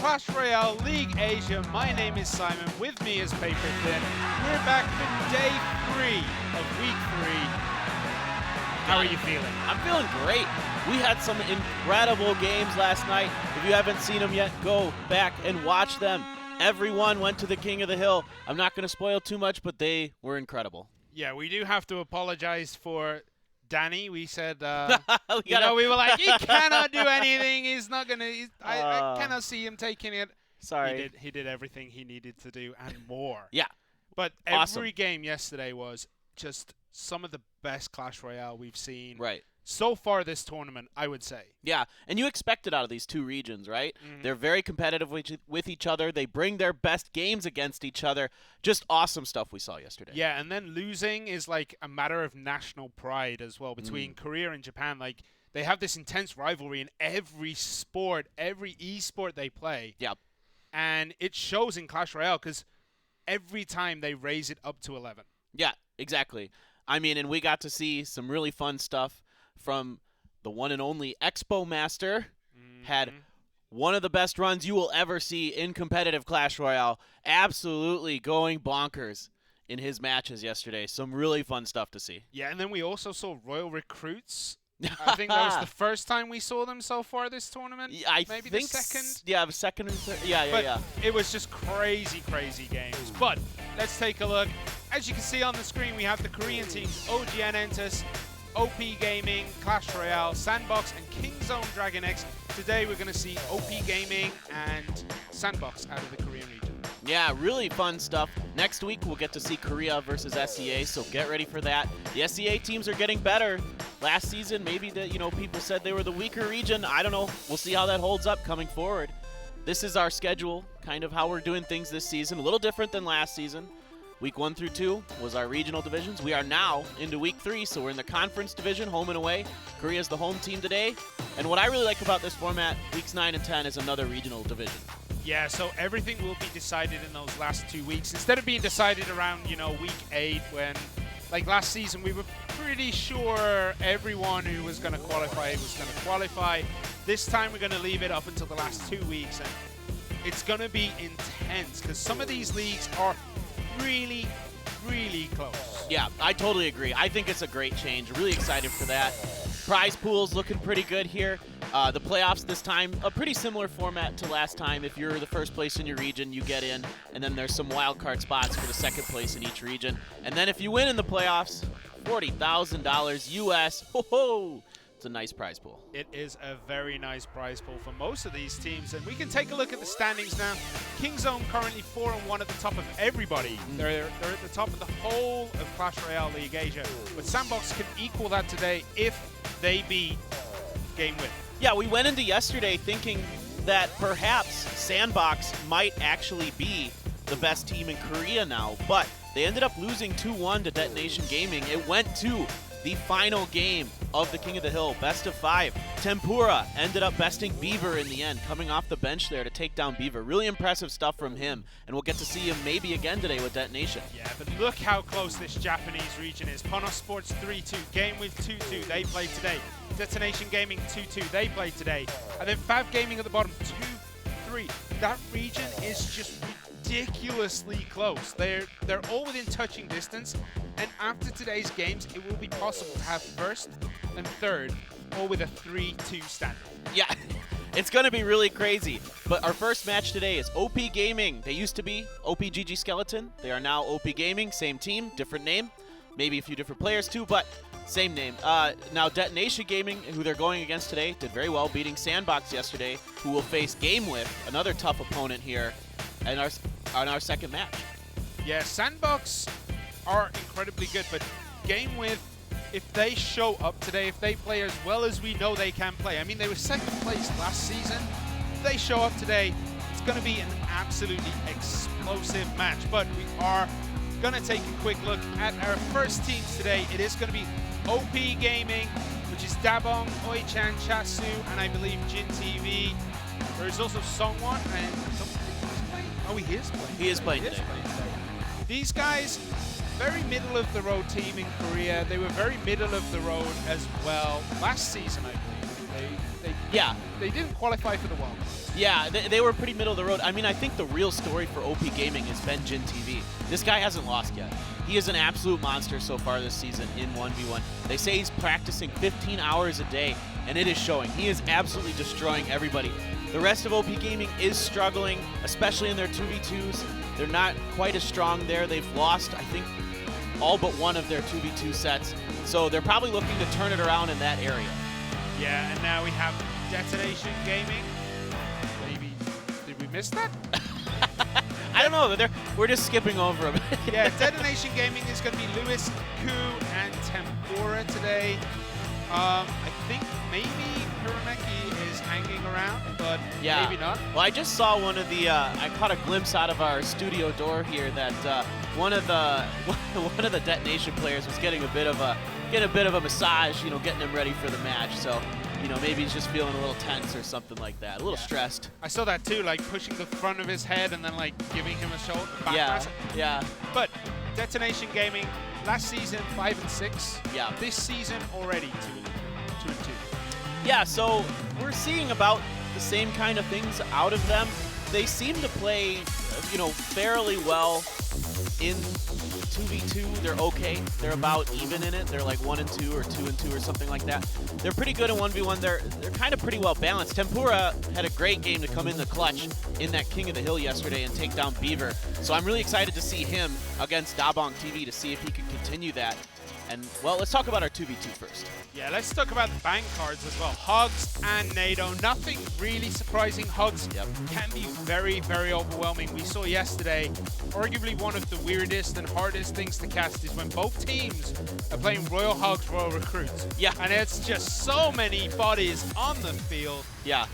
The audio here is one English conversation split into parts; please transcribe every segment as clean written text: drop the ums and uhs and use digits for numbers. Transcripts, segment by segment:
Clash Royale League Asia. My name is Simon. With me is Paper Thin. We're back for day 3 of week 3. How are you feeling? I'm feeling great. We had some incredible games last night. If you haven't seen them yet, go back and watch them. Everyone went to the King of the Hill. I'm not going to spoil too much, but they were incredible. Yeah, we do have to apologize for Danny. We said, we were like, he cannot do anything. He's not going to. I cannot see him taking it. Sorry. He did everything he needed to do and more. Yeah. But Awesome. every game yesterday was just some of the best Clash Royale we've seen. Right. So far this tournament, I would say. Yeah, and you expect it out of these two regions, right? Mm-hmm. They're very competitive with each other. They bring their best games against each other. Just awesome stuff we saw yesterday. Yeah, and then losing is like a matter of national pride as well between Korea and Japan. Like, they have this intense rivalry in every sport, every esport they play. Yeah. And it shows in Clash Royale because every time they raise it up to 11. Yeah, exactly. I mean, and we got to see some really fun stuff from the one and only Expo Master. Had one of the best runs you will ever see in competitive Clash Royale. Absolutely going bonkers in his matches yesterday. Some really fun stuff to see. Yeah, and then we also saw Royal Recruits. I think that was the first time we saw them so far this tournament. Maybe the second. Yeah, the second or third. Yeah. It was just crazy, crazy games. But let's take a look. As you can see on the screen, we have the Korean teams, OGN Entus, OP Gaming, Clash Royale, Sandbox, and Kingzone Dragon X. Today we're going to see OP Gaming and Sandbox out of the Korean region. Yeah, really fun stuff. Next week we'll get to see Korea versus SEA, so get ready for that. The SEA teams are getting better. Last season, maybe people said they were the weaker region. I don't know. We'll see how that holds up coming forward. This is our schedule, kind of how we're doing things this season. A little different than last season. Week 1 through 2 was our regional divisions. We are now into week 3, so we're in the conference division, home and away. Korea's the home team today. And what I really like about this format, weeks 9 and 10, is another regional division. Yeah, so everything will be decided in those last 2 weeks. Instead of being decided around, week 8 when, like last season, we were pretty sure everyone who was going to qualify was going to qualify. This time we're going to leave it up until the last 2 weeks, and it's going to be intense because some of these leagues are really, really close. Yeah, I totally agree. I think it's a great change. Really excited for that. Prize pool's looking pretty good here. The playoffs this time, a pretty similar format to last time. If you're the first place in your region, you get in, and then there's some wild card spots for the second place in each region. And then if you win in the playoffs, $40,000 US. Ho-ho! It's a nice prize pool. It is a very nice prize pool for most of these teams, and we can take a look at the standings now. Kingzone currently 4-1 at the top of everybody. They're at the top of the whole of Clash Royale League Asia, but Sandbox can equal that today if they beat GameWith. Yeah, we went into yesterday thinking that perhaps Sandbox might actually be the best team in Korea now, but they ended up losing 2-1 to DetonatioN Gaming. It went to the final game of the King of the Hill, best of 5. Tempura ended up besting Beaver in the end, coming off the bench there to take down Beaver. Really impressive stuff from him, and we'll get to see him maybe again today with DetonatioN. Yeah, but look how close this Japanese region is. Ponos Sports 3-2, GameWith 2-2, they play today. DetonatioN Gaming 2-2, they play today. And then Fav Gaming at the bottom, 2-3. That region is just ridiculously close. They're all within touching distance, and after today's games, it will be possible to have first and third all with a 3-2 standing. Yeah, it's going to be really crazy. But our first match today is OP Gaming. They used to be OPGG Skeleton. They are now OP Gaming, same team, different name. Maybe a few different players too, but same name. Now DetonatioN Gaming, who they're going against today, did very well, beating Sandbox yesterday, who will face GameWith, another tough opponent here, in our second match. Yeah, Sandbox are incredibly good, but GameWith, if they show up today, if they play as well as we know they can play, I mean, they were second place last season. If they show up today, it's going to be an absolutely explosive match. But we are going to take a quick look at our first teams today. It is going to be OP Gaming, which is Dabong, Oichan, Chasu, and I believe Jin TV. There's also Songwon and he is playing. He is playing today. These guys, very middle of the road team in Korea. They were very middle of the road as well last season, I believe. They Yeah. They didn't qualify for the World Cup. Yeah, they were pretty middle of the road. I mean, I think the real story for OP Gaming has been Jin TV. This guy hasn't lost yet. He is an absolute monster so far this season in 1v1. They say he's practicing 15 hours a day, and it is showing. He is absolutely destroying everybody. The rest of OP Gaming is struggling, especially in their 2v2s. They're not quite as strong there. They've lost, I think, all but one of their 2v2 sets. So they're probably looking to turn it around in that area. Yeah, and now we have DetonatioN Gaming. Maybe, did we miss that? I don't know, we're just skipping over them. Yeah, DetonatioN Gaming is going to be Lewis, Ku, and Tempura today. I think maybe Kurameki is hanging around, but yeah. maybe not. Well, I just saw one of the, I caught a glimpse out of our studio door here that one of the DetonatioN players was getting a bit of a massage, you know, getting him ready for the match. So, you know, maybe he's just feeling a little tense or something like that, a little stressed. I saw that too, like pushing the front of his head and then like giving him a shoulder back press. Yeah. But DetonatioN Gaming, last season 5 and 6. Yeah. This season already 2 and 2. Yeah, so we're seeing about the same kind of things out of them. They seem to play, you know, fairly well in 2v2. They're okay. They're about even in it. They're like 1 and 2 or 2 and 2 or something like that. They're pretty good in 1v1. They're kind of pretty well balanced. Tempura had a great game to come in the clutch in that King of the Hill yesterday and take down Beaver. So I'm really excited to see him against Dabong TV to see if he can continue that. And, well, let's talk about our 2v2 first. Yeah, let's talk about the bank cards as well. Hugs and NATO. Nothing really surprising. Hugs can be very, very overwhelming. We saw yesterday, arguably one of the weirdest and hardest things to cast is when both teams are playing Royal Hugs, Royal Recruits. Yeah. And it's just so many bodies on the field. Yeah.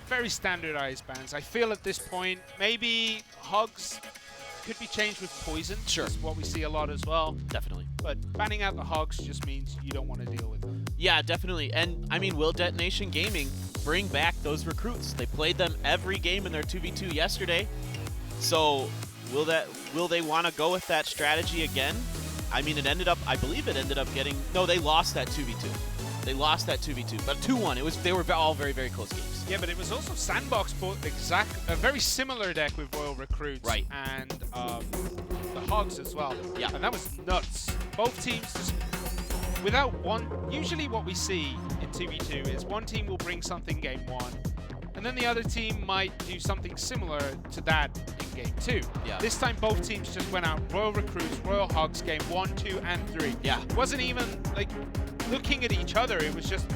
Very standardized bans. I feel at this point, maybe Hugs could be changed with poison. Sure. That's what we see a lot as well. Definitely. But banning out the Hogs just means you don't want to deal with them. Yeah, definitely. And, I mean, will DetonatioN Gaming bring back those recruits? They played them every game in their 2v2 yesterday. So, will they want to go with that strategy again? I mean, I believe it ended up getting... No, they lost that 2v2. They lost that 2v2, but 2-1. They were all very, very close games. Yeah, but it was also Sandbox bought a very similar deck with Royal Recruits and the Hogs as well. Yeah. And that was nuts. Both teams just, without one, usually what we see in 2v2 is one team will bring something game 1, and then the other team might do something similar to that in game 2. Yeah. This time both teams just went out Royal Recruits, Royal Hogs game 1, 2, and 3. Yeah. It wasn't even like looking at each other, it was just,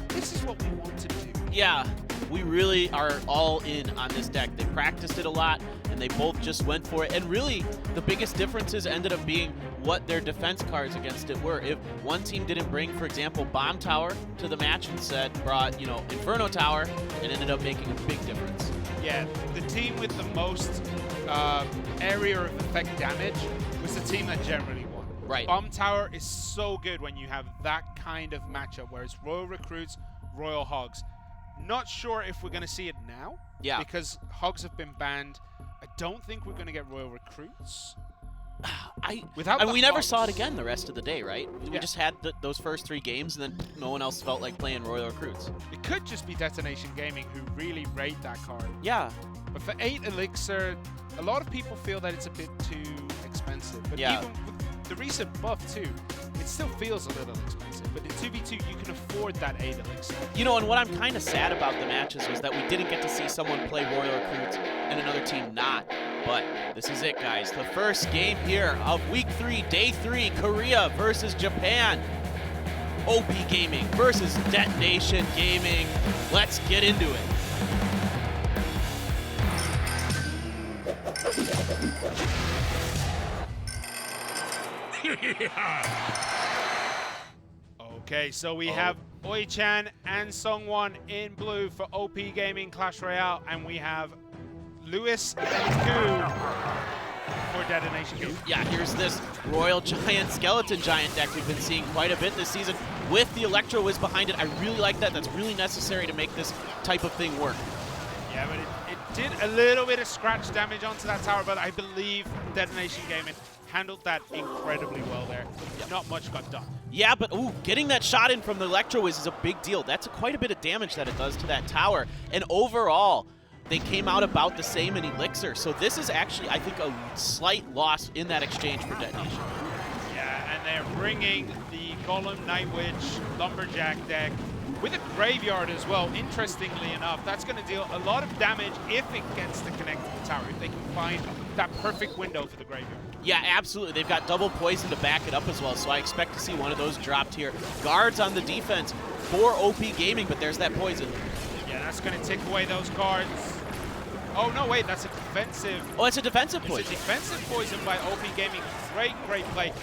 this is what we want to do. Yeah, we really are all in on this deck. They practiced it a lot, and they both just went for it. And really, the biggest differences ended up being what their defense cards against it were. If one team didn't bring, for example, Bomb Tower to the match, instead brought, you know, Inferno Tower, it ended up making a big difference. Yeah, the team with the most area of effect damage was the team that generally won. Right. Bomb Tower is so good when you have that kind of matchup, whereas Royal Recruits, Royal Hogs. Not sure if we're going to see it now. Yeah. Because Hogs have been banned. I don't think we're going to get Royal Recruits. We never saw it again the rest of the day, right? We Yeah. just had those first 3 games, and then no one else felt like playing Royal Recruits. It could just be DetonatioN Gaming who really rate that card. Yeah. But for 8 Elixir, a lot of people feel that it's a bit too expensive. But Yeah. even with the recent buff too, it still feels a little expensive. But in 2v2, you can afford that 8 Elixir. You know, and what I'm kind of sad about the matches was that we didn't get to see someone play Royal Recruits and another team not. But this is it, guys. The first game here of Week 3, Day 3, Korea versus Japan. OP Gaming versus DetonatioN Gaming. Let's get into it. Okay, so we have Oi-chan and Sungwon in blue for OP Gaming Clash Royale, and we have Lewis and Ku for DetonatioN Gaming. Yeah, here's this Royal Giant, Skeleton Giant deck we've been seeing quite a bit this season with the Electro Whiz behind it. I really like that. That's really necessary to make this type of thing work. Yeah, but it did a little bit of scratch damage onto that tower, but I believe DetonatioN Gaming handled that incredibly well there. Yep. Not much got done. Yeah, but ooh, getting that shot in from the Electro Whiz is a big deal. That's quite a bit of damage that it does to that tower. And overall, they came out about the same in Elixir. So this is actually, I think, a slight loss in that exchange for Detonation. Yeah, and they're bringing the Golem, Night Witch, Lumberjack deck with a Graveyard as well. Interestingly enough, that's going to deal a lot of damage if it gets to connect to the tower, if they can find that perfect window for the Graveyard. Yeah, absolutely. They've got double poison to back it up as well, so I expect to see one of those dropped here. Guards on the defense for OP Gaming, but there's that poison. Yeah, that's going to take away those cards. Oh, no, wait, that's a defensive. Oh, it's a defensive poison. It's a defensive poison by OP Gaming. Great, great play.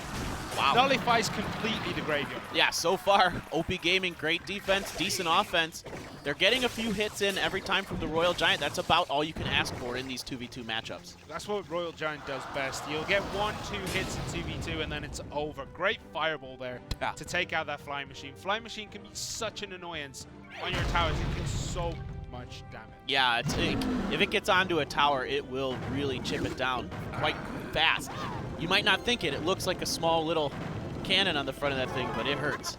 Wow. Nullifies completely the Graveyard. Yeah, so far, OP Gaming, great defense, decent offense. They're getting a few hits in every time from the Royal Giant. That's about all you can ask for in these 2v2 matchups. That's what Royal Giant does best. You'll get 1-2 hits in 2v2 and then it's over. Great fireball there to take out that Flying Machine. Flying Machine can be such an annoyance on your towers. It can so much damage. Yeah, if it gets onto a tower, it will really chip it down quite fast. You might not think it. It looks like a small little cannon on the front of that thing, but it hurts.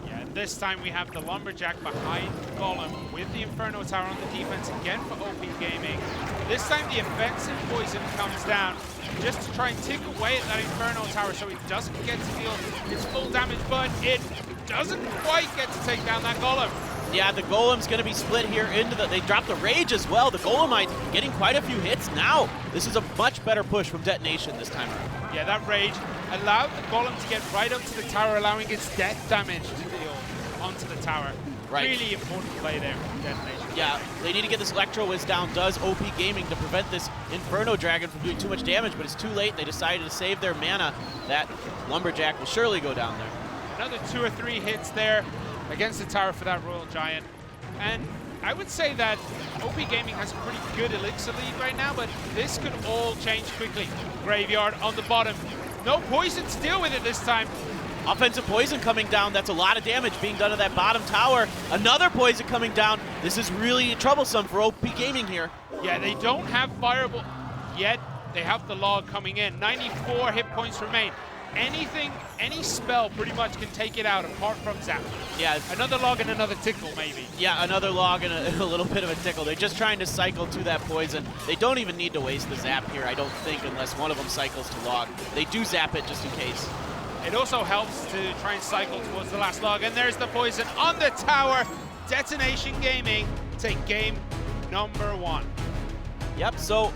Yeah, and this time we have the Lumberjack behind Golem with the Inferno Tower on the defense again for OP Gaming. This time the offensive poison comes down just to try and tick away at that Inferno Tower so it doesn't get to deal its full damage, but it doesn't quite get to take down that Golem. Yeah, the Golem's going to be split here into the... They dropped the Rage as well. The Golemite getting quite a few hits now. This is a much better push from Detonation this time around. Yeah, that Rage allowed the Golem to get right up to the tower, allowing its death damage to deal onto the tower. Right. Really important play there from Detonation. Yeah, they need to get this Electro Whiz down. Does OP Gaming to prevent this Inferno Dragon from doing too much damage, but it's too late. They decided to save their mana. That Lumberjack will surely go down there. Another 2 or 3 hits there against the tower for that Royal Giant. And I would say that OP Gaming has a pretty good Elixir lead right now, but this could all change quickly. Graveyard on the bottom. No poison to deal with it this time. Offensive poison coming down. That's a lot of damage being done to that bottom tower. Another poison coming down. This is really troublesome for OP Gaming here. Yeah, they don't have Fireball yet. They have the log coming in. 94 hit points remain. Anything, any spell pretty much can take it out apart from Zap. Yeah. Another log and another tickle, maybe. Yeah, another log and a little bit of a tickle. They're just trying to cycle to that poison. They don't even need to waste the Zap here, I don't think, unless one of them cycles to log. They do Zap it just in case. It also helps to try and cycle towards the last log. And there's the poison on the tower. DetonatioN Gaming take game number 1. Yep, so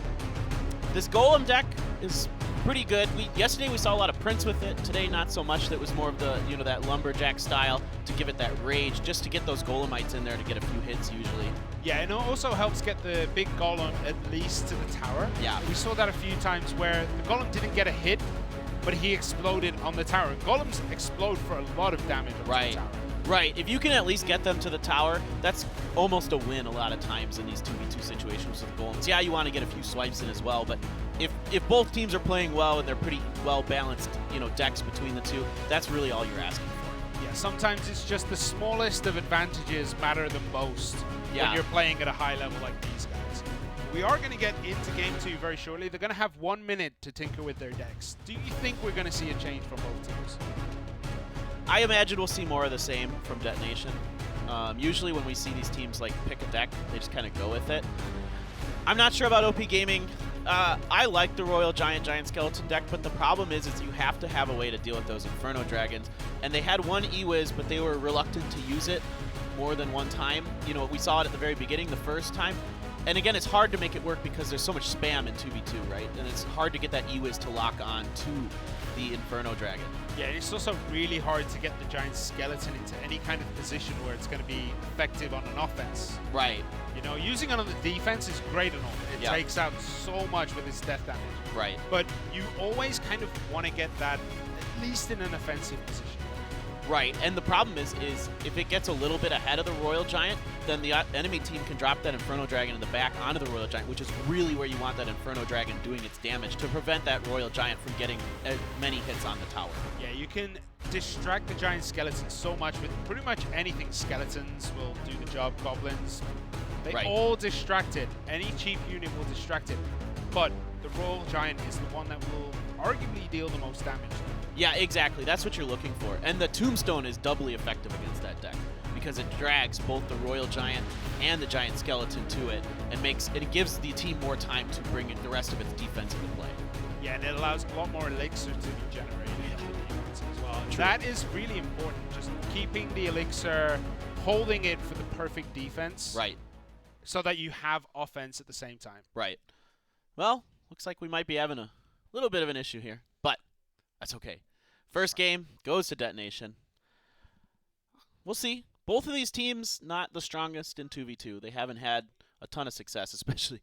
this Golem deck is pretty good. Yesterday we saw a lot of Prince with it. Today not so much. That was more of the, that Lumberjack style to give it that rage, just to get those Golemites in there to get a few hits usually. Yeah, and it also helps get the big Golem at least to the tower. Yeah. We saw that a few times where the Golem didn't get a hit, but he exploded on the tower. And Golems explode for a lot of damage on the tower. Right. If you can at least get them to the tower, that's almost a win a lot of times in these 2v2 situations with the Golems. Yeah, you want to get a few swipes in as well, but if both teams are playing well and they're pretty well balanced, decks between the two, that's really all you're asking for. Yeah, sometimes it's just the smallest of advantages matter the most when you're playing at a high level like these guys. We are going to get into game 2 very shortly. They're going to have 1 minute to tinker with their decks. Do you think we're going to see a change from both teams? I imagine we'll see more of the same from Detonation. Usually when we see these teams pick a deck, they just kind of go with it. I'm not sure about OP Gaming. I like the Royal Giant Skeleton deck, but the problem is you have to have a way to deal with those Inferno Dragons. And they had one E-Wiz, but they were reluctant to use it more than one time. We saw it at the very beginning the first time. And again, it's hard to make it work because there's so much spam in 2v2, right? And it's hard to get that E-Wiz to lock on to the Inferno Dragon. Yeah, and it's also really hard to get the Giant Skeleton into any kind of position where it's going to be effective on an offense. Right. Using it on the defense is great and all. It takes out so much with its death damage. Right. But you always kind of want to get that at least in an offensive position. Right, and the problem is if it gets a little bit ahead of the Royal Giant, then the enemy team can drop that Inferno Dragon in the back onto the Royal Giant, which is really where you want that Inferno Dragon doing its damage to prevent that Royal Giant from getting many hits on the tower. Yeah, you can distract the Giant Skeleton so much with pretty much anything. Skeletons will do the job, Goblins. They all distract it. Any cheap unit will distract it. but the Royal Giant is the one that will arguably deal the most damage. Yeah, exactly. That's what you're looking for. And the Tombstone is doubly effective against that deck because it drags both the Royal Giant and the Giant Skeleton to it and it gives the team more time to bring the rest of its defense into play. Yeah, and it allows a lot more elixir to be generated in the defense as well. True. That is really important, just keeping the elixir, holding it for the perfect defense. Right. So that you have offense at the same time. Right. Well, looks like we might be having a little bit of an issue here, but that's okay. First game goes to Detonation. We'll see. Both of these teams not the strongest in 2v2. They haven't had a ton of success, especially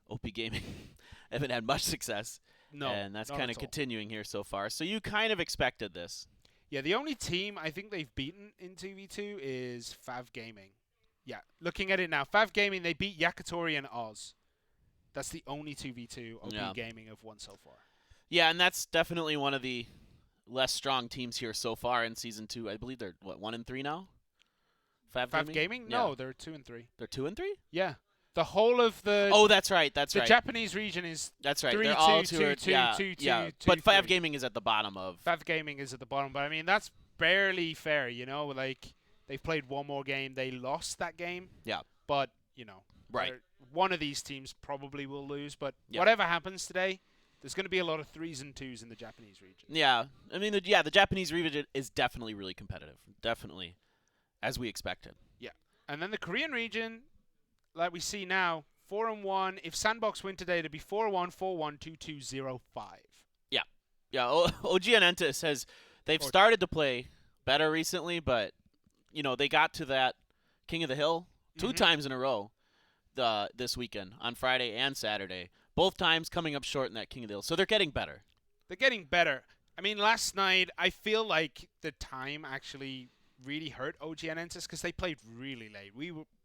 OP Gaming. Haven't had much success. No, and that's kind of continuing here so far. So you kind of expected this. Yeah, the only team I think they've beaten in 2v2 is Fav Gaming. Yeah, looking at it now, Fav Gaming, they beat Yakitori and Oz. That's the only 2v2 OP Gaming have won so far. Yeah, and that's definitely one of the less strong teams here so far in Season 2. I believe they're, 1-3 now? Fav Gaming? Yeah. No, they're 2-3. They're 2-3? Yeah. The whole of the... Oh, that's right. The Japanese region is That's right. 3, They're 2, all 2, 2, 2. But Fav Gaming is at the bottom of... Fav Gaming is at the bottom, but I mean, that's barely fair, you know? Like, they've played one more game. They lost that game. Yeah. But, you know, right. One of these teams probably will lose, but whatever happens today, there's going to be a lot of 3s and 2s in the Japanese region. Yeah. I mean, the Japanese region is definitely really competitive. Definitely. As we expected. Yeah. And then the Korean region, like we see now, 4-1. If Sandbox win today, it'd be 4-1, 4-1, 2-2, 0-5. Yeah. Yeah. OG and Enta says they've started to play better recently, but, you know, they got to that King of the Hill 2 times in a row this weekend on Friday and Saturday. Both times coming up short in that King of the Hill. So they're getting better. They're getting better. I mean, last night, I feel like the time actually really hurt OG and Entis because they played really late.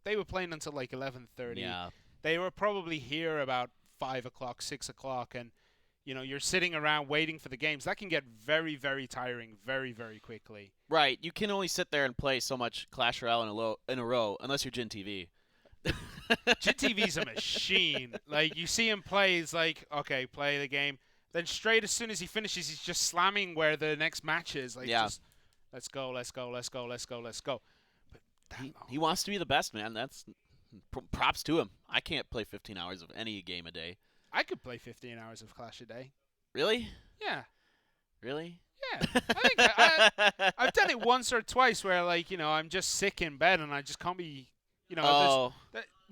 They were playing until like 11:30. Yeah. They were probably here about 5 o'clock, 6 o'clock, and you know you're sitting around waiting for the games. That can get very, very tiring, very, very quickly. Right. You can only sit there and play so much Clash Royale in a row unless you're Jin TV. Jin TV's a machine. Like you see him play, he's like, okay, play the game. Then straight as soon as he finishes, he's just slamming where the next match is. Like, just, let's go, let's go, let's go, let's go, let's go. But he wants to be the best, man. That's props to him. I can't play 15 hours of any game a day. I could play 15 hours of Clash a day. Really? Yeah. Really? Yeah. I've done it once or twice where, like, you know, I'm just sick in bed and I just can't be, you know,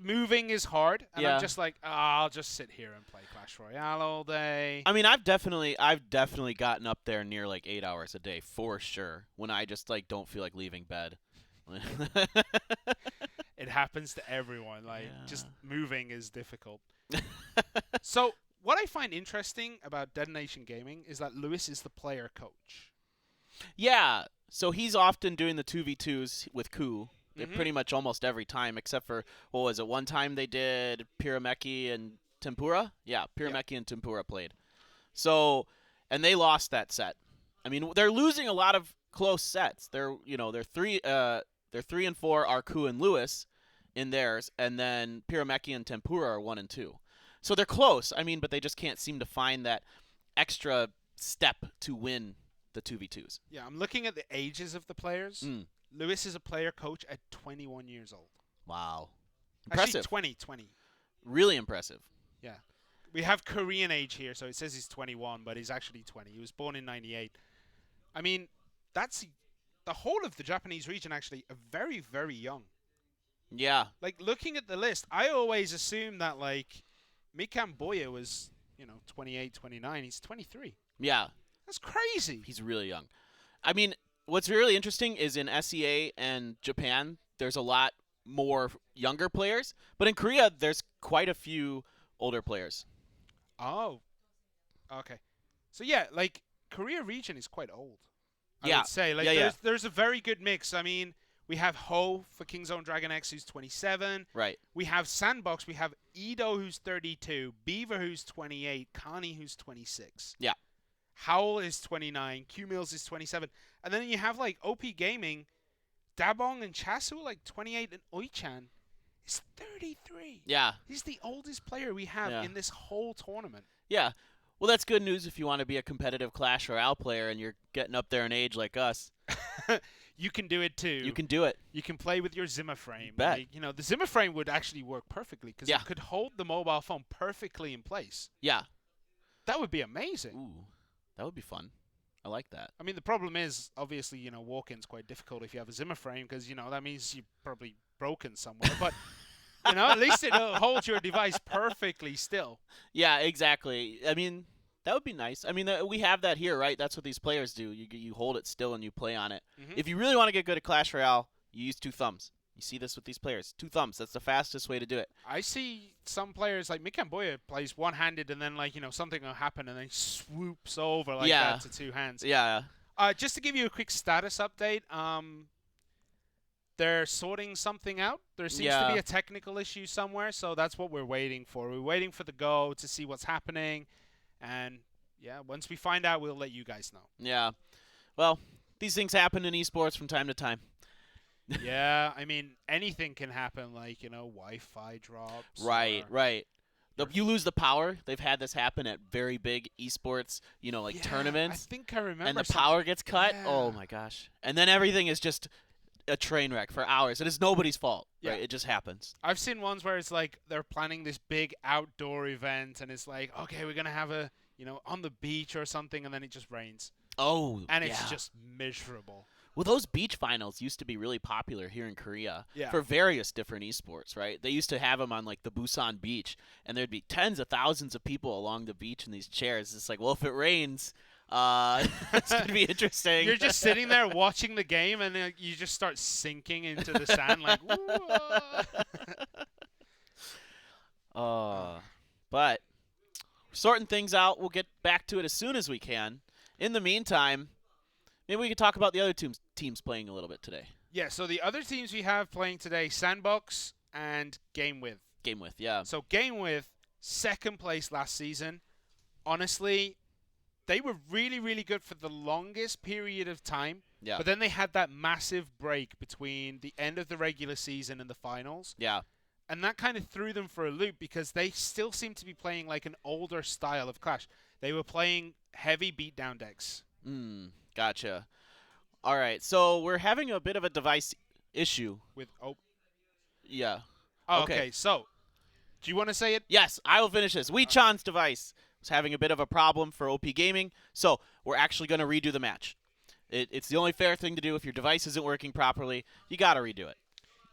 moving is hard. And I'm just like, I'll just sit here and play Clash Royale all day. I mean, I've definitely gotten up there near like 8 hours a day for sure when I just like don't feel like leaving bed. It happens to everyone. Like, just moving is difficult. So, what I find interesting about Detonation Gaming is that Lewis is the player coach. Yeah. So he's often doing the 2v2s with Ku. Pretty much almost every time, except for, what was it, one time they did Pyrameki and Tempura? Yeah, Pyrameki and Tempura played. So, and they lost that set. I mean, they're losing a lot of close sets. They're 3 and 4 are Ku and Lewis in theirs, and then Pyrameki and Tempura are 1 and 2. So they're close. I mean, but they just can't seem to find that extra step to win the 2v2s. Yeah, I'm looking at the ages of the players. Lewis is a player coach at 21 years old. Wow. Impressive. Actually, 20. Really impressive. Yeah. We have Korean age here, so it says he's 21, but he's actually 20. He was born in 98. I mean, that's the whole of the Japanese region actually are very, very young. Yeah. Like, looking at the list, I always assumed that, like, Mikan Boya was, 28, 29. He's 23. Yeah. That's crazy. He's really young. I mean, what's really interesting is in SEA and Japan, there's a lot more younger players. But in Korea, there's quite a few older players. Oh. Okay. So, yeah, like, Korea region is quite old. I would say. Like, there's a very good mix. I mean, we have Ho for Kingzone Dragon X, who's 27. Right. We have Sandbox. We have Ido, who's 32. Beaver, who's 28. Kani, who's 26. Yeah. Howl is 29. Q-Mills is 27. And then you have, like, OP Gaming, Dabong and Chasu, like, 28, and Oichan is 33. Yeah. He's the oldest player we have in this whole tournament. Yeah. Well, that's good news if you want to be a competitive Clash Royale player and you're getting up there in age like us. You can do it too. You can do it. You can play with your Zimmer frame. Bet. Like, you know, the Zimmer frame would actually work perfectly because it could hold the mobile phone perfectly in place. Yeah. That would be amazing. Ooh, that would be fun. I like that. I mean, the problem is, obviously, you know, walk-in's quite difficult if you have a Zimmer frame because, you know, that means you're probably broken somewhere. But, you know, at least it'll hold your device perfectly still. Yeah, exactly. I mean, that would be nice. I mean, we have that here, right? That's what these players do. You hold it still and you play on it. Mm-hmm. If you really want to get good at Clash Royale, you use 2 thumbs. You see this with these players. 2 thumbs. That's the fastest way to do it. I see some players, like Mikamboya plays one-handed and then, like, you know, something will happen and then he swoops over like that to 2 hands. Yeah. Just to give you a quick status update, they're sorting something out. There seems to be a technical issue somewhere, so that's what we're waiting for. We're waiting for the go to see what's happening. And, yeah, once we find out, we'll let you guys know. Yeah. Well, these things happen in esports from time to time. Yeah, I mean, anything can happen, like, you know, Wi-Fi drops. Right. You lose the power. They've had this happen at very big esports, you know, like tournaments. I think I remember. And the power gets cut. Yeah. Oh, my gosh. And then everything is just a train wreck for hours. And it's nobody's fault. Right? It just happens. I've seen ones where it's like they're planning this big outdoor event, and it's like, okay, we're going to have a, you know, on the beach or something, and then it just rains. Oh, and it's just miserable. Well, those beach finals used to be really popular here in Korea for various different esports, right? They used to have them on, like, the Busan beach, and there'd be tens of thousands of people along the beach in these chairs. It's like, well, if it rains, it's going to be interesting. You're just sitting there watching the game, and you just start sinking into the sand like, But sorting things out. We'll get back to it as soon as we can. In the meantime, maybe we could talk about the other teams playing a little bit today. Yeah, so the other teams we have playing today, Sandbox and GameWith. GameWith, yeah. So GameWith, second place last season. Honestly, they were really, really good for the longest period of time. Yeah. But then they had that massive break between the end of the regular season and the finals. Yeah. And that kind of threw them for a loop because they still seem to be playing like an older style of Clash. They were playing heavy beatdown decks. Gotcha. All right, so we're having a bit of a device issue. Yeah. Oh, okay. So, do you want to say it? Yes, I will finish this. Wee-chan's device was having a bit of a problem for OP Gaming, so we're actually going to redo the match. It's the only fair thing to do. If your device isn't working properly, you got to redo it.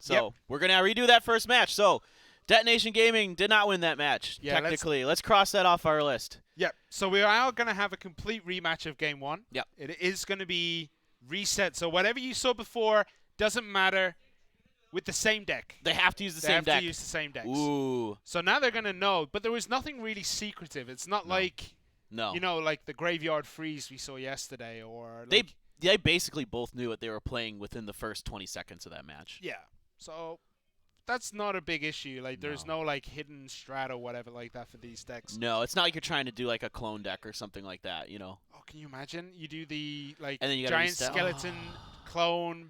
So we're going to redo that first match. So DetonatioN Gaming did not win that match, technically. Let's cross that off our list. Yep. So we are going to have a complete rematch of Game 1. Yep. It is going to be reset. So whatever you saw before doesn't matter with the same deck. They have to use the same deck. They have to use the same decks. Ooh. So now they're going to know. But there was nothing really secretive. It's not like, you know, like the Graveyard Freeze we saw yesterday. Or like they basically both knew what they were playing within the first 20 seconds of that match. Yeah. So that's not a big issue. Like, there's no, like, hidden strat or whatever like that for these decks. No, it's not like you're trying to do, like, a clone deck or something like that, you know? Oh, can you imagine? You do the, like, and then you giant skeleton clone,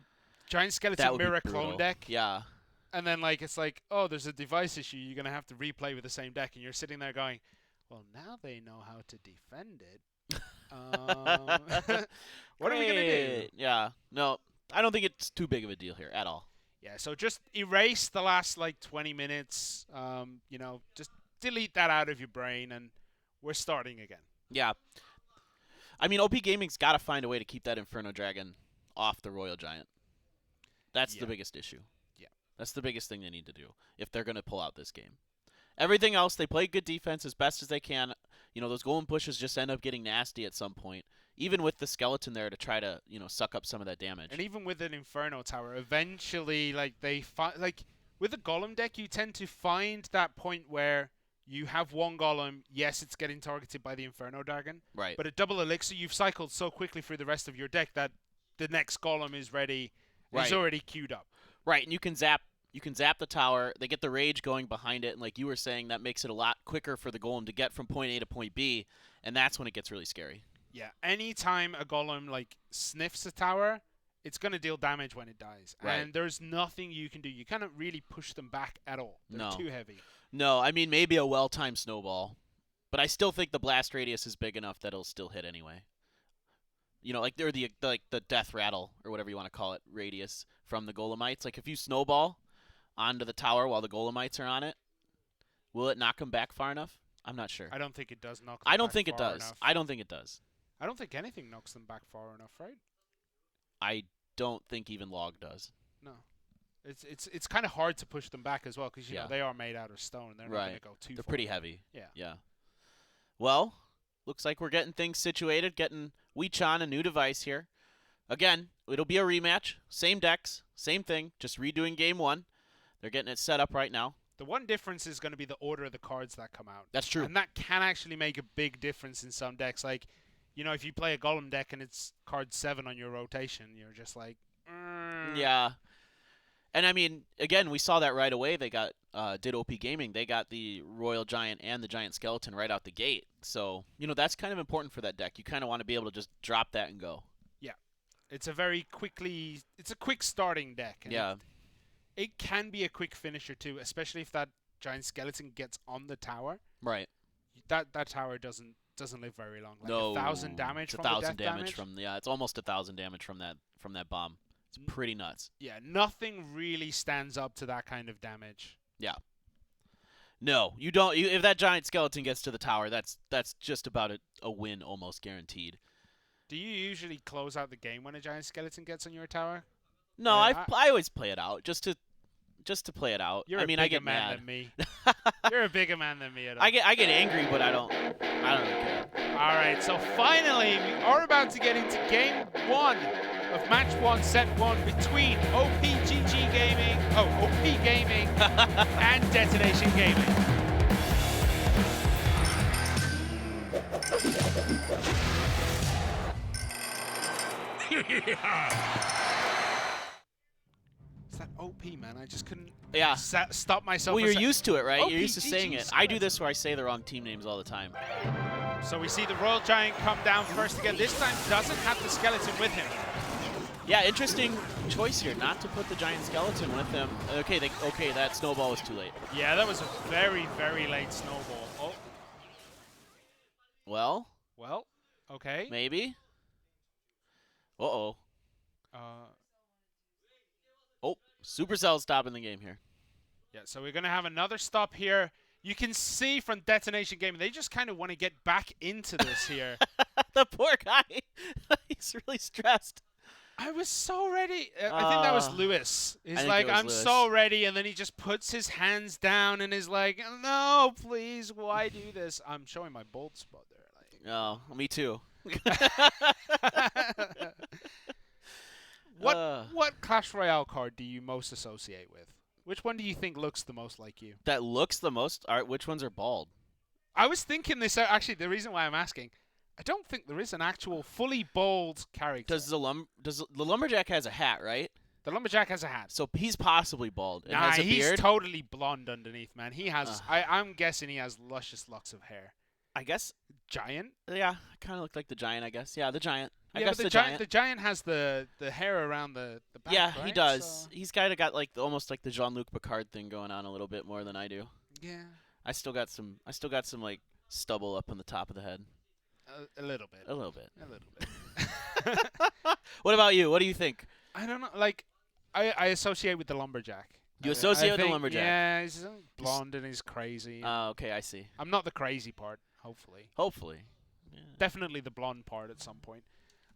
giant skeleton mirror clone deck. Yeah. And then, like, it's like, oh, there's a device issue. You're going to have to replay with the same deck. And you're sitting there going, well, now they know how to defend it. What are we going to do? Yeah. No, I don't think it's too big of a deal here at all. Yeah, so just erase the last, like, 20 minutes. You know, just delete that out of your brain, and we're starting again. Yeah. I mean, OP Gaming's got to find a way to keep that Inferno Dragon off the Royal Giant. That's the biggest issue. Yeah. That's the biggest thing they need to do if they're going to pull out this game. Everything else, they play good defense as best as they can. You know, those golden pushes just end up getting nasty at some point. Even with the skeleton there to try to, you know, suck up some of that damage. And even with an Inferno Tower, eventually, like, like, with a Golem deck, you tend to find that point where you have one Golem, yes, it's getting targeted by the Inferno Dragon. Right. But a double Elixir, you've cycled so quickly through the rest of your deck that the next Golem is ready. Right. It's already queued up. Right, and you can zap the tower. They get the rage going behind it, and like you were saying, that makes it a lot quicker for the Golem to get from point A to point B, and that's when it gets really scary. Yeah, anytime a Golem, like, sniffs a tower, it's going to deal damage when it dies. Right. And there's nothing you can do. You cannot really push them back at all. They're too heavy. No, I mean, maybe a well-timed snowball. But I still think the blast radius is big enough that it'll still hit anyway. You know, like they're the death rattle, or whatever you want to call it, radius from the Golemites. Like, if you snowball onto the tower while the Golemites are on it, will it knock them back far enough? I'm not sure. I don't think it does knock them I don't back think it far does. enough. I don't think it does. I don't think anything knocks them back far enough, right? I don't think even log does. No. It's kind of hard to push them back as well because, you know, they are made out of stone. They're not going to go too far. They're pretty heavy. Yeah. Well, looks like we're getting things situated, getting WeChan a new device here. Again, it'll be a rematch. Same decks, same thing, just redoing game 1. They're getting it set up right now. The one difference is going to be the order of the cards that come out. That's true. And that can actually make a big difference in some decks. Like, you know, if you play a Golem deck and it's card 7 on your rotation, you're just like, Yeah. And, I mean, again, we saw that right away. They got, did OP Gaming. They got the Royal Giant and the Giant Skeleton right out the gate. So, you know, that's kind of important for that deck. You kind of want to be able to just drop that and go. Yeah. It's a quick starting deck. And yeah. It can be a quick finisher, too, especially if that Giant Skeleton gets on the tower. Right. That tower doesn't live very long. Like no. 1,000 damage from the 1,000 death damage from it's almost 1,000 damage from that bomb. It's pretty nuts. Yeah, nothing really stands up to that kind of damage. Yeah. No, you don't. If that Giant Skeleton gets to the tower, that's just about a win almost guaranteed. Do you usually close out the game when a Giant Skeleton gets on your tower? No, I always play it out just to play it out. You're I mean, a I bigger get man mad. than me. You're a bigger man than me. I get angry, but I don't really care. All right, so finally we are about to get into game 1 of match 1, set 1 between OP Gaming and DetonatioN Gaming. Is that OP, man? I just couldn't stop myself. Well, you're used to it, right? You're used to OPGG saying it. I do this where I say the wrong team names all the time. So we see the Royal Giant come down first again. This time doesn't have the skeleton with him. Yeah, interesting choice here, not to put the Giant Skeleton with him. Okay, that snowball was too late. Yeah, that was a very, very late snowball. Oh. Well, okay. Maybe. Uh-oh. Oh, Supercell stopping the game here. Yeah, so we're going to have another stop here. You can see from DetonatioN Gaming, they just kind of want to get back into this here. The poor guy. He's really stressed. I was so ready. I think that was Lewis. He's like, I'm Lewis. so ready. And then he just puts his hands down and is like, no, please, why do this? I'm showing my bold spot there. Like. Oh, me too. What Clash Royale card do you most associate with? Which one do you think looks the most like you? That looks the most? All right, which ones are bald? I was thinking this. Actually, the reason why I'm asking, I don't think there is an actual fully bald character. Does the Lumberjack has a hat, right? The Lumberjack has a hat. So he's possibly bald. And Nah, has a beard? he's totally blonde underneath, man. He has. I'm guessing he has luscious locks of hair. I guess. Giant? Yeah, kind of looked like the Giant, I guess. Yeah, the Giant. I Yeah, guess but the Giant. The Giant has the hair around the back, Yeah, right? he does. So, He's kind of got like almost like the Jean-Luc Picard thing going on a little bit more than I do. yeah. I still got some like stubble up on the top of the head. A little bit. A little bit. A little bit. What about you? What do you think? I don't know. Like, I associate with the Lumberjack. You associate with the think, Lumberjack? Yeah, he's blonde and he's crazy. Okay, I see. I'm not the crazy part, hopefully. Hopefully. Yeah. Definitely the blonde part at some point.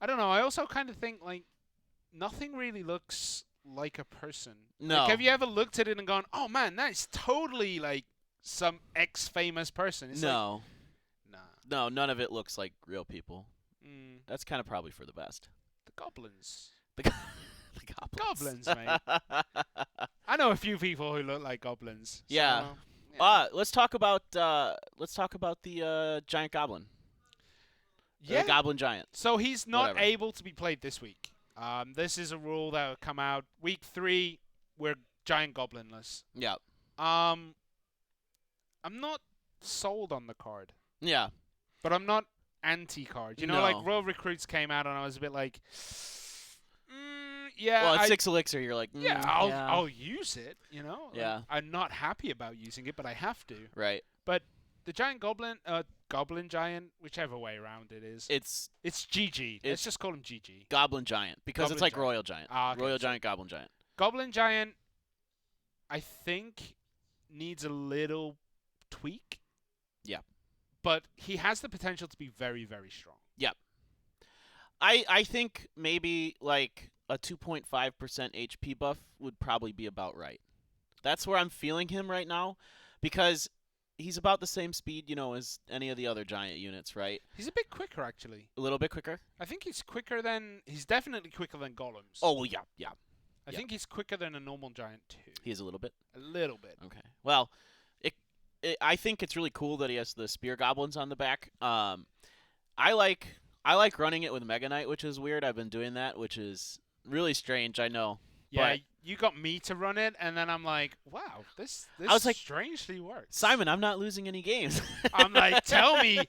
I don't know. I also kind of think, like, nothing really looks like a person. No. Like, have you ever looked at it and gone, oh, man, that's totally, like, some ex-famous person? It's No. Like, No, none of it looks like real people. nah. That's kind of probably for the best. The goblins. The goblins. Goblins, mate. I know a few people who look like goblins. So, Yeah. Let's talk about the giant goblin. Yeah. The goblin giant. So he's not Whatever. able to be played this week. This is a rule that will come out week 3. We're giant goblinless. Yeah. I'm not sold on the card, Yeah. but I'm not anti-card. You know, No. like Royal Recruits came out and I was a bit like, yeah. Well, it's 6 elixir. You're like, yeah, I'll use it. Yeah. I'm not happy about using it, but I have to. Right. But the giant goblin, goblin giant, whichever way around it is, It's GG. Let's just call him GG. Goblin Giant because Goblin it's like Giant. Royal Giant. Okay, Royal Giant, Goblin Giant. Goblin giant, I think, needs a little tweak. Yeah. But he has the potential to be very, very strong. Yeah. I think maybe like a 2.5% HP buff would probably be about right. That's where I'm feeling him right now because he's about the same speed, as any of the other giant units, right? He's a bit quicker, actually. A little bit quicker? I think he's definitely quicker than golems. Oh, well, yeah. I think he's quicker than a normal giant, too. He is a little bit? A little bit. Okay. Well, I think it's really cool that he has the spear goblins on the back. I like running it with Mega Knight, which is weird. I've been doing that, which is really strange, I know. Yeah, you got me to run it, and then I'm like, wow, this I was like, strangely works. Simon, I'm not losing any games. I'm like, tell me,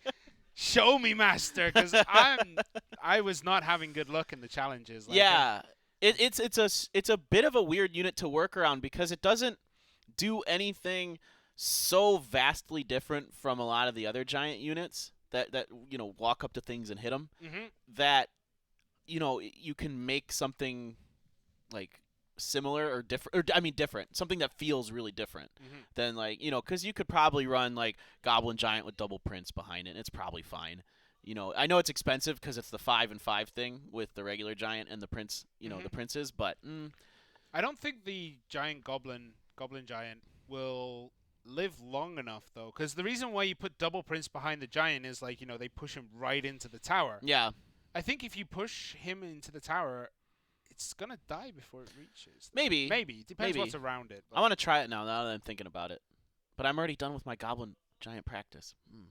show me, master, because I was not having good luck in the challenges. Like, yeah, it's a bit of a weird unit to work around because it doesn't do anything so vastly different from a lot of the other giant units that walk up to things and hit them. Mm-hmm. That you can make something like similar or different, different, something that feels really different than because you could probably run like Goblin Giant with double Prince behind it, and it's probably fine. I know it's expensive because it's the 5 and 5 thing with the regular giant and the prince, the princes, but I don't think the giant goblin giant will live long enough though, because the reason why you put double Prince behind the giant is like they push him right into the tower. Yeah, I think if you push him into the tower, it's gonna die before it reaches. Maybe. Depends what's around it. I want to try it now that I'm thinking about it, but I'm already done with my Goblin Giant practice. You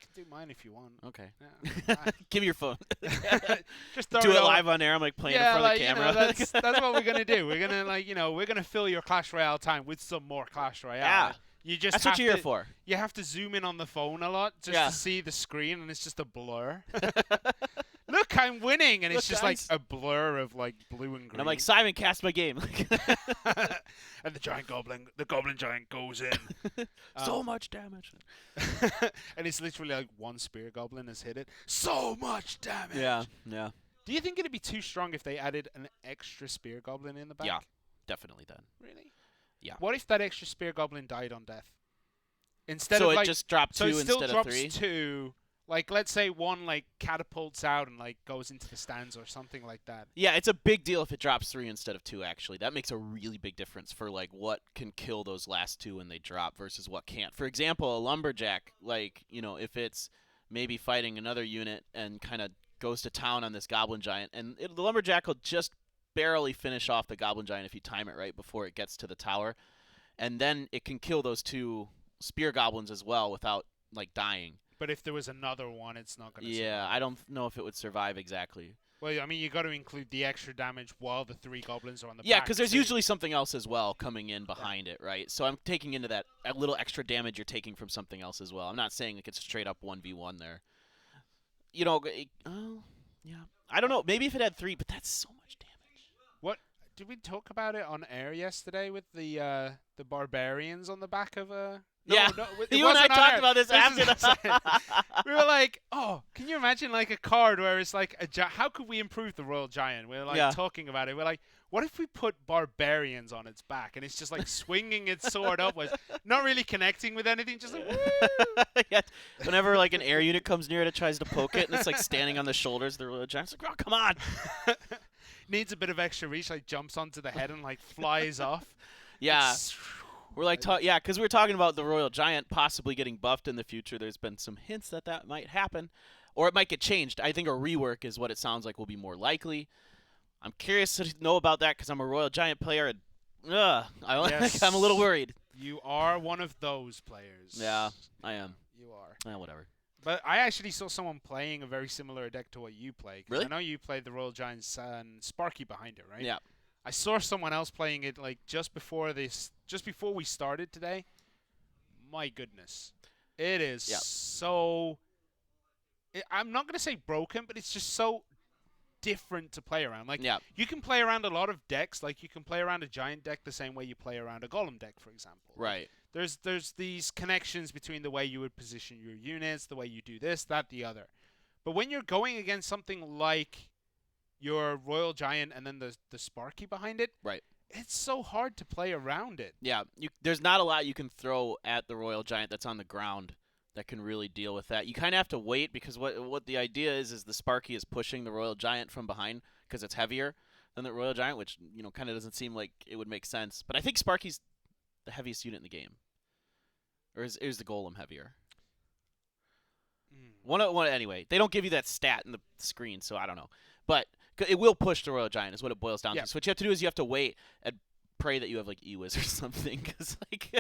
can do mine if you want. Okay. Yeah. Give me your phone. Just do it live on air. I'm like playing in front of the camera. That's what we're gonna do. We're gonna we're gonna fill your Clash Royale time with some more Clash Royale. Yeah. That's what you're here for. You have to zoom in on the phone a lot just to see the screen, and it's just a blur. Look, I'm winning, and it's just guys. like a blur of like blue and green. And I'm like, Simon, cast my game. And the goblin giant goes in. So much damage. And it's literally like one spear goblin has hit it. So much damage. Yeah. Do you think it'd be too strong if they added an extra spear goblin in the back? Yeah, definitely then. Really? Yeah. What if that extra spear goblin died on death? Instead so of it just dropped 2 instead of 3? So it still drops 2. Like, let's say one, like, catapults out and, like, goes into the stands or something like that. Yeah, it's a big deal if it drops 3 instead of 2, actually. That makes a really big difference for, like, what can kill those last 2 when they drop versus what can't. For example, a Lumberjack, like, if it's maybe fighting another unit and kind of goes to town on this Goblin Giant, and the Lumberjack will just barely finish off the Goblin Giant if you time it right before it gets to the tower. And then it can kill those 2 Spear Goblins as well without, like, dying. But if there was another one, it's not going to survive. Yeah, I don't know if it would survive exactly. Well, I mean, you got to include the extra damage while the 3 goblins are on the back. Yeah, because there's usually something else as well coming in behind it, right? So I'm taking into that a little extra damage you're taking from something else as well. I'm not saying like it's straight up 1v1 there. Yeah. I don't know. Maybe if it had 3, but that's so much damage. What? Did we talk about it on air yesterday with the barbarians on the back of a... No, you and I talked about this after the We were like, oh, can you imagine like a card where it's like how could we improve the Royal Giant? We're like talking about it. We're like, what if we put barbarians on its back and it's just like swinging its sword upwards, not really connecting with anything, just like woo! Yeah. Whenever like an air unit comes near it, it tries to poke it, and it's like standing on the shoulders of the Royal Giant. It's like, oh, come on! Needs a bit of extra reach, like jumps onto the head and like flies off. Yeah. We're like, because we were talking about the Royal Giant possibly getting buffed in the future. There's been some hints that might happen, or it might get changed. I think a rework is what it sounds like will be more likely. I'm curious to know about that because I'm a Royal Giant player, and I'm a little worried. You are one of those players. Yeah, I am. You are. Whatever. But I actually saw someone playing a very similar deck to what you play. Really? I know you played the Royal Giants and Sparky behind it, right? Yeah. I saw someone else playing it like just before we started today. My goodness. It is so... I'm not going to say broken, but it's just so different to play around. Like, Yeah. you can play around a lot of decks. Like, you can play around a giant deck the same way you play around a golem deck, for example. Right. There's these connections between the way you would position your units, the way you do this, that, the other. But when you're going against something like your Royal Giant and then the Sparky behind it, Right. it's so hard to play around it. Yeah, there's not a lot you can throw at the Royal Giant that's on the ground that can really deal with that. You kind of have to wait because what the idea is the Sparky is pushing the Royal Giant from behind because it's heavier than the Royal Giant, which kind of doesn't seem like it would make sense. But I think Sparky's the heaviest unit in the game, or is the Golem heavier? One anyway. They don't give you that stat in the screen, so I don't know. But it will push the Royal Giant is what it boils down to. So what you have to do is you have to wait and pray that you have like Ewiz or something, because like,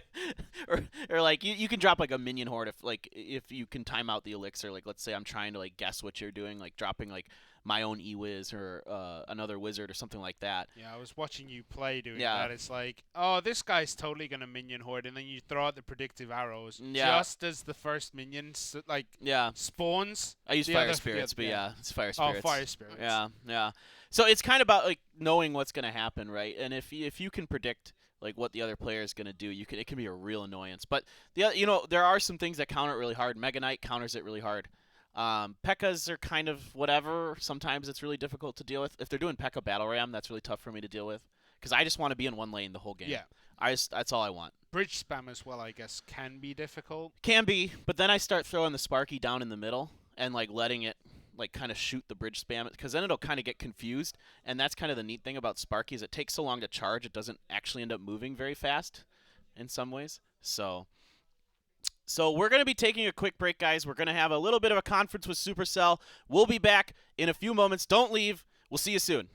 or like you can drop like a minion horde if you can time out the elixir. Like let's say I'm trying to like guess what you're doing, like dropping like my own Ewiz or another wizard or something like that. Yeah, I was watching you play doing that. It's like, oh, this guy's totally gonna minion horde, and then you throw out the predictive arrows just as the first minion spawns. I use fire spirits, but it's fire spirits. Oh, fire spirits. Yeah. So it's kind of about like knowing what's gonna happen, right? And if you can predict like what the other player is gonna do, it can be a real annoyance. But there are some things that counter it really hard. Mega Knight counters it really hard. P.E.K.K.A.s are kind of whatever. Sometimes it's really difficult to deal with. If they're doing P.E.K.K.A. Battle Ram, that's really tough for me to deal with because I just want to be in one lane the whole game. Yeah. That's all I want. Bridge spam as well, I guess, can be difficult. Can be, but then I start throwing the Sparky down in the middle and like letting it like kind of shoot the bridge spam because then it'll kind of get confused. And that's kind of the neat thing about Sparky is it takes so long to charge, it doesn't actually end up moving very fast in some ways. So we're going to be taking a quick break, guys. We're going to have a little bit of a conference with Supercell. We'll be back in a few moments. Don't leave. We'll see you soon.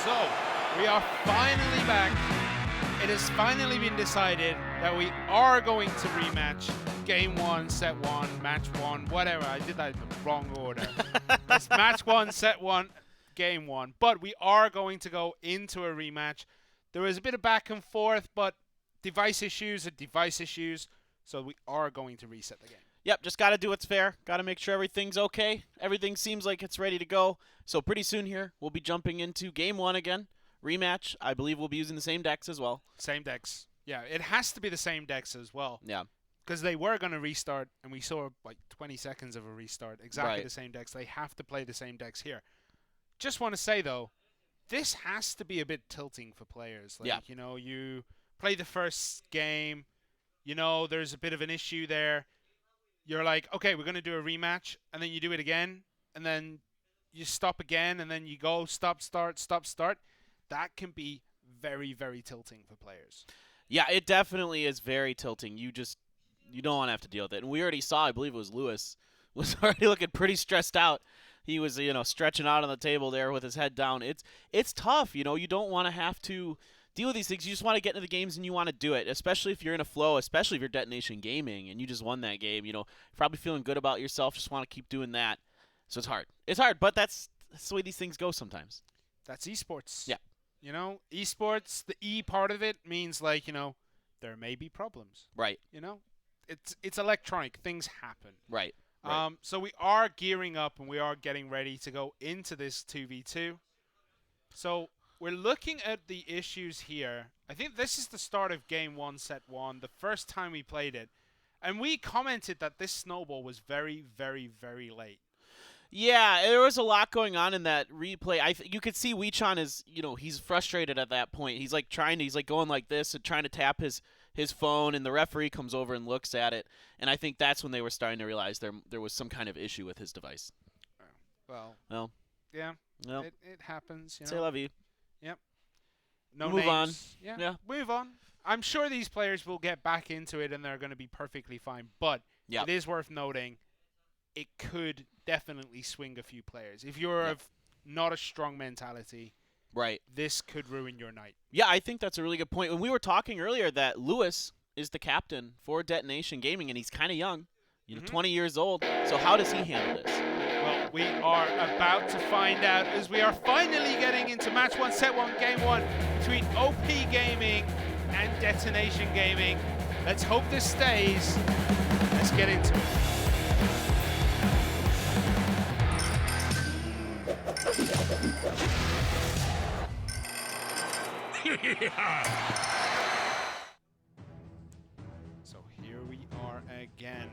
So, we are finally back. It has finally been decided that we are going to rematch Game 1, Set 1, Match 1, whatever. I did that in the wrong order. It's Match 1, Set 1, Game 1. But we are going to go into a rematch. There was a bit of back and forth, but device issues are device issues. So we are going to reset the game. Yep, just got to do what's fair. Got to make sure everything's okay. Everything seems like it's ready to go. So pretty soon here, we'll be jumping into Game 1 again. Rematch. I believe we'll be using the same decks as well. Same decks. Yeah, it has to be the same decks as well. Yeah. Because they were going to restart, and we saw like 20 seconds of a restart. Exactly the same decks. They have to play the same decks here. Just want to say, though, this has to be a bit tilting for players. Like, you know, you play the first game, you know, there's a bit of an issue there. You're like, okay, we're going to do a rematch, and then you do it again, and then you stop again, and then you go stop, start, stop, start. That can be very, very tilting for players. Yeah, it definitely is very tilting. You don't want to have to deal with it. And we already saw, I believe it was Lewis, was already looking pretty stressed out. He was, you know, stretching out on the table there with his head down. It's tough, you know. You don't want to have to deal with these things. You just want to get into the games and you want to do it, especially if you're in a flow, especially if you're Detonation Gaming and you just won that game. You know, probably feeling good about yourself, just want to keep doing that. So it's hard. It's hard, but that's the way these things go sometimes. That's esports. Yeah. You know, esports, the E part of it means, like, you know, there may be problems. Right. You know, it's electronic. Things happen. Right. So we are gearing up and we are getting ready to go into this 2v2. So we're looking at the issues here. I think this is the start of Game 1, Set 1, the first time we played it. And we commented that this snowball was very, very, very late. Yeah, there was a lot going on in that replay. You could see Weechan is, you know, he's frustrated at that point. He's like going like this and trying to tap his phone, and the referee comes over and looks at it. And I think that's when they were starting to realize there was some kind of issue with his device. Well, yeah, it happens. You know? C'est la vie. Yep. No move names. on. Yeah, move on. I'm sure these players will get back into it and they're going to be perfectly fine. But it is worth noting, it could definitely swing a few players. If you're of not a strong mentality, this could ruin your night. Yeah, I think that's a really good point. When we were talking earlier that Lewis is the captain for Detonation Gaming, and he's kind of young, you know, 20 years old. So how does he handle this? Well, we are about to find out as we are finally getting into Match 1, Set 1, Game 1 between OP Gaming and Detonation Gaming. Let's hope this stays. Let's get into it. So here we are again.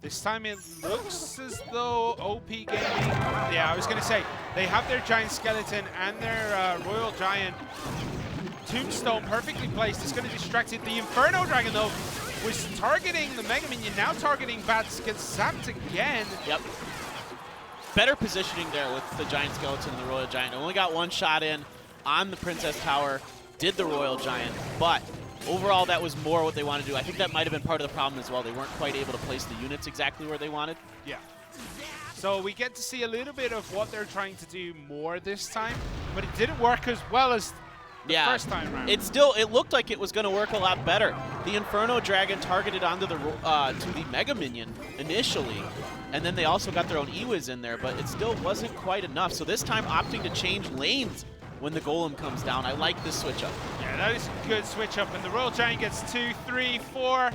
This time it looks as though OP Gaming, I was going to say, they have their Giant Skeleton and their Royal Giant Tombstone perfectly placed. It's going to distract it. The Inferno Dragon, though, was targeting the Mega Minion, now targeting Bats, gets zapped again. Yep. Better positioning there with the Giant Skeleton and the Royal Giant. Only got one shot in on the Princess Tower, did the Royal Giant, but overall that was more what they wanted to do. I think that might have been part of the problem as well. They weren't quite able to place the units exactly where they wanted. Yeah. So we get to see a little bit of what they're trying to do more this time, but it didn't work as well as the first time around. It looked like it was going to work a lot better. The Inferno Dragon targeted onto the to the Mega Minion initially, and then they also got their own E-Wiz in there, but it still wasn't quite enough. So this time opting to change lanes when the Golem comes down. I like this switch up. Yeah, that is a good switch up, and the Royal Giant gets 2, 3, 4.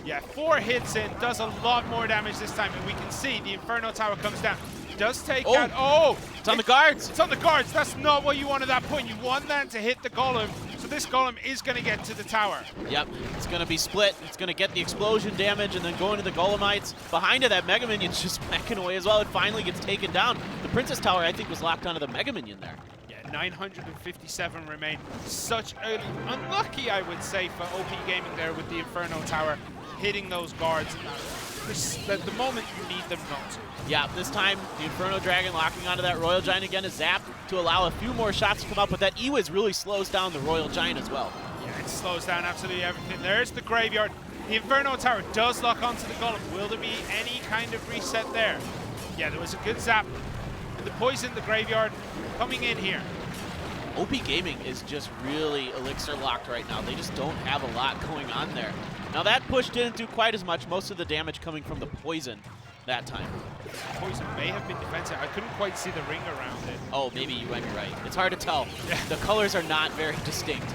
Yeah, 4 hits in, does a lot more damage this time, and we can see the Inferno Tower comes down. Does take out, it's on the guards. It's on the guards. That's not what you want at that point. You want that to hit the Golem, so this Golem is going to get to the tower. Yep, it's going to be split. It's going to get the explosion damage and then go into the Golemites. Behind it, that Mega Minion's just whacking away as well. It finally gets taken down. The Princess Tower, I think, was locked onto the Mega Minion there. 957 remain. Such early, unlucky, I would say, for OP Gaming there with the Inferno Tower hitting those guards. At the moment, you need them not to. Yeah, this time, the Inferno Dragon locking onto that Royal Giant again is zapped to allow a few more shots to come up, but that E-Wiz really slows down the Royal Giant as well. Yeah, it slows down absolutely everything. There's the Graveyard. The Inferno Tower does lock onto the Golem. Will there be any kind of reset there? Yeah, there was a good zap. The poison, the graveyard, coming in here. OP Gaming is just really elixir locked right now. They just don't have a lot going on there. Now that push didn't do quite as much, most of the damage coming from the poison that time. Poison may have been defensive. I couldn't quite see the ring around it. Oh, maybe you might be right. It's hard to tell. Yeah. The colors are not very distinct.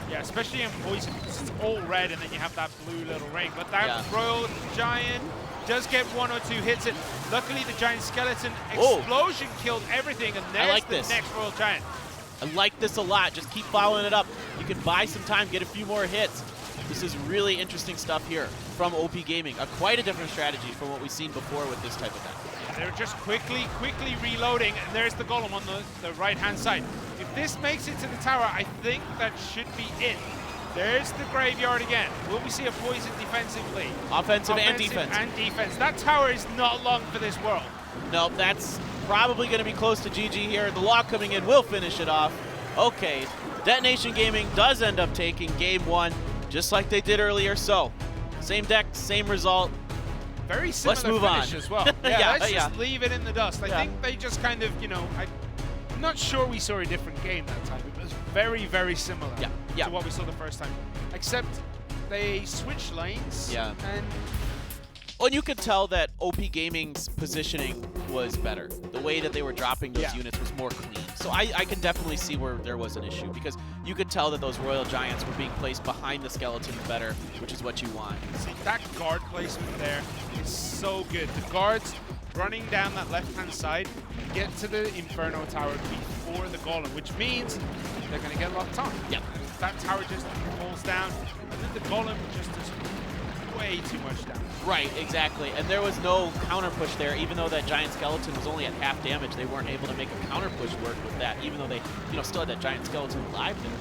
Yeah, especially in poison, it's all red and then you have that blue little ring. But that Royal Giant does get 1 or 2 hits. And luckily the Giant Skeleton explosion killed everything, and there's the next Royal Giant. I like this a lot. Just keep following it up. You can buy some time, get a few more hits. This is really interesting stuff here from OP Gaming. Quite a different strategy from what we've seen before with this type of deck. Yeah, they're just quickly reloading, and there's the golem on the right-hand side. If this makes it to the tower, I think that should be it. There's the graveyard again. Will we see a poison defensively? Offensive and defense. And defense. That tower is not long for this world. Nope, that's probably going to be close to GG here. The log coming in will finish it off. Okay, DetonatioN Gaming does end up taking game 1, just like they did earlier. So, same deck, same result. Very similar Let's move finish on. as well. Let's just leave it in the dust. I think they just kind of, you know, I'm not sure we saw a different game that time. It was very, very similar to what we saw the first time. Except they switched lanes. Yeah. And well, you could tell that OP Gaming's positioning was better. The way that they were dropping those units was more clean. So I can definitely see where there was an issue, because you could tell that those Royal Giants were being placed behind the skeletons better, which is what you want. See, that guard placement there is so good. The guards running down that left-hand side get to the Inferno Tower before the Golem, which means they're going to get locked on. Yep. That tower just falls down, and then the Golem just does way too much damage. Right, exactly. And there was no counter push there, even though that giant skeleton was only at half damage. They weren't able to make a counter push work with that, even though they, you know, still had that giant skeleton alive there.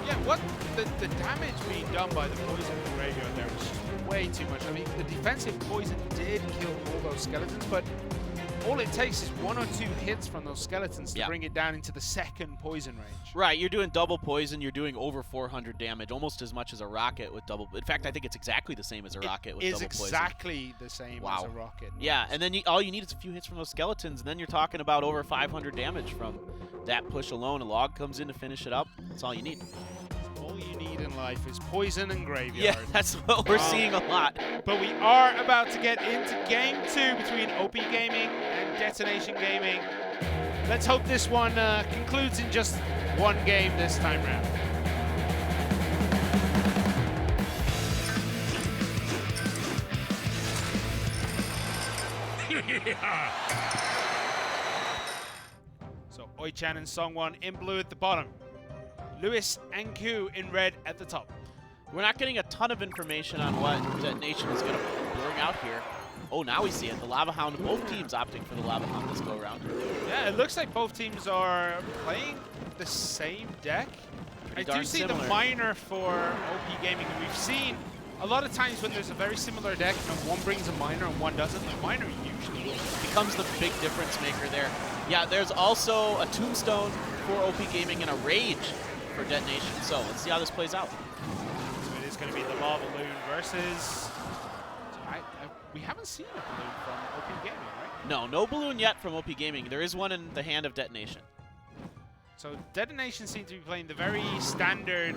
Yeah, what the damage being done by the poison in the graveyard there was just way too much. I mean, the defensive poison did kill all those skeletons, but all it takes is 1 or 2 hits from those skeletons to bring it down into the second poison range. Right, you're doing double poison, you're doing over 400 damage, almost as much as a rocket with double. In fact, I think it's exactly the same as a rocket with double poison. It is exactly the same as a rocket. Yeah, and then all you need is a few hits from those skeletons, and then you're talking about over 500 damage from that push alone. A log comes in to finish it up. That's all you need. All you need in life is poison and graveyard. Yeah, that's what we're seeing a lot. But we are about to get into game 2 between OP Gaming and DetonatioN Gaming. Let's hope this one concludes in just 1 game this time round. So Oi-chan and Songwon in blue at the bottom. Lewis and Ku in red at the top. We're not getting a ton of information on what DetonatioN is going to bring out here. Oh, now we see it. The Lava Hound, both teams opting for the Lava Hound this go around. Yeah, it looks like both teams are playing the same deck. I do see the minor for OP Gaming, and we've seen a lot of times when there's a very similar deck and one brings a minor and one doesn't, the minor usually becomes the big difference maker there. Yeah, there's also a Tombstone for OP Gaming and a Rage for DetonatioN. So let's see how this plays out. So it is going to be the Lava Balloon versus... we haven't seen a balloon from OP Gaming, right? No, no balloon yet from OP Gaming. There is one in the hand of DetonatioN. So DetonatioN seems to be playing the very standard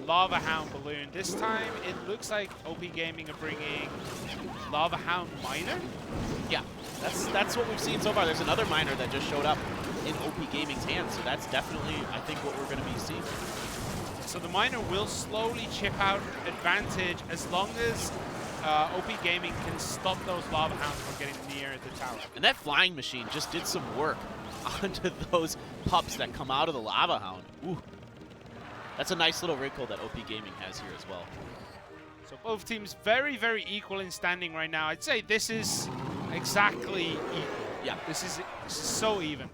Lava Hound balloon. This time it looks like OP Gaming are bringing Lava Hound Minor. Yeah, that's what we've seen so far. There's another Minor that just showed up in OP Gaming's hands, so that's definitely, I think, what we're going to be seeing. So the Minor will slowly chip out advantage as long as OP Gaming can stop those Lava Hounds from getting near the tower. And that flying machine just did some work onto those pups that come out of the Lava Hound. Ooh. That's a nice little wrinkle that OP Gaming has here as well. So both teams very, very equal in standing right now. I'd say this is exactly equal. Yeah. This is so even.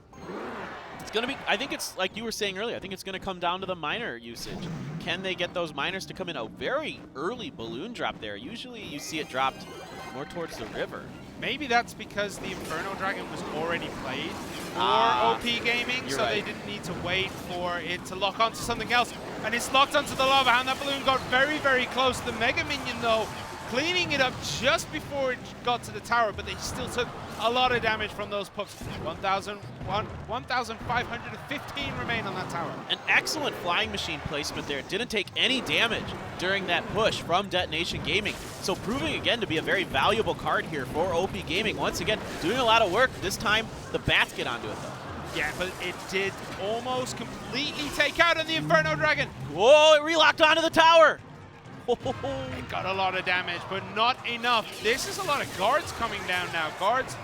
It's going to be, I think it's, like you were saying earlier, I think it's going to come down to the minor usage. Can they get those minors to come in? A very early balloon drop there. Usually you see it dropped more towards the river. Maybe that's because the Inferno Dragon was already played for OP Gaming, so they didn't need to wait for it to lock onto something else. And it's locked onto the Lava Hound. That balloon got very, very close. The Mega Minion, though, cleaning it up just before it got to the tower, but they still took a lot of damage from those pucks. 1,515 remain on that tower. An excellent flying machine placement there. Didn't take any damage during that push from Detonation Gaming. So proving again to be a very valuable card here for OP Gaming. Once again, doing a lot of work. This time, the bats get onto it though. Yeah, but it did almost completely take out on the Inferno Dragon. Whoa, it relocked onto the tower. It got a lot of damage, but not enough. This is a lot of guards coming down now. Guards,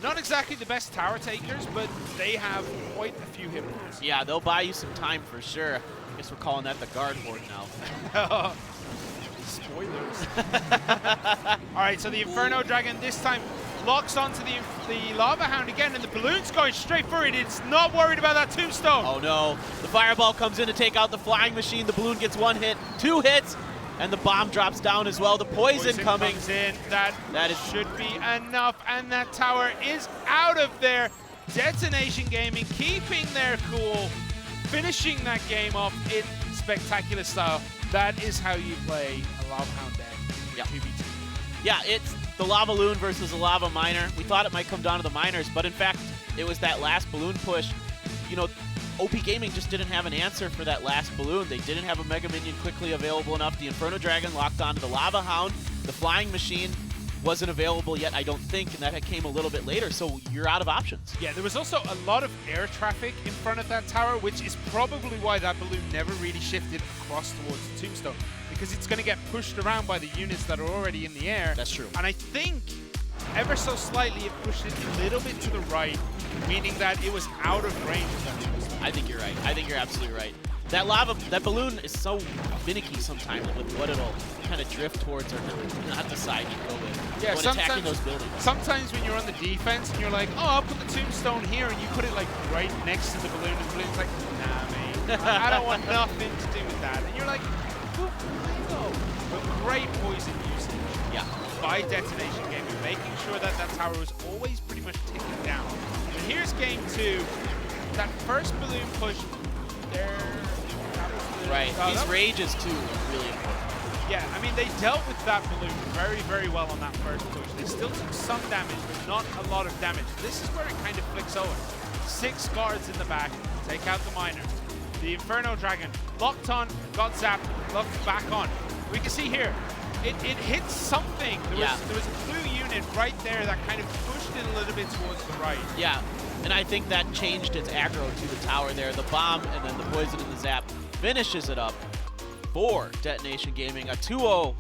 not exactly the best tower takers, but they have quite a few hit points. Yeah, they'll buy you some time for sure. I guess we're calling that the guard horde now. Spoilers. All right, so the Inferno Dragon this time locks onto the Lava Hound again, and the balloon's going straight for it. It's not worried about that tombstone. Oh no, the fireball comes in to take out the flying machine. The balloon gets 1 hit, 2 hits, and the bomb drops down as well. The poison coming. Comes in. That should be enough, and that tower is out of there. Detonation Gaming keeping their cool, finishing that game off in spectacular style. That is how you play a Lava Hound deck. Yep. 2v2. Yeah, it's the Lava Loon versus the Lava Miner. We thought it might come down to the miners, but in fact, it was that last balloon push. You know, OP Gaming just didn't have an answer for that last balloon. They didn't have a Mega Minion quickly available enough. The Inferno Dragon locked onto the Lava Hound. The Flying Machine wasn't available yet, I don't think, and that came a little bit later, so you're out of options. Yeah, there was also a lot of air traffic in front of that tower, which is probably why that balloon never really shifted across towards the tombstone, because it's going to get pushed around by the units that are already in the air. That's true. And I think ever so slightly it pushed it a little bit to the right, meaning that it was out of range of that tombstone. I think you're right. I think you're absolutely right. That balloon is so finicky sometimes with what it'll kind of drift towards or not the side you go with. Yeah, when attacking those buildings. Sometimes when you're on the defense and you're like, oh, I'll put the tombstone here, and you put it like right next to the balloon, and the balloon's like, nah, mate, I don't want nothing to do with that. And you're like, well, no. But great poison usage. Yeah. By Detonation Gaming, making sure that that tower was always pretty much ticking down. And here's game 2. That first balloon push there. Right. These rages too are really important. Yeah, I mean, they dealt with that balloon very, very well on that first push. They still took some damage, but not a lot of damage. This is where it kind of flicks over. 6 guards in the back, take out the miners. The Inferno Dragon locked on, got zapped, locked back on. We can see here, it hit something. There was a blue unit right there that kind of pushed it a little bit towards the right. Yeah, and I think that changed its aggro to the tower there. The bomb and then the poison and the zap finishes it up for Detonation Gaming. A 2-0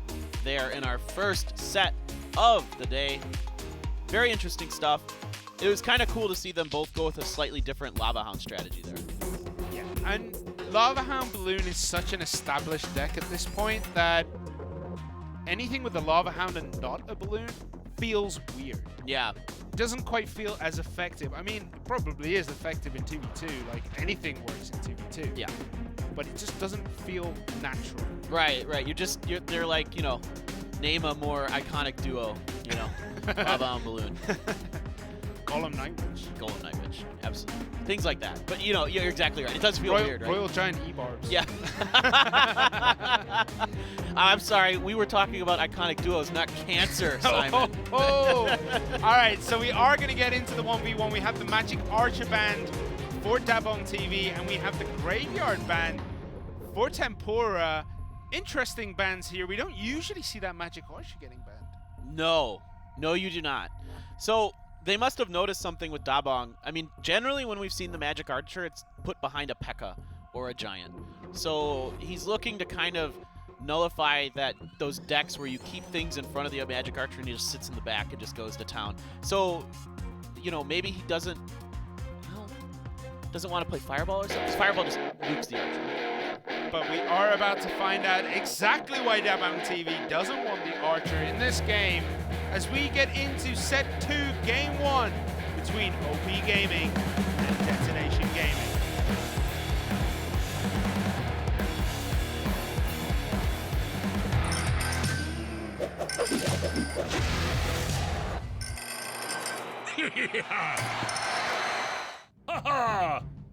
there in our first set of the day. Very interesting stuff. It was kind of cool to see them both go with a slightly different Lava Hound strategy there. Yeah, and Lava Hound Balloon is such an established deck at this point that anything with the Lava Hound and not a balloon feels weird. Yeah. It doesn't quite feel as effective. I mean, it probably is effective in 2v2, like anything works in 2v2. Yeah. But it just doesn't feel natural. Right. They're like, you know, name a more iconic duo, you know, Lava Hound Balloon. Golem Nightwitch. Golem Nightwitch, absolutely. Things like that. But, you know, you're exactly right. It does feel weird, right? Royal Giant E-Barbs. Yeah. I'm sorry, we were talking about iconic duos, not cancer, Simon. All right, so we are going to get into the 1v1. We have the Magic Archer band for Dabong TV, and we have the Graveyard band for Tempura. Interesting bands here. We don't usually see that Magic Archer getting banned. No, you do not. So they must have noticed something with Dabong. I mean, generally when we've seen the Magic Archer, it's put behind a P.E.K.K.A. or a Giant. So he's looking to kind of nullify those decks where you keep things in front of the Magic Archer and he just sits in the back and just goes to town. So, you know, maybe he doesn't want to play Fireball or something. Fireball just nukes the Archer. But we are about to find out exactly why Dabong TV doesn't want the Archer in this game as we get into set 2, game 1 between OP Gaming and Detonation Gaming.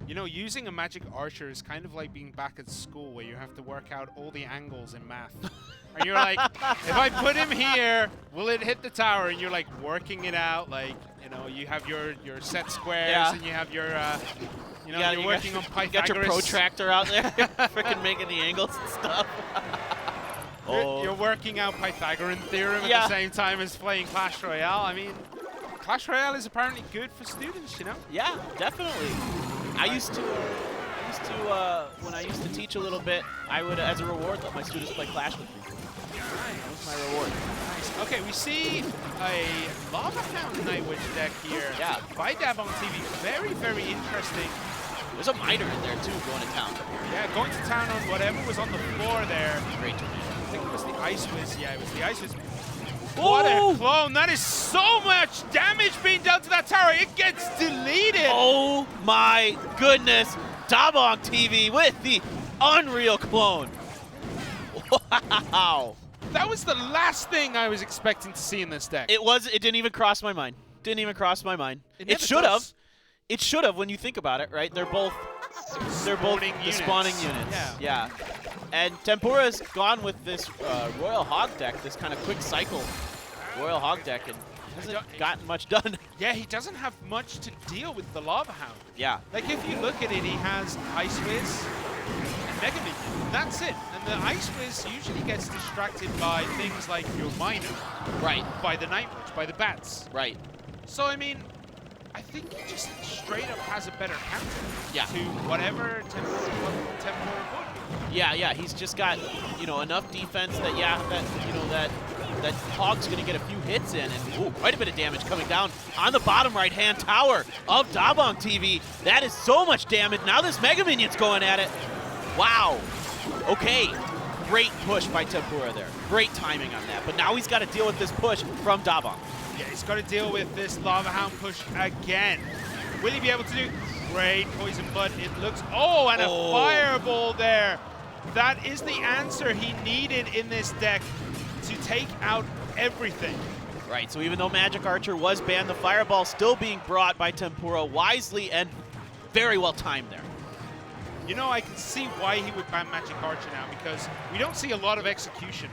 You know, using a Magic Archer is kind of like being back at school where you have to work out all the angles in math. And you're like, if I put him here, will it hit the tower? And you're like working it out, like, you know, you have your set squares and you have your, you know, you're working on Pythagoras. You got your protractor out there, freaking making the angles and stuff. You're working out Pythagorean theorem at the same time as playing Clash Royale. I mean, Clash Royale is apparently good for students, you know? Yeah, definitely. I used to, when I used to teach a little bit, I would, as a reward, let my students play Clash with me. That was my reward. Nice. Okay, we see a Lava Hound Night Witch deck here by DaBong TV. Very, very interesting. There's a miner in there, too, going to town. Yeah, going to town on whatever was on the floor there. Great tornado. I think it was the Ice Wiz. Yeah, it was the Ice Wiz. What a clone. That is so much damage being done to that tower. It gets deleted. Oh, my goodness. DaBong TV with the Unreal clone. Wow. That was the last thing I was expecting to see in this deck. It didn't even cross my mind. Didn't even cross my mind. It should have. It should have when you think about it, right? They're both the spawning units. Yeah. And Tempura's gone with this Royal Hog deck, this kind of quick cycle Royal Hog deck, and hasn't gotten much done. Yeah, he doesn't have much to deal with the Lava Hound. Yeah. Like, if you look at it, he has Ice Wiz and Mega Minion. That's it. And the Ice Wiz usually gets distracted by things like your Miner. Right. By the Night Witch, by the bats. Right. So, I mean, I think he just straight up has a better counter to whatever Tempura would. Yeah, he's just got, you know, enough defense that, that Hog's going to get a few hits in, and quite a bit of damage coming down on the bottom right-hand tower of DaBong TV. That is so much damage. Now this Mega Minion's going at it. Wow. Okay. Great push by Tempura there. Great timing on that. But now he's got to deal with this push from DaBong. Yeah, he's got to deal with this Lava Hound push again. Will he be able to do? Great poison blood. It looks. Oh, and a fireball there. That is the answer he needed in this deck to take out everything. Right, so even though Magic Archer was banned, the fireball still being brought by Tempura wisely and very well timed there. You know, I can see why he would ban Magic Archer now, because we don't see a lot of execution.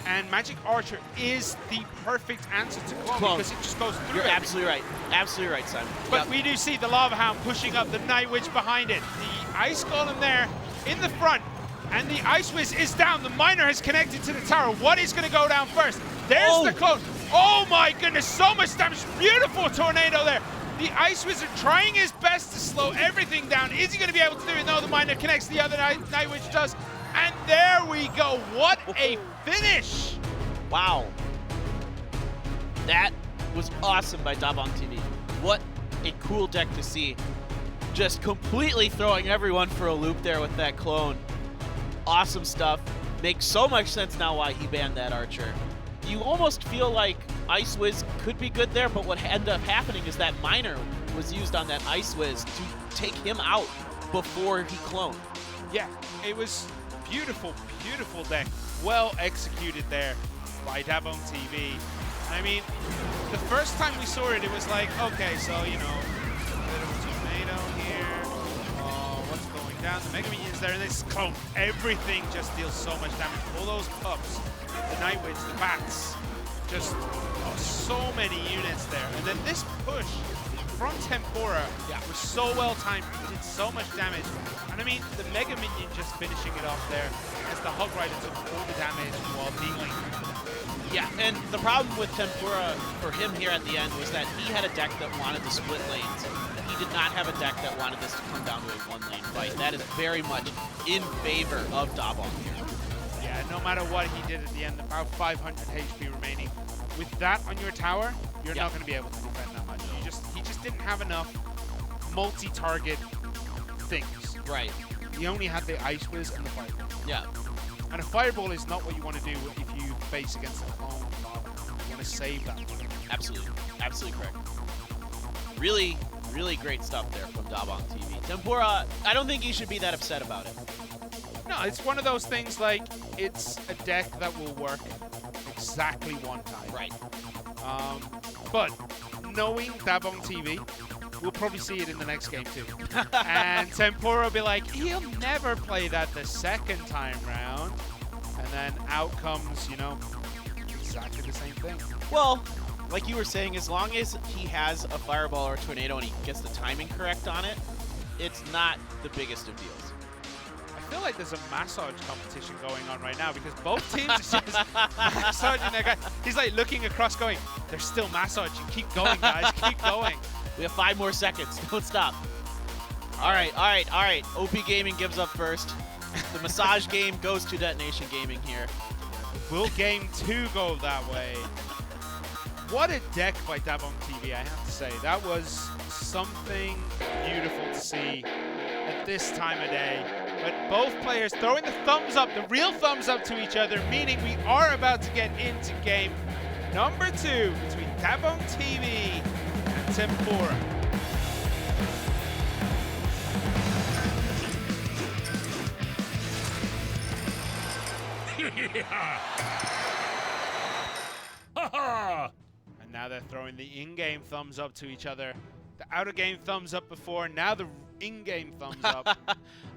And Magic Archer is the perfect answer to clone because it just goes through. You're absolutely right. Absolutely right, Simon. But we do see the Lava Hound pushing up, the Night Witch behind it. The Ice Golem there in the front. And the Ice Wiz is down. The Miner has connected to the tower. What is going to go down first? There's the clone. Oh my goodness, so much damage. Beautiful tornado there. The Ice Wizard trying his best to slow everything down. Is he going to be able to do it? No, the Miner connects. The other Night Witch does. And there we go. What a finish. Wow. That was awesome by DaBong TV. What a cool deck to see. Just completely throwing everyone for a loop there with that clone. Awesome stuff. Makes so much sense now why he banned that Archer. You almost feel like Ice Wiz could be good there, but what ended up happening is that Miner was used on that Ice Wiz to take him out before he cloned. Yeah, it was beautiful, beautiful deck. Well executed there by DaBong TV. I mean, the first time we saw it, it was like, okay, so, you know, a bit of a tomato here. What's going down? The Mega Minion's there, and this clone. Everything just deals so much damage. All those pups, the Night Witch, the bats, just so many units there. And then this push from Tempura was so well timed, did so much damage. And I mean, the Mega Minion just finishing it off there as the Hog Rider took all the damage while dealing. Yeah, and the problem with Tempura for him here at the end was that he had a deck that wanted to split lanes. He did not have a deck that wanted this to come down to a one-lane fight. That is very much in favor of DaBong here. Yeah, no matter what he did at the end, about 500 HP remaining. With that on your tower, you're not going to be able to defend that much. He just didn't have enough multi-target things. Right. He only had the Ice Wiz and the Fireball. Yeah. And a Fireball is not what you want to do if you face against a clone lava. You want to save that one. Absolutely. Absolutely correct. Really, really great stuff there from DaBong TV. Tempura, I don't think you should be that upset about it. No, it's one of those things like it's a deck that will work exactly one time. Right. But knowing DaBong TV, we'll probably see it in the next game too. And Tempura will be like, he'll never play that the second time round. And then out comes, you know, exactly the same thing. Well, like you were saying, as long as he has a fireball or a tornado and he gets the timing correct on it, it's not the biggest of deals. I feel like there's a massage competition going on right now because both teams are just massaging their guy. He's like looking across going, they're still massaging. Keep going, guys. Keep going. We have 5 more seconds. Don't stop. All right, all right, all right. OP Gaming gives up first. The massage game goes to DetonatioN Gaming here. Will game 2 go that way? What a deck by DaBong TV, I have to say. That was something beautiful to see at this time of day. But both players throwing the thumbs up, the real thumbs up to each other, meaning we are about to get into game number 2 between DaBong TV and Tempura. And now they're throwing the in-game thumbs up to each other. The out-of-game thumbs up before, now the in-game thumbs up.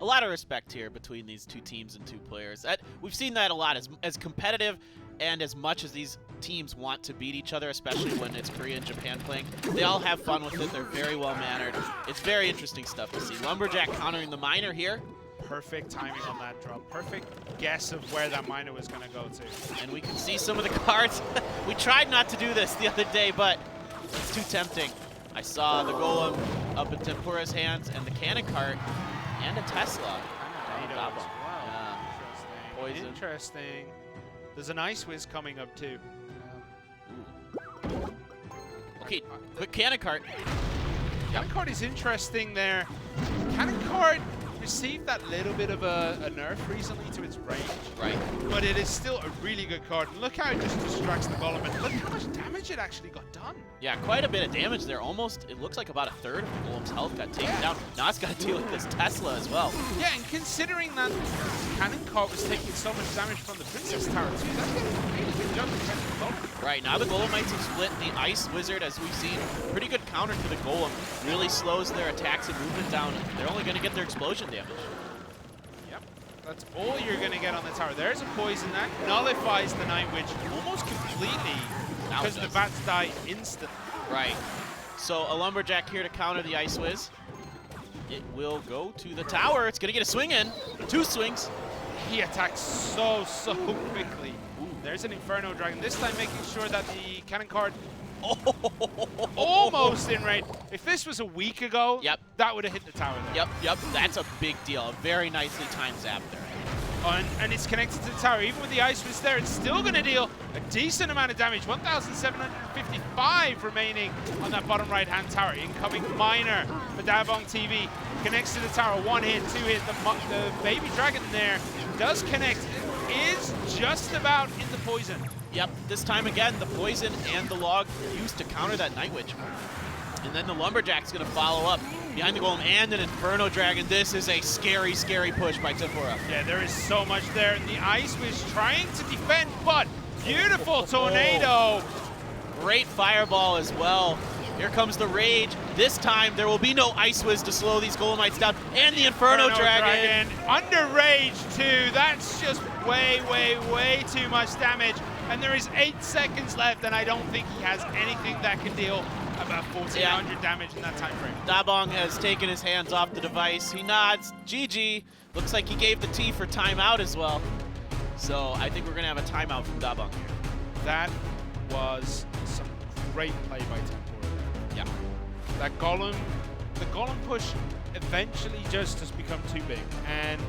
A lot of respect here between these two teams and two players. We've seen that a lot. As competitive and as much as these teams want to beat each other, especially when it's Korea and Japan playing, they all have fun with it. They're very well-mannered. It's very interesting stuff to see. Lumberjack countering the miner here. Perfect timing on that drop. Perfect guess of where that miner was going to go to. And we can see some of the cards. We tried not to do this the other day, but it's too tempting. I saw the golem up in Tempura's hands and the cannon cart and a Tesla. Wow. Yeah. Poison. Interesting. There's an Ice Whiz coming up too. Okay, quick cannon cart. Cannon cart is interesting there. Cannon cart received that little bit of a nerf recently to its range. Right. But it is still a really good card. And look how it just distracts the golem. And look how much damage it actually got done. Yeah, quite a bit of damage there. Almost, it looks like about a third of the golem's health got taken down. Now it's got to deal with this Tesla as well. Yeah, and considering that cannon cart was taking so much damage from the Princess Tower too, that's getting a really good job defending the golem. Right, now the Golemites have split the Ice Wizard, as we've seen. Pretty good counter to the Golem. Really slows their attacks and movement down. They're only going to get their explosion damage. Yep, that's all you're going to get on the tower. There's a poison that nullifies the Night Witch almost completely because the bats die instantly. Right. So a Lumberjack here to counter the Ice Wiz. It will go to the tower. It's going to get a swing in. 2 swings. He attacks so quickly. Ooh, there's an Inferno Dragon. This time making sure that the cannon card almost in range. If this was a week ago, that would have hit the tower there. Yep. That's a big deal. A very nicely timed zap there. And it's connected to the tower. Even with the Ice Wizard there, it's still going to deal a decent amount of damage. 1,755 remaining on that bottom right-hand tower. Incoming miner for DaBong TV. Connects to the tower. 1 hit, 2 hit. The baby dragon there does connect. It is just about in the poison. Yep, this time again, the poison and the log used to counter that Night Witch. And then the Lumberjack's going to follow up behind the golem and an Inferno Dragon. This is a scary, scary push by Tempura. Yeah, there is so much there. And the Ice Witch trying to defend, but beautiful tornado. Great fireball as well. Here comes the Rage. This time, there will be no Ice Wiz to slow these Golemites down. And the Inferno Dragon. Under Rage, too. That's just way too much damage. And there is 8 seconds left, and I don't think he has anything that can deal about 1,400 damage in that time frame. DaBong has taken his hands off the device. He nods. GG. Looks like he gave the T for timeout as well. So I think we're going to have a timeout from DaBong here. That was some great play by Tempura. Yeah. That golem, the golem push eventually just has become too big, and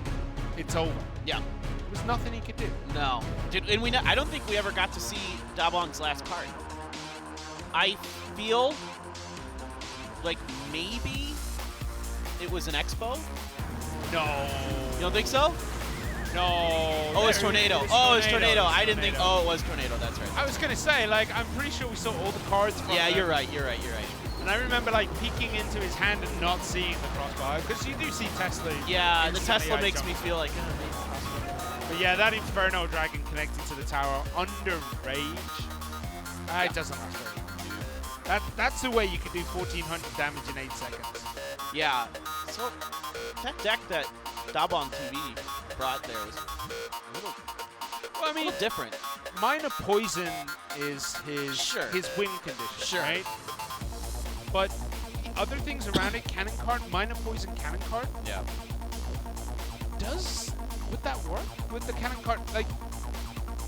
it's over. Yeah. There was nothing he could do. No. I don't think we ever got to see DaBong's last card. I feel like maybe it was an Expo? No. You don't think so? No. Oh, it's Tornado. It's Tornado. I didn't think. Oh, it was Tornado. That's right. I was going to say, like, I'm pretty sure we saw all the cards from Yeah, them. you're right. And I remember, like, peeking into his hand and not seeing the crossbar, because you do see Tesla. Yeah, the Tesla makes me feel like, But yeah, that Inferno Dragon connected to the tower under Rage. It doesn't last very long. That's the way you can do 1,400 damage in 8 seconds. Yeah. So that deck that DaBong TV brought there was a little Well, I mean, different. minor poison is his win condition, right? But the other things around it, cannon cart, minor poison cannon cart. Yeah. Would that work with the cannon cart? Like,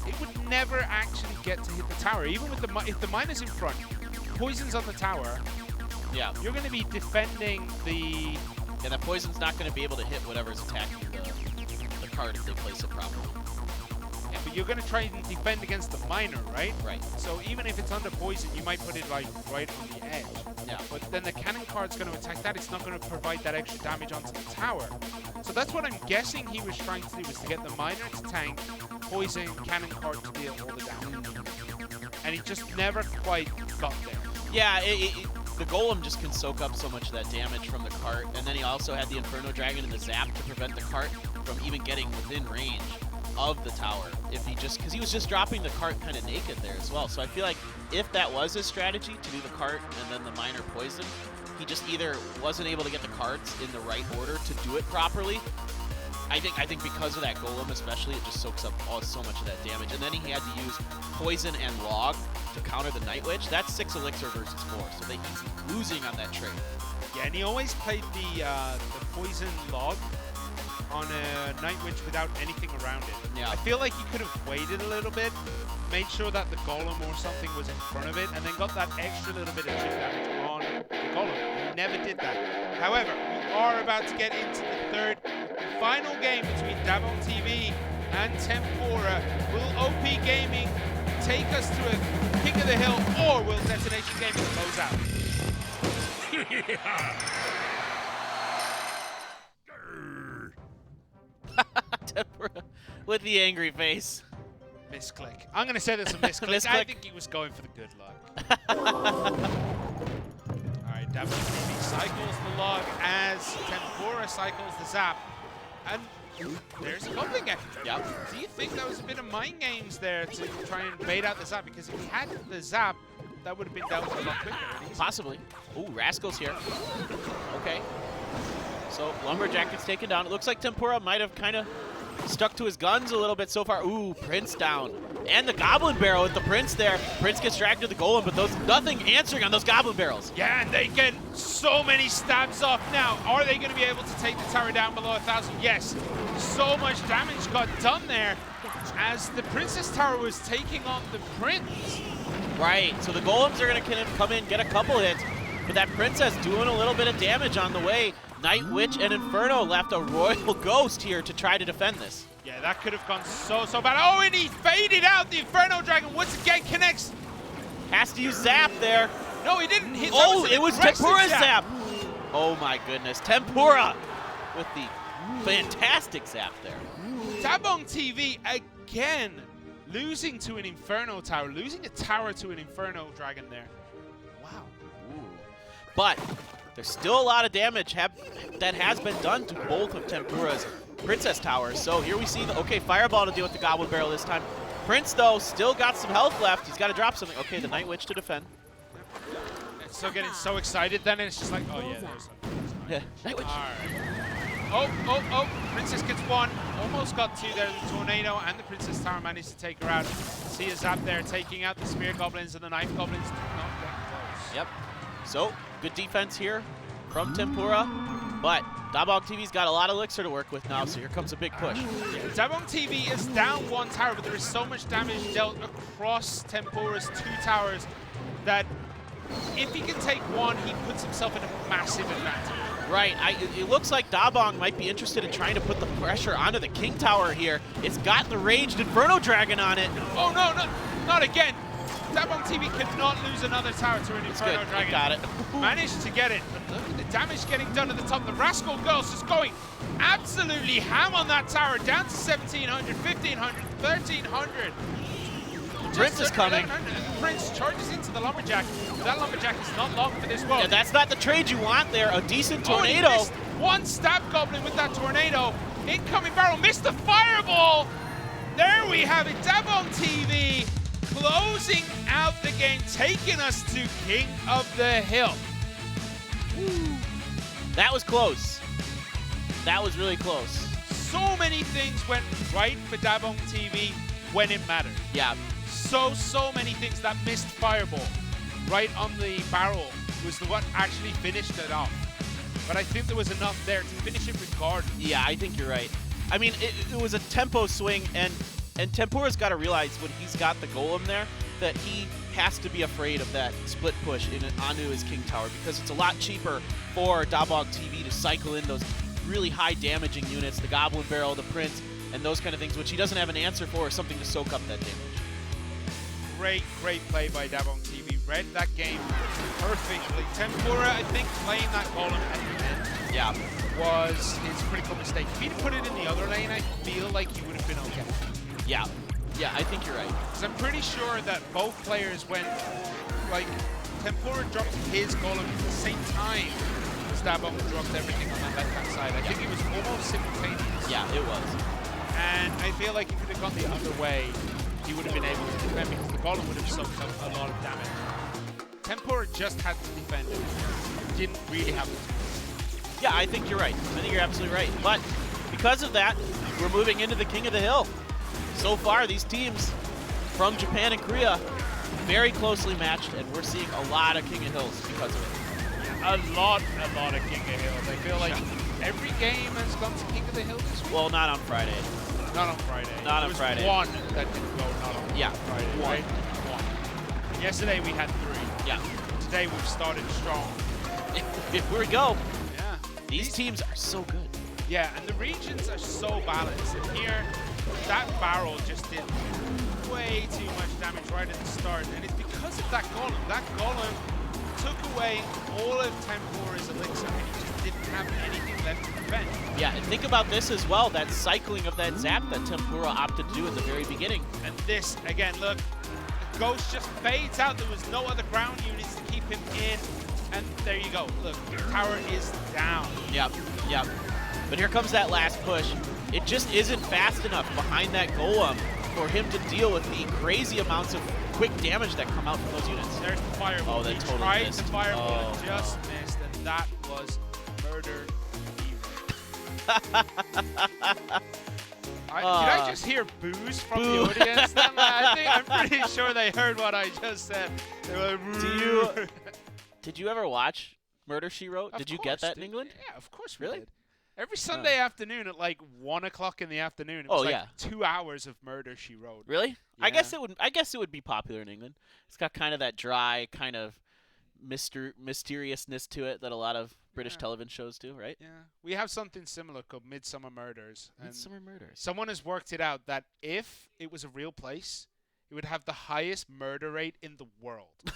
it would never actually get to hit the tower, even with if the miner's in front, poison's on the tower. Yeah. You're going to be defending the. Yeah, that poison's not going to be able to hit whatever's attacking the card if they place it properly. Yeah, but you're going to try and defend against the miner, right? Right. So even if it's under poison, you might put it like right on the edge. Yeah. But then the cannon card's going to attack that. It's not going to provide that extra damage onto the tower. So that's what I'm guessing he was trying to do, was to get the miner to tank, poison, cannon card to deal all the damage. And he just never quite got there. Yeah, the golem just can soak up so much of that damage from the cart, and then he also had the Inferno Dragon and the zap to prevent the cart from even getting within range of the tower. If he just, because he was just dropping the cart kind of naked there as well. So I feel like if that was his strategy, to do the cart and then the minor poison, he just either wasn't able to get the cards in the right order to do it properly. I think because of that golem especially, it just soaks up so much of that damage. And then he had to use poison and log to counter the Night Witch. That's 6 elixir versus 4, so he's losing on that trade. Yeah, and he always played the poison log on a Night Witch without anything around it. Yeah. I feel like he could have waited a little bit, made sure that the golem or something was in front of it, and then got that extra little bit of chip damage on the golem. He never did that. However, we are about to get into the third and final game between DaBongTV and Tempura. Will OP Gaming take us to a King of the Hill, or will DetonatioN Gaming close out? Tempura with the angry face. Misclick. I'm going to say there's a misclick. Misclick. I think he was going for the good luck. All right, DaBongTV cycles the log as Tempura cycles the zap. And there's a goblin again. Yep. Do you think that was a bit of mind games there to try and bait out the zap? Because if he had the zap, that would have been dealt with a lot quicker. Possibly. Ooh, Rascal's here. Okay. So Lumberjack gets taken down. It looks like Tempura might have kind of stuck to his guns a little bit so far. Ooh, Prince down. And the Goblin Barrel with the Prince there. Prince gets dragged to the Golem, but nothing answering on those Goblin Barrels. Yeah, and they get so many stabs off now. Are they going to be able to take the tower down below 1,000? Yes. So much damage got done there as the Princess Tower was taking on the Prince. Right, so the Golems are going to come in, get a couple hits, but that Princess doing a little bit of damage on the way. Night Witch and Inferno left a Royal Ghost here to try to defend this. Yeah, that could have gone so bad. Oh, and he faded out. The Inferno Dragon once again connects. Has to use Zap there. No, he didn't. It was Tempura Zap. Oh my goodness, Tempura with the fantastic Zap there. DaBongTV again losing to an Inferno Tower, losing a tower to an Inferno Dragon there. Wow. Ooh. But there's still a lot of damage that has been done to both of Tempura's Princess Towers. So here we see okay, Fireball to deal with the Goblin Barrel this time. Prince, though, still got some health left. He's got to drop something. Okay, the Night Witch to defend. It's still getting so excited then, and it's just like, oh yeah, there's something. Yeah, Night Witch. All right. Oh, Princess gets one. Almost got two there. The Tornado and the Princess Tower managed to take her out. See a Zap there taking out the Spear Goblins, and the Knife Goblins do not get close. Yep. So, good defense here from Tempura, but DaBongTV's got a lot of elixir to work with now, so here comes a big push. Yeah, DaBongTV is down one tower, but there is so much damage dealt across Tempura's 2 towers that if he can take one, he puts himself in a massive advantage. Right, it looks like Dabong might be interested in trying to put the pressure onto the King Tower here. It's got the ranged Inferno Dragon on it. Oh no, not again. DaBongTV cannot lose another tower to an Inferno Dragon. He got it. Managed to get it, but look at the damage getting done at the top. The Rascal Girls is going absolutely ham on that tower, down to 1,700, 1,500, 1,300. Prince is coming. Prince charges into the Lumberjack. That Lumberjack is not long for this world. Yeah, that's not the trade you want there. A decent Tornado. Oh, one Stab Goblin with that Tornado. Incoming barrel, missed the Fireball. There we have it. DaBongTV closing out the game, taking us to King of the Hill. Woo. That was close. That was really close. So many things went right for DaBongTV. when it mattered. Yeah. So many things. That missed fireball right on the barrel was what actually finished it off. But I think there was enough there to finish it regardless. Yeah, I think you're right. I mean, it was a tempo swing, and Tempura's got to realize when he's got the golem there that he has to be afraid of that split push onto his King Tower, because it's a lot cheaper for Dabong TV to cycle in those really high damaging units, the Goblin Barrel, the Prince, and those kind of things, which he doesn't have an answer for, or something to soak up that damage. Great play by Dabong TV. Read that game perfectly. Tempura, I think, playing that golem at the end was his critical mistake. If he'd put it in the other lane, I feel like he would have been okay. Yeah, I think you're right. Because I'm pretty sure that both players went, like, Tempura dropped his golem at the same time as Dabong dropped everything on that left-hand side. I think it was almost simultaneous. Yeah, it was. And I feel like if it had gone the other way, he would have been able to defend because the golem would have soaked up a lot of damage. Tempura just had to defend it. Didn't really have to. Yeah, I think you're right. I think you're absolutely right. But because of that, we're moving into the King of the Hill. So far, these teams from Japan and Korea very closely matched, and we're seeing a lot of King of Hills because of it. A lot of King of Hills. I feel like every game has gone to King of the Hill this week. Well, not on Friday. Not on Friday. Not on Friday. There was one that didn't go not on Friday. One. Right? One. Yesterday we had 3. Yeah. Today we've started strong. Here we go. Yeah. These teams are so good. Yeah, and the regions are so balanced. And here, that barrel just did way too much damage right at the start. And it's because of that golem. That golem took away all of Tempura's elixir, and he just didn't have anything left to defend. Yeah, and think about this as well, that cycling of that zap that Tempura opted to do at the very beginning. And this, again, look, the Ghost just fades out. There was no other ground units to keep him in. And there you go. Look, the tower is down. Yep. But here comes that last push. It just isn't fast enough behind that golem for him to deal with the crazy amounts of quick damage that come out from those units. There's the fireball. Oh, that totally tried missed. the fireball and Oh, just missed, and that was murder. Did I just hear boos from the audience? I'm pretty sure they heard what I just said. They were like, Did you ever watch Murder, She Wrote? Did you get that in England? Yeah, of course Really? we did. Every Sunday afternoon at like 1 o'clock in the afternoon, it was 2 hours of Murder, She Wrote. Really? Yeah. I guess it would be popular in England. It's got kind of that dry kind of mysteriousness to it that a lot of British television shows do, right? Yeah. We have something similar called Midsummer Murders. Midsummer Murders. Someone has worked it out that if it was a real place, it would have the highest murder rate in the world.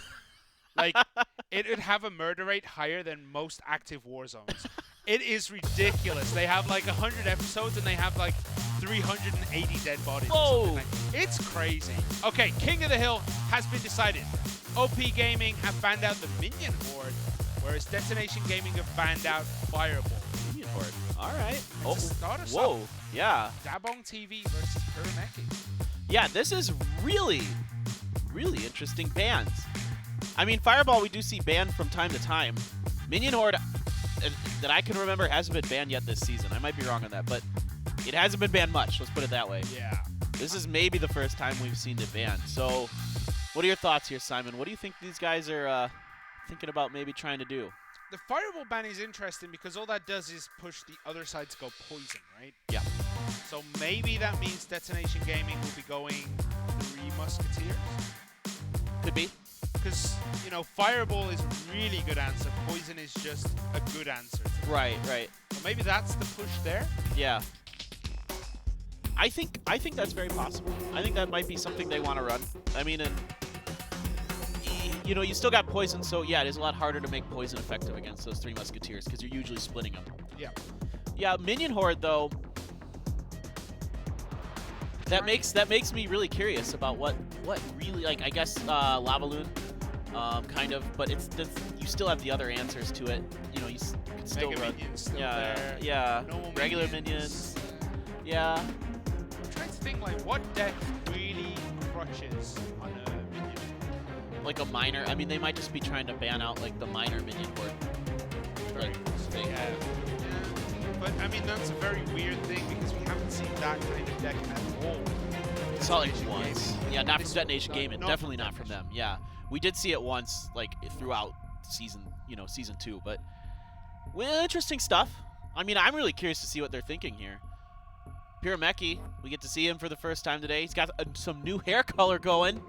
Like, it would have a murder rate higher than most active war zones. It is ridiculous. They have like 100 episodes and they have like 380 dead bodies. Whoa! It's crazy. Okay, King of the Hill has been decided. OP Gaming have banned out the Minion Horde, whereas Detonation Gaming have banned out Fireball. Minion Horde. All right. Oh, start us whoa. up. Yeah. Dabong TV versus Kuroneki. Yeah, this is really interesting bans. I mean, Fireball we do see banned from time to time. Minion Horde, that I can remember, hasn't been banned yet this season. I might be wrong on that, but it hasn't been banned much. Let's put it that way. Yeah. This is maybe the first time we've seen it banned. So, what are your thoughts here, Simon? What do you think these guys are thinking about maybe trying to do? The Fireball ban is interesting because all that does is push the other side to go poison, right? Yeah. So maybe that means Detonation Gaming will be going 3 Musketeers. Could be. Because, you know, Fireball is a really good answer. Poison is just a good answer. Right. So maybe that's the push there. Yeah. I think that's very possible. I think that might be something they want to run. I mean, you know, you still got poison, so yeah, it is a lot harder to make poison effective against those 3 Musketeers because you're usually splitting them. Yeah. Yeah, Minion Horde though. That makes me really curious about what really, like, I guess Lavaloon, kind of, but you still have the other answers to it. You know, you can still Mega run. Minions still Yeah, there. yeah. Normal Regular minions. Yeah. I'm trying to think, like, what deck really crutches on a minion? Like a minor. I mean, they might just be trying to ban out like the minor Minion Horde. Like, Yeah. But I mean, that's a very weird thing because we haven't seen that kind of deck at all. saw it once. Yeah, not from Detonation Game, and definitely not from them. Yeah, we did see it once, like throughout season, season 2. But well, interesting stuff. I mean, I'm really curious to see what they're thinking here. Pyrameki, we get to see him for the first time today. He's got some new hair color going.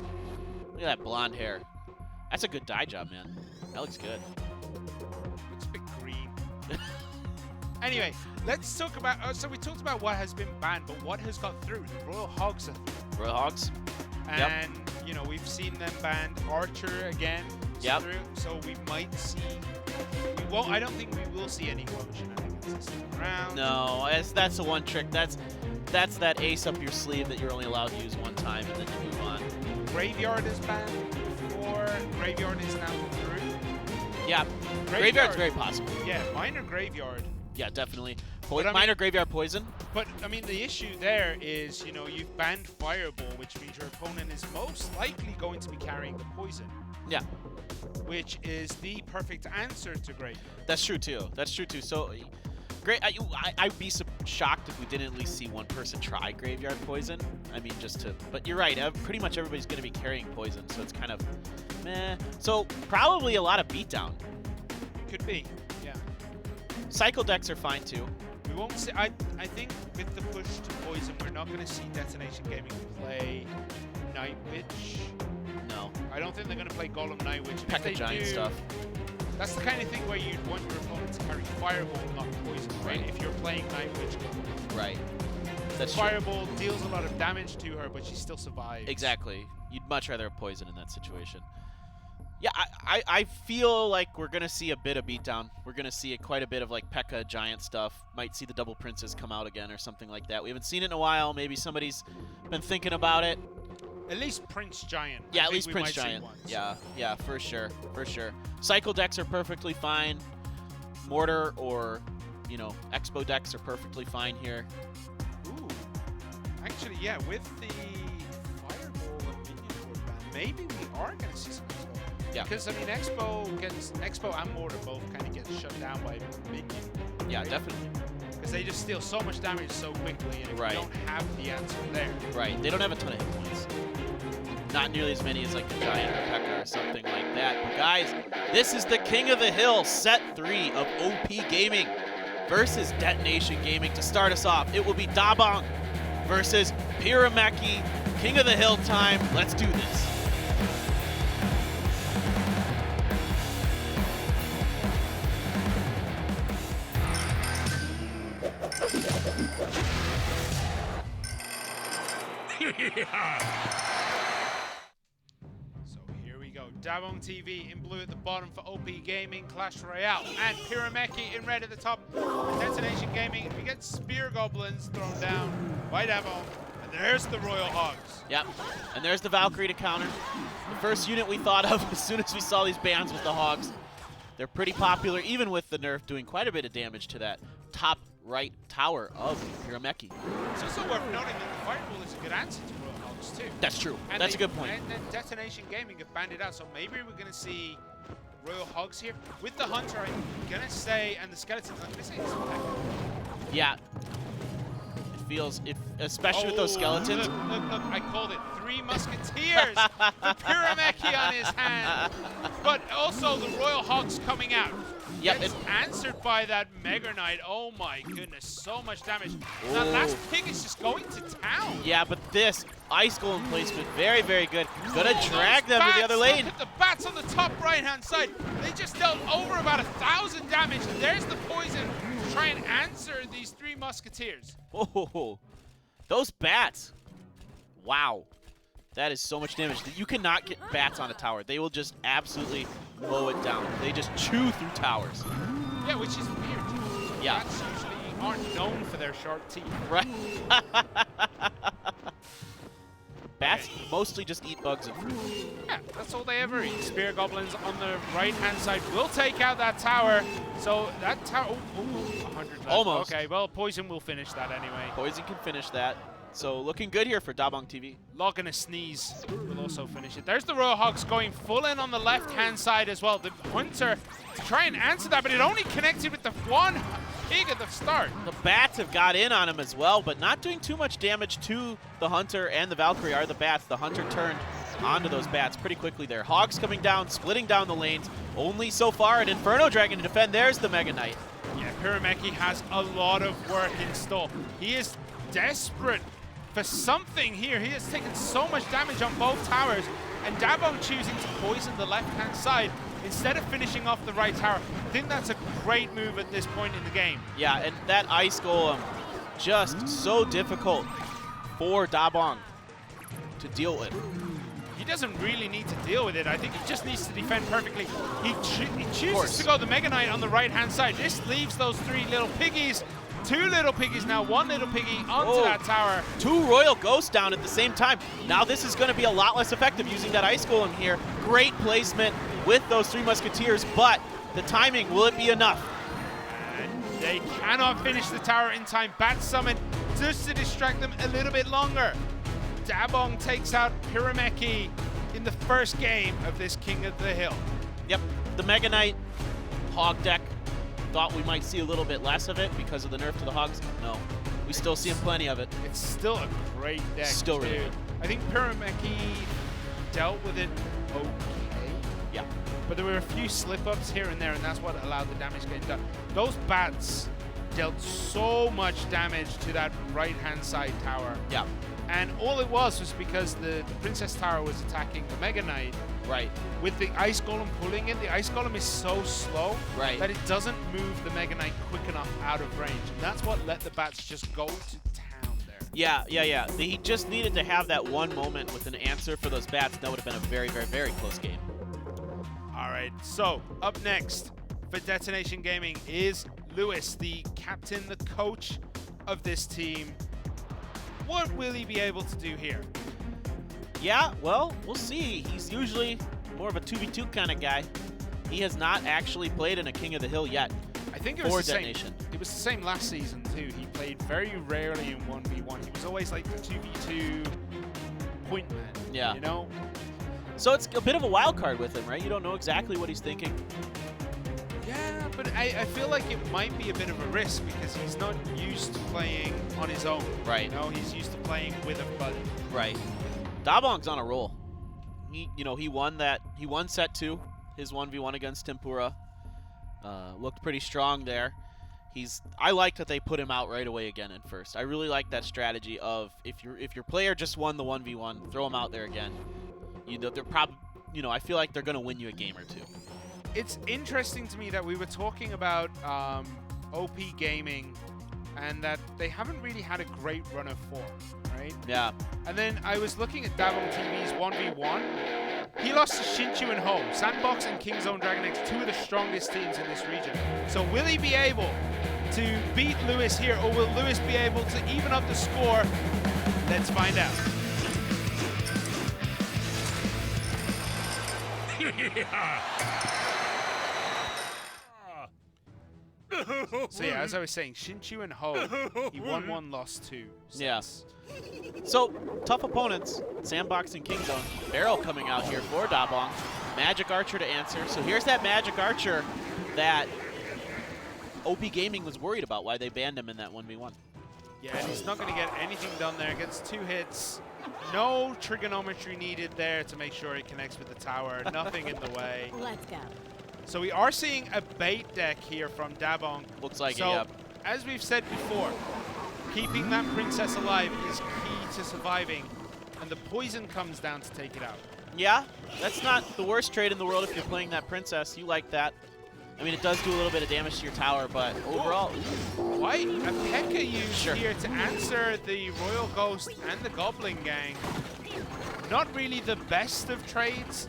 Look at that blonde hair. That's a good dye job, man. That looks good. Looks a bit green. Anyway, let's talk about. So we talked about what has been banned, but what has got through? The Royal Hogs are through. Royal Hogs. And we've seen them banned. Archer again. Yep. Through. So we might see. We won't. I don't think we will see any Royal shenanigans this time around. No, that's the one trick. That's that ace up your sleeve that you're only allowed to use one time and then you move on. Graveyard is banned before. Graveyard is now through. Yeah, Graveyard's very possible. Yeah, Minor Graveyard. Yeah, definitely. Minor Graveyard Poison. But, I mean, the issue there is, you've banned Fireball, which means your opponent is most likely going to be carrying the Poison. Yeah. Which is the perfect answer to Graveyard. That's true, too. So, great. I'd be shocked if we didn't at least see one person try Graveyard Poison. I mean, but you're right. Pretty much everybody's going to be carrying Poison, so it's kind of meh. So, probably a lot of beatdown. Could be, yeah. Cycle decks are fine, too. We won't see. I think with the push to Poison, we're not going to see Detonation Gaming play Night Witch. No. I don't think they're going to play Golem Night Witch. P.E.K.K.A. Giant stuff. That's the kind of thing where you'd want your opponent to carry Fireball, not Poison, right? If you're playing Night Witch. Right. That's Fireball deals a lot of damage to her, but she still survives. Exactly. You'd much rather have Poison in that situation. Yeah, I feel like we're going to see a bit of beatdown. We're going to see quite a bit of like P.E.K.K.A. Giant stuff. Might see the Double Princes come out again or something like that. We haven't seen it in a while. Maybe somebody's been thinking about it. At least Prince Giant. Yeah, at least Prince Giant. Yeah, for sure. Cycle decks are perfectly fine. Mortar or, Expo decks are perfectly fine here. Ooh. Actually, yeah, with the Fireball and Minion War ban, maybe we are going to see some Expo. Yeah. Because, I mean, Expo and Mortar both kind of get shut down by Minion. Yeah, right? definitely. Because they just steal so much damage so quickly, and if right. you don't have the answer there. Right, they don't have a ton of hit points. Not nearly as many as like the Giant or P.E.K.K.A. or something like that. But guys, this is the King of the Hill, set 3 of OP Gaming versus Detonation Gaming. To start us off, it will be Dabong versus Pyrameki. King of the Hill time. Let's do this. So here we go. Dabong TV in blue at the bottom for OP Gaming, Clash Royale, and Pyrameki in red at the top. Detonation Gaming. We get Spear Goblins thrown down by Dabong. And there's the Royal Hogs. Yep. And there's the Valkyrie to counter. The first unit we thought of as soon as we saw these bans was the Hogs. They're pretty popular, even with the nerf, doing quite a bit of damage to that top right tower of Pyrameki. It's also worth noting that the Fireball is a good answer to Royal Hogs too. That's true. And that's a good point. And then Detonation Gaming have banned it out, so maybe we're going to see Royal Hogs here. With the Hunter, I'm going to say, and the Skeletons, I'm going to say it's P.E.K.K.A. Yeah. It feels, especially with those Skeletons. Look, I called it. 3 Musketeers with Pyrameki on his hand. But also the Royal Hogs coming out. Yep, it's answered by that Mega Knight. Oh my goodness, so much damage. That last pig is just going to town. Yeah, but this Ice Golem placement, very, very good. Gonna drag them to the other lane. Look at the bats on the top right-hand side. They just dealt over about 1,000 damage. And there's the poison to try and answer these 3 Musketeers. Oh, those bats. Wow. That is so much damage. You cannot get bats on a tower. They will just absolutely mow it down. They just chew through towers. Yeah, which is weird. Yeah. Bats usually aren't known for their sharp teeth. Right. Bats mostly just eat bugs and fruit. Yeah, that's all they ever eat. Spear Goblins on the right-hand side will take out that tower. So that tower, 100 left. Almost. Okay, well, Poison will finish that anyway. Poison can finish that. So looking good here for Dabong TV. Log and a Sneeze will also finish it. There's the Royal Hogs going full in on the left-hand side as well. The Hunter to try and answer that, but it only connected with the one pig at the start. The bats have got in on him as well, but not doing too much damage to the Hunter and the Valkyrie are the bats. The Hunter turned onto those bats pretty quickly there. Hogs coming down, splitting down the lanes. Only so far an Inferno Dragon to defend. There's the Mega Knight. Yeah, Pyrameki has a lot of work in store. He is desperate for something here. He has taken so much damage on both towers, and DaBoNg choosing to poison the left-hand side instead of finishing off the right tower. I think that's a great move at this point in the game. Yeah, and that Ice Golem, just so difficult for DaBoNg to deal with. He doesn't really need to deal with it. I think he just needs to defend perfectly. He chooses to go the Mega Knight on the right-hand side. This leaves those 3 little piggies. 2 little piggies now, 1 little piggy onto that tower. 2 Royal Ghosts down at the same time. Now this is going to be a lot less effective using that Ice Golem here. Great placement with those 3 Musketeers, but the timing, will it be enough? And they cannot finish the tower in time. Bat Summon just to distract them a little bit longer. DaBoNg takes out Pyrameki in the first game of this King of the Hill. Yep, the Mega Knight, Hog deck. Thought we might see a little bit less of it because of the nerf to the Hogs. No, we still see plenty of it. It's still a great deck. Still really good. I think Pyrameki dealt with it okay. Yeah. But there were a few slip-ups here and there, and that's what allowed the damage getting done. Those bats dealt so much damage to that right-hand side tower. Yeah. And all it was because the Princess Tower was attacking the Mega Knight. Right. With the Ice Golem pulling it, the Ice Golem is so slow that it doesn't move the Mega Knight quick enough out of range. And that's what let the bats just go to town there. Yeah. He just needed to have that one moment with an answer for those bats. That would have been a very, very, very close game. All right, so up next for Detonation Gaming is Lewis, the captain, the coach of this team. What will he be able to do here? Yeah, well, we'll see. He's usually more of a 2v2 kind of guy. He has not actually played in a King of the Hill yet. I think it was the same. It was the same last season too. He played very rarely in 1v1. He was always like the 2v2 point man. Yeah. You know? So it's a bit of a wild card with him, right? You don't know exactly what he's thinking. Yeah, but I feel like it might be a bit of a risk because he's not used to playing on his own. Right. You know, he's used to playing with a buddy. Right. DaBoNg's on a roll. He won set 2, his 1v1 against Tempura. Looked pretty strong there. I like that they put him out right away again in first. I really like that strategy of if your player just won the 1v1, throw him out there again. They're probably, I feel like they're gonna win you a game or 2. It's interesting to me that we were talking about OP Gaming and that they haven't really had a great run of form, right? Yeah. And then I was looking at DaBoNg TV's 1v1. He lost to Season2 and Home. Sandbox and Kingzone Dragon X, 2 of the strongest teams in this region. So will he be able to beat Lewis here, or will Lewis be able to even up the score? Let's find out. So yeah, as I was saying, Season2 and Ho, he won 1, lost 2. Yes. So, tough opponents, Sandbox and Kingzone. Barrel coming out here for DaBoNg. Magic Archer to answer. So here's that Magic Archer that OP Gaming was worried about, why they banned him in that 1v1. Yeah, and he's not going to get anything done there. Gets 2 hits. No trigonometry needed there to make sure he connects with the tower. Nothing in the way. Let's go. So we are seeing a bait deck here from DaBoNg. Looks like so, it, yep. As we've said before, keeping that princess alive is key to surviving, and the poison comes down to take it out. Yeah, that's not the worst trade in the world if you're playing that princess. You like that. I mean, it does do a little bit of damage to your tower, but overall... Quite a P.E.K.K.A. used here to answer the Royal Ghost and the Goblin Gang. Not really the best of trades,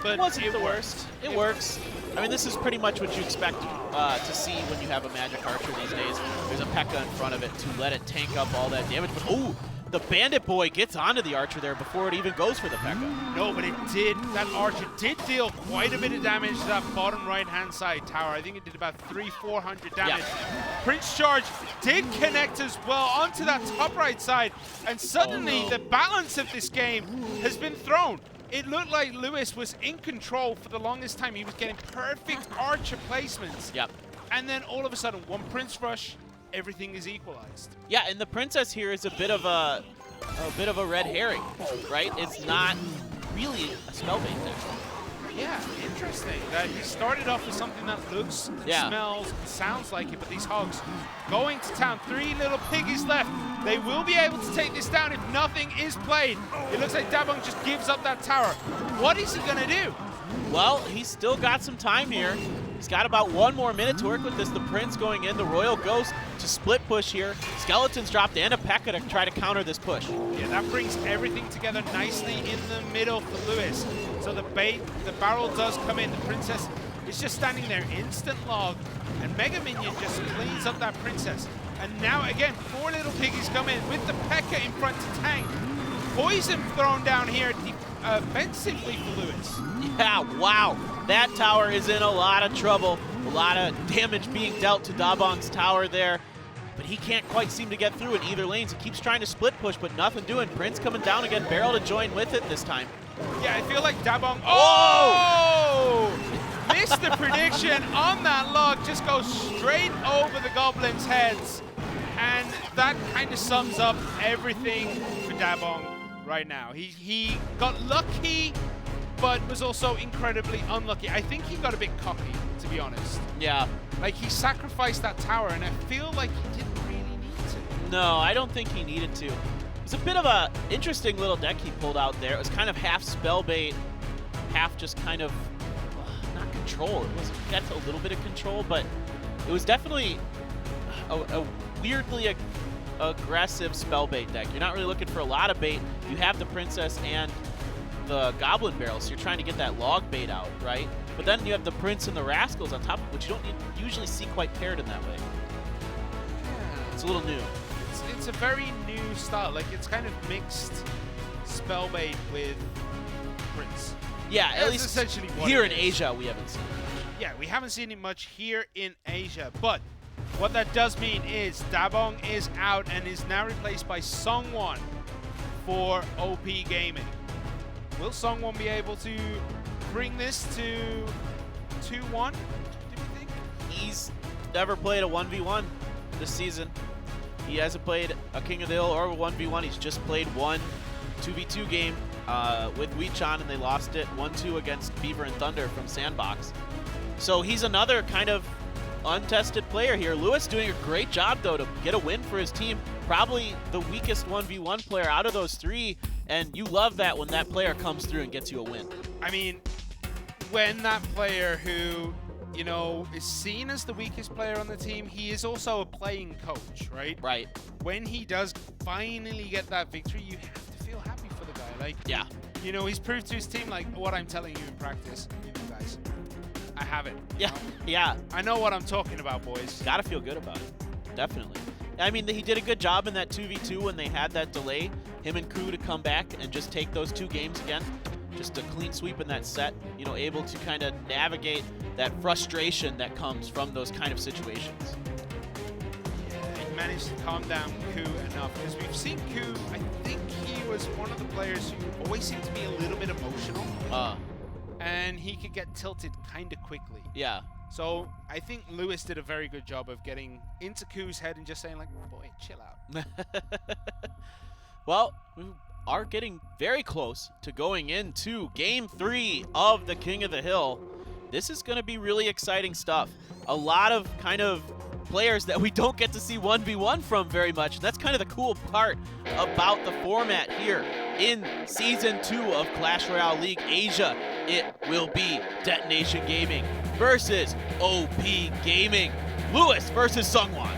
but it wasn't the worst. It works. I mean, this is pretty much what you expect to see when you have a Magic Archer these days. There's a P.E.K.K.A. in front of it to let it tank up all that damage. But, ooh, the Bandit Boy gets onto the Archer there before it even goes for the P.E.K.K.A. No, but it did. That Archer did deal quite a bit of damage to that bottom right-hand side tower. I think it did about 300-400 damage. Yeah. Prince Charge did connect as well onto that top right side. And suddenly, the balance of this game has been thrown. It looked like Lewis was in control for the longest time. He was getting perfect Archer placements. Yep. And then all of a sudden, one Prince Rush, everything is equalized. Yeah, and the Princess here is a bit of a red herring, right? It's not really a spellbait there. Yeah, interesting. That he started off with something that looks, smells, sounds like it, but these hogs going to town. 3 little piggies left. They will be able to take this down if nothing is played. It looks like Dabong just gives up that tower. What is he going to do? Well, he's still got some time here. He's got about 1 more minute to work with this. The Prince going in, the Royal Ghost to split push here. Skeletons dropped and a P.E.K.K.A. to try to counter this push. Yeah, that brings everything together nicely in the middle for Lewis. So the barrel does come in. The Princess is just standing there, instant log, and Mega Minion just cleans up that Princess. And now again, 4 little piggies come in with the P.E.K.K.A. in front to tank. Poison thrown down here offensively for Lewis. Yeah, wow. That tower is in a lot of trouble. A lot of damage being dealt to Dabong's tower there. But he can't quite seem to get through in either lanes. He keeps trying to split push, but nothing doing. Prince coming down again. Barrel to join with it this time. Yeah, I feel like Dabong... Oh! Missed the prediction on that log. Just goes straight over the Goblins' heads. And that kind of sums up everything for Dabong right now. He got lucky, but was also incredibly unlucky. I think he got a bit cocky, to be honest. Yeah. Like, he sacrificed that tower, and I feel like he didn't really need to. No, I don't think he needed to. It's a bit of a interesting little deck he pulled out there. It was kind of half spellbait, half just kind of, not control. It was got a little bit of control, but it was definitely a weirdly aggressive spellbait deck. You're not really looking for a lot of bait. You have the Princess and the Goblin Barrel, so you're trying to get that log bait out, right? But then you have the Prince and the Rascals on top of it, which you don't usually see quite paired in that way. Yeah. It's a little new. It's a very new style. Like, it's kind of mixed spellbait with Prince. Yeah, That's at least essentially what here it in is. Asia we haven't seen it much. Yeah, we haven't seen it much here in Asia, but what that does mean is Dabong is out and is now replaced by Songwon for OP Gaming. Will Songwon be able to bring this to 2-1, do you think? He's never played a 1v1 this season. He hasn't played a King of the Hill or a 1v1. He's just played one 2v2 game with Weechan, and they lost it 1-2 against Beaver and Thunder from Sandbox. So he's another kind of untested player here. Lewis doing a great job, though, to get a win for his team. Probably the weakest 1v1 player out of those 3, and you love that when that player comes through and gets you a win. I mean, when that player who, you know, is seen as the weakest player on the team, he is also a playing coach, right? Right. When he does finally get that victory, you have to feel happy for the guy. Like, yeah. You know, he's proved to his team, like, what I'm telling you in practice, you know, guys, I have it. Yeah, know? yeah. I know what I'm talking about, boys. Gotta feel good about it. Definitely. I mean, he did a good job in that 2v2 when they had that delay. Him and Ku to come back and just take those 2 games again. Just a clean sweep in that set. You know, able to kind of navigate that frustration that comes from those kind of situations. Yeah, he managed to calm down Ku enough, because we've seen Ku, I think he was one of the players who always seemed to be a little bit emotional. And he could get tilted kind of quickly. Yeah. So I think Lewis did a very good job of getting into Ku's head and just saying, like, boy, chill out. Well, we are getting very close to going into Game 3 of the King of the Hill. This is going to be really exciting stuff. A lot of kind of players that we don't get to see 1v1 from very much. And that's kind of the cool part about the format here in Season 2 of Clash Royale League Asia. It will be DetonatioN Gaming versus OP Gaming. Lewis versus Sungwon.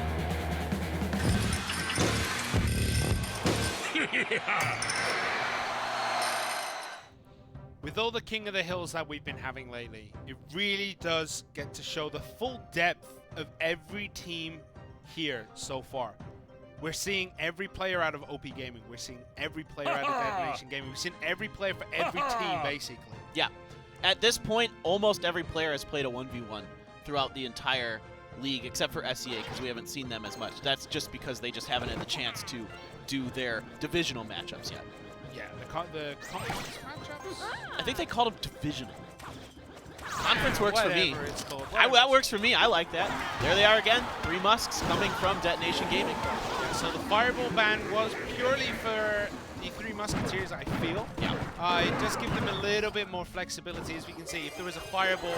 With all the King of the Hills that we've been having lately, it really does get to show the full depth of every team here so far. We're seeing every player out of OP Gaming. We're seeing every player out of DetonatioN Gaming. We've seen every player for every team, basically. Yeah. At this point, almost every player has played a 1v1 throughout the entire league, except for SEA, because we haven't seen them as much. That's just because they just haven't had the chance to do their divisional matchups yet. Yeah, the conference matchups? I think they called them divisional. Conference works for me. Whatever it's called. That works for me. I like that. There they are again. 3 Musks coming from Detonation Gaming. Yeah, so the Fireball ban was purely for the 3 Musketeers, I feel. Yeah. It does give them a little bit more flexibility, as we can see. If there was a Fireball,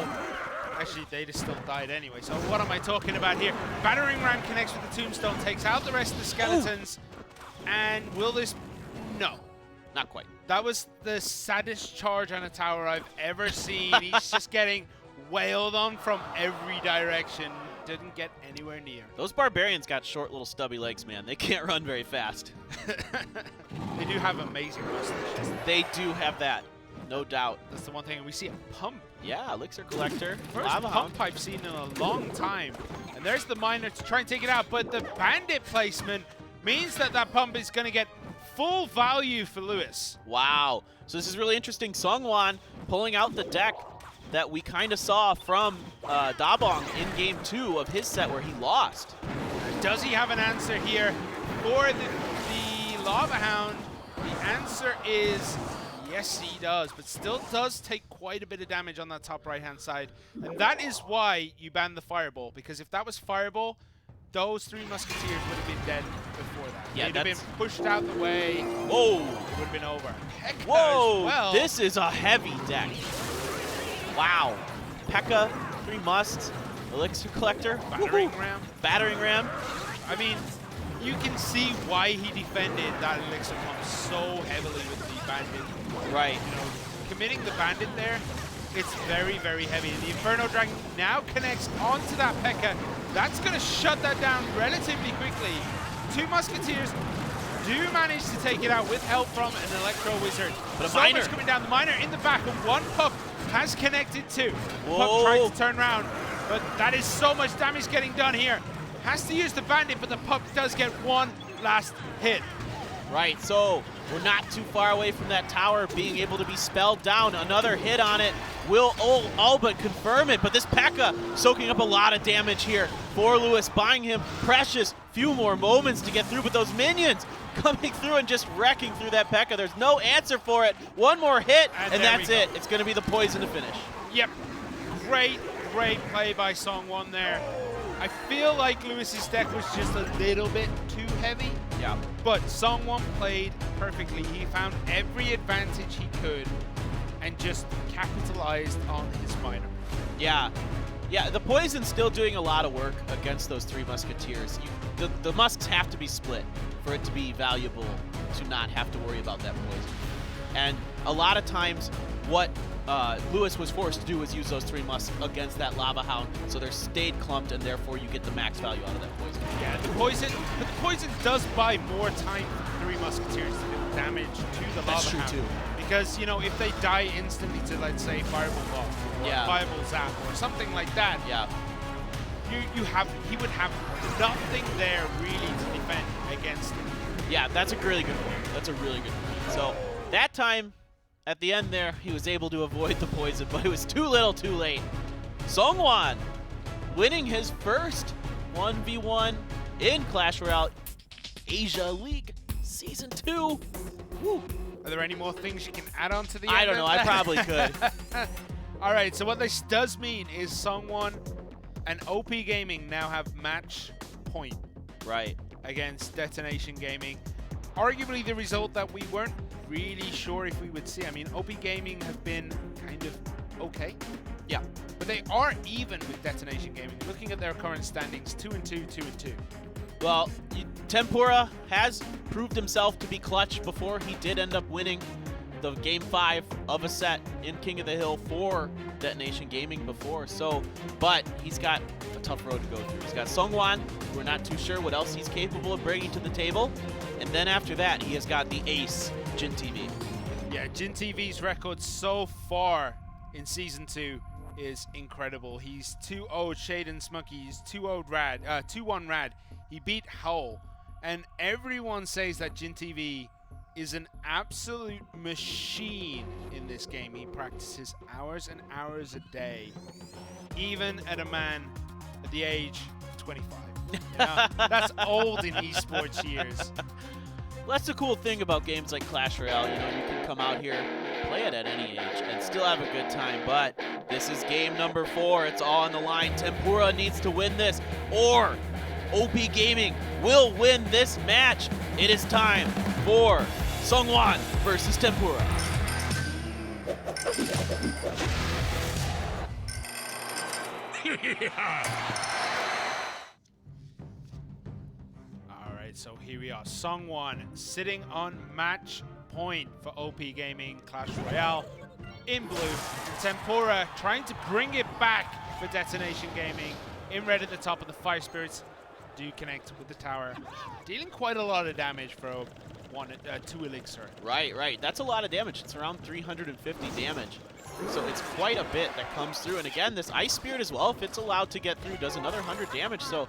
actually, they'd have still died anyway. So what am I talking about here? Battering Ram connects with the Tombstone, takes out the rest of the skeletons. Ooh. And will this... No. Not quite. That was the saddest charge on a tower I've ever seen. He's just getting wailed on from every direction. Didn't get anywhere near. Those barbarians got short little stubby legs, man. They can't run very fast. They do have amazing mustaches. They do have that, no doubt. That's the one thing. And we see a pump. Yeah, Elixir Collector. First pump I've seen in a long time. And there's the miner to try and take it out. But the bandit placement means that that pump is going to get full value for Lewis. Wow. So this is really interesting. Sungwon pulling out the deck that we kind of saw from Dabong in Game 2 of his set where he lost. Does he have an answer here for the Lava Hound? The answer is yes, he does, but still does take quite a bit of damage on that top right-hand side. And that is why you banned the Fireball, because if that was Fireball, those 3 Musketeers would have been dead before that. Yeah, they'd have been pushed out the way. Whoa. It would have been over. Whoa, well. This is a heavy deck. Wow. P.E.K.K.A, 3 Musts, Elixir Collector, Battering Ram. Battering Ram. I mean, you can see why he defended that Elixir pump so heavily with the Bandit. Right. You know, committing the Bandit there, it's very, very heavy. And the Inferno Dragon now connects onto that P.E.K.K.A. That's going to shut that down relatively quickly. 2 Musketeers do manage to take it out with help from an Electro Wizard. But so much coming down. The miner in the back, and one pup has connected too. Pup trying to turn around, but that is so much damage getting done here. Has to use the Bandit, but the pup does get one last hit. Right, so we're not too far away from that tower being able to be spelled down. Another hit on it will all but confirm it, but this P.E.K.K.A soaking up a lot of damage here for Lewis, buying him precious few more moments to get through, but those minions coming through and just wrecking through that P.E.K.K.A. There's no answer for it. One more hit, and that's it. It's going to be the poison to finish. Yep. Great play by Songwon there. I feel like Lewis's deck was just a little bit too heavy. Yeah. But Songwon played perfectly. He found every advantage he could and just capitalized on his miner. Yeah. Yeah, the poison's still doing a lot of work against those 3 Musketeers. The Musks have to be split for it to be valuable to not have to worry about that poison. And a lot of times what Lewis was forced to do was use those 3 Musks against that Lava Hound, so they're stayed clumped, and therefore you get the max value out of that poison. Yeah, the poison does buy more time for 3 Musketeers to do damage to the Lava Hound. Too. Because, you know, if they die instantly to, let's say, Fireball Ball or Fireball Zap or something like that, he would have nothing there really to defend against him. Yeah, that's a really good point. That's a really good point. So that time, at the end there, he was able to avoid the poison, but it was too little too late. Songwon winning his first 1v1 in Clash Royale Asia League Season 2. Woo. Are there any more things you can add on to the I don't know. I probably could. All right, so what this does mean is Songwon and OP Gaming now have match point. Right. Against Detonation Gaming. Arguably the result that we weren't really sure if we would see. I mean, OP Gaming have been kind of okay. Yeah. But they are even with Detonation Gaming. Looking at their current standings, 2-2, 2-2. Well, Tempura has proved himself to be clutch before. He did end up winning the Game 5 of a set in King of the Hill for Detonation Gaming before. So, but he's got a tough road to go through. He's got Songwon, who we're not too sure what else he's capable of bringing to the table. And then after that, he has got the ace, Jin TV. Yeah, Jin TV's record so far in Season 2 is incredible. He's 2-0 Shade and Smucky. He's 2-1 Rad. He beat Howl. And everyone says that Jin TV is an absolute machine in this game. He practices hours and hours a day, even at a man at the age of 25. You know, that's old in esports years. Well, that's the cool thing about games like Clash Royale. You know, you can come out here, play it at any age, and still have a good time. But This is game number 4. It's all on the line. Tempura needs to win this, or OP Gaming will win this match. It is time for Seongwon versus Tempura. Alright, so here we are. Seongwon sitting on match point for OP Gaming Clash Royale in blue. And Tempura trying to bring it back for Detonation Gaming in red at the top of the Fire Spirits. Do connect with the tower, dealing quite a lot of damage for 2 elixir. Right. That's a lot of damage. It's around 350 damage. So it's quite a bit that comes through. And again, this Ice Spirit as well, if it's allowed to get through, does another 100 damage. So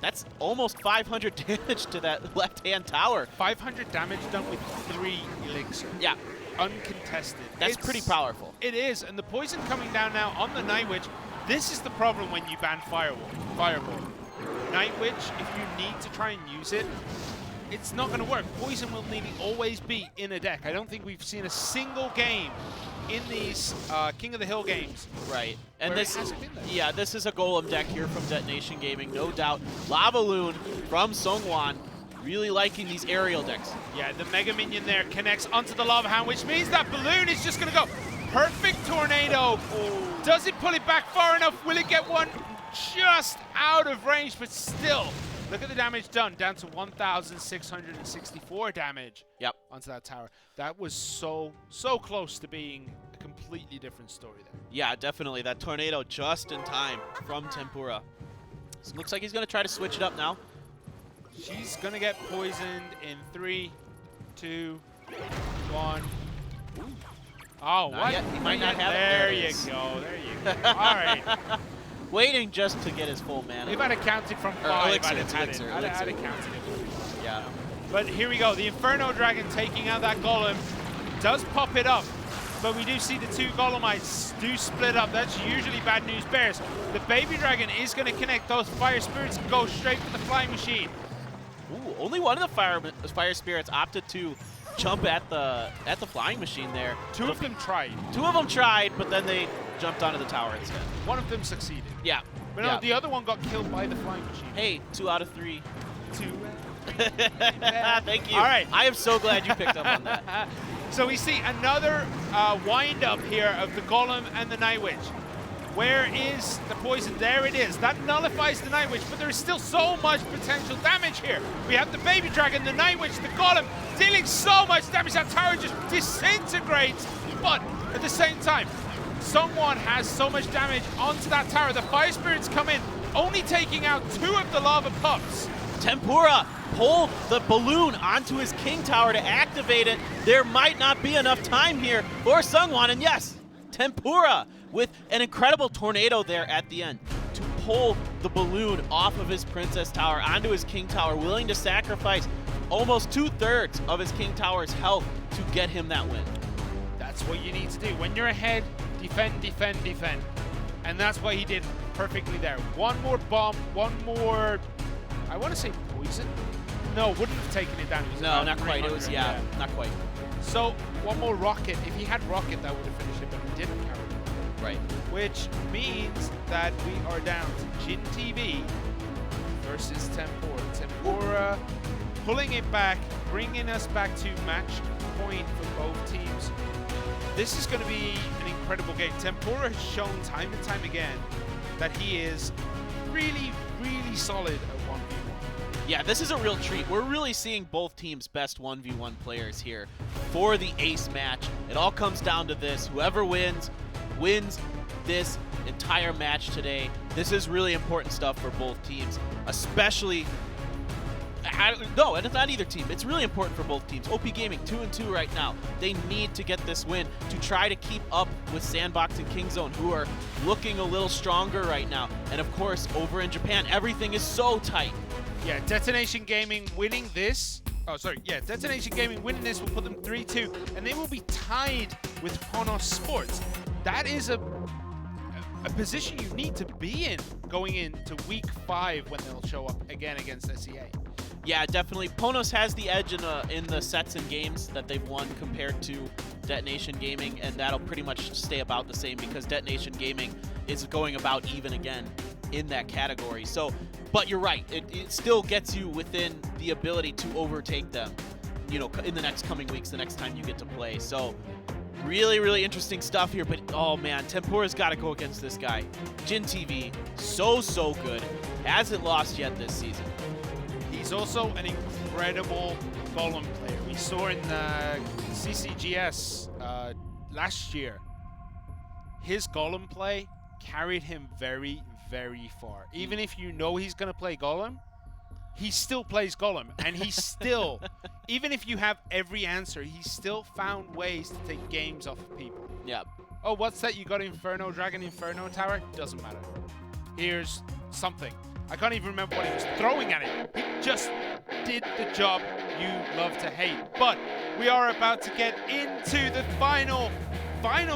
that's almost 500 damage to that left-hand tower. 500 damage done with 3 elixir. Yeah. Uncontested. That's pretty powerful. It is. And the poison coming down now on the Night Witch. This is the problem when you ban Fireball. Night Witch, if you need to try and use it, it's not going to work. Poison will nearly always be in a deck. I don't think we've seen a single game in these King of the Hill games. Right. And this hasn't been there. Yeah, this is a Golem deck here from Detonation Gaming, no doubt. Lava Loon from Seongwon, really liking these aerial decks. Yeah, the Mega Minion there connects onto the Lava Hound, which means that Balloon is just going to go. Perfect Tornado. Oh. Does it pull it back far enough? Will it get one? Just out of range, but still, look at the damage done, down to 1,664 damage. Yep. Onto that tower. That was so close to being a completely different story there. Yeah, definitely. That tornado just in time from Tempura. So looks like he's going to try to switch it up now. She's going to get poisoned in 3, 2, 1. Ooh. Oh, Not what? yet. He might not have it. There you go. There you go. All right. Waiting just to get his full mana. If I'd have counted from 5, I'd have had it. I'd have counted it. Yeah. But here we go. The Inferno Dragon taking out that Golem. Does pop it up. But we do see the 2 Golemites do split up. That's usually bad news bears. The Baby Dragon is going to connect. Those Fire Spirits go straight for the Flying Machine. Ooh, only one of the Fire Spirits opted to jump at the Flying Machine there. 2 of them tried. 2 of them tried, but then they jumped onto the tower instead. 1 of them succeeded. Yeah. But no, the other one got killed by the Flying Machine. Hey, 2 out of 3. 2. Thank you. All right. I am so glad you picked up on that. So we see another wind-up here of the Golem and the Night Witch. Where is the poison? There it is. That nullifies the Night Witch, but there is still so much potential damage here. We have the Baby Dragon, the Night Witch, the Golem, dealing so much damage. That tower just disintegrates. But at the same time, Seongwon has so much damage onto that tower. The Fire Spirits come in, only taking out 2 of the Lava Pups. Tempura pulled the balloon onto his King Tower to activate it. There might not be enough time here for Seongwon, and yes, Tempura with an incredible tornado there at the end to pull the balloon off of his Princess Tower onto his King Tower, willing to sacrifice almost 2/3 of his King Tower's health to get him that win. That's what you need to do. When you're ahead, defend, defend, defend. And that's what he did perfectly there. One more bomb, one more, I want to say poison? No, wouldn't have taken it down. It was no, not quite. It was, yeah, not quite. So, one more rocket. If he had rocket, that would have finished it, but he didn't carry it. Right. Which means that we are down to Jin TV versus Tempura. Tempura pulling it back, bringing us back to match point for both teams. This is going to be an incredible game. Tempura has shown time and time again that he is really, really solid at 1v1. Yeah, this is a real treat. We're really seeing both teams' best 1v1 players here for the ace match. It all comes down to this. Whoever wins this entire match today. This is really important stuff for both teams, especially... No, and it's not either team. It's really important for both teams. OP Gaming 2-2 right now. They need to get this win to try to keep up with Sandbox and Kingzone, who are looking a little stronger right now. And of course, over in Japan, everything is so tight. Yeah, Detonation Gaming winning this. Oh, sorry. Yeah, Detonation Gaming winning this will put them 3-2, and they will be tied with Ponos Sports. That is a position you need to be in going into week 5 when they'll show up again against SEA. Yeah, definitely. Ponos has the edge in the sets and games that they've won compared to DetonatioN Gaming, and that'll pretty much stay about the same because DetonatioN Gaming is going about even again in that category. So, but you're right, it still gets you within the ability to overtake them, you know, in the next coming weeks, the next time you get to play. So, really, really interesting stuff here, but oh man, Tempura's got to go against this guy. Jin TV, so good. Hasn't lost yet this season. He's also an incredible Golem player. We saw in the CCGS last year, his Golem play carried him very, very far. Even if you know he's going to play Golem, he still plays Golem, and he still, even if you have every answer, he still found ways to take games off of people. Yep. Oh, what's that? You got Inferno Dragon, Inferno Tower? Doesn't matter. Here's something. I can't even remember what he was throwing at it. He just did the job you love to hate. But we are about to get into the final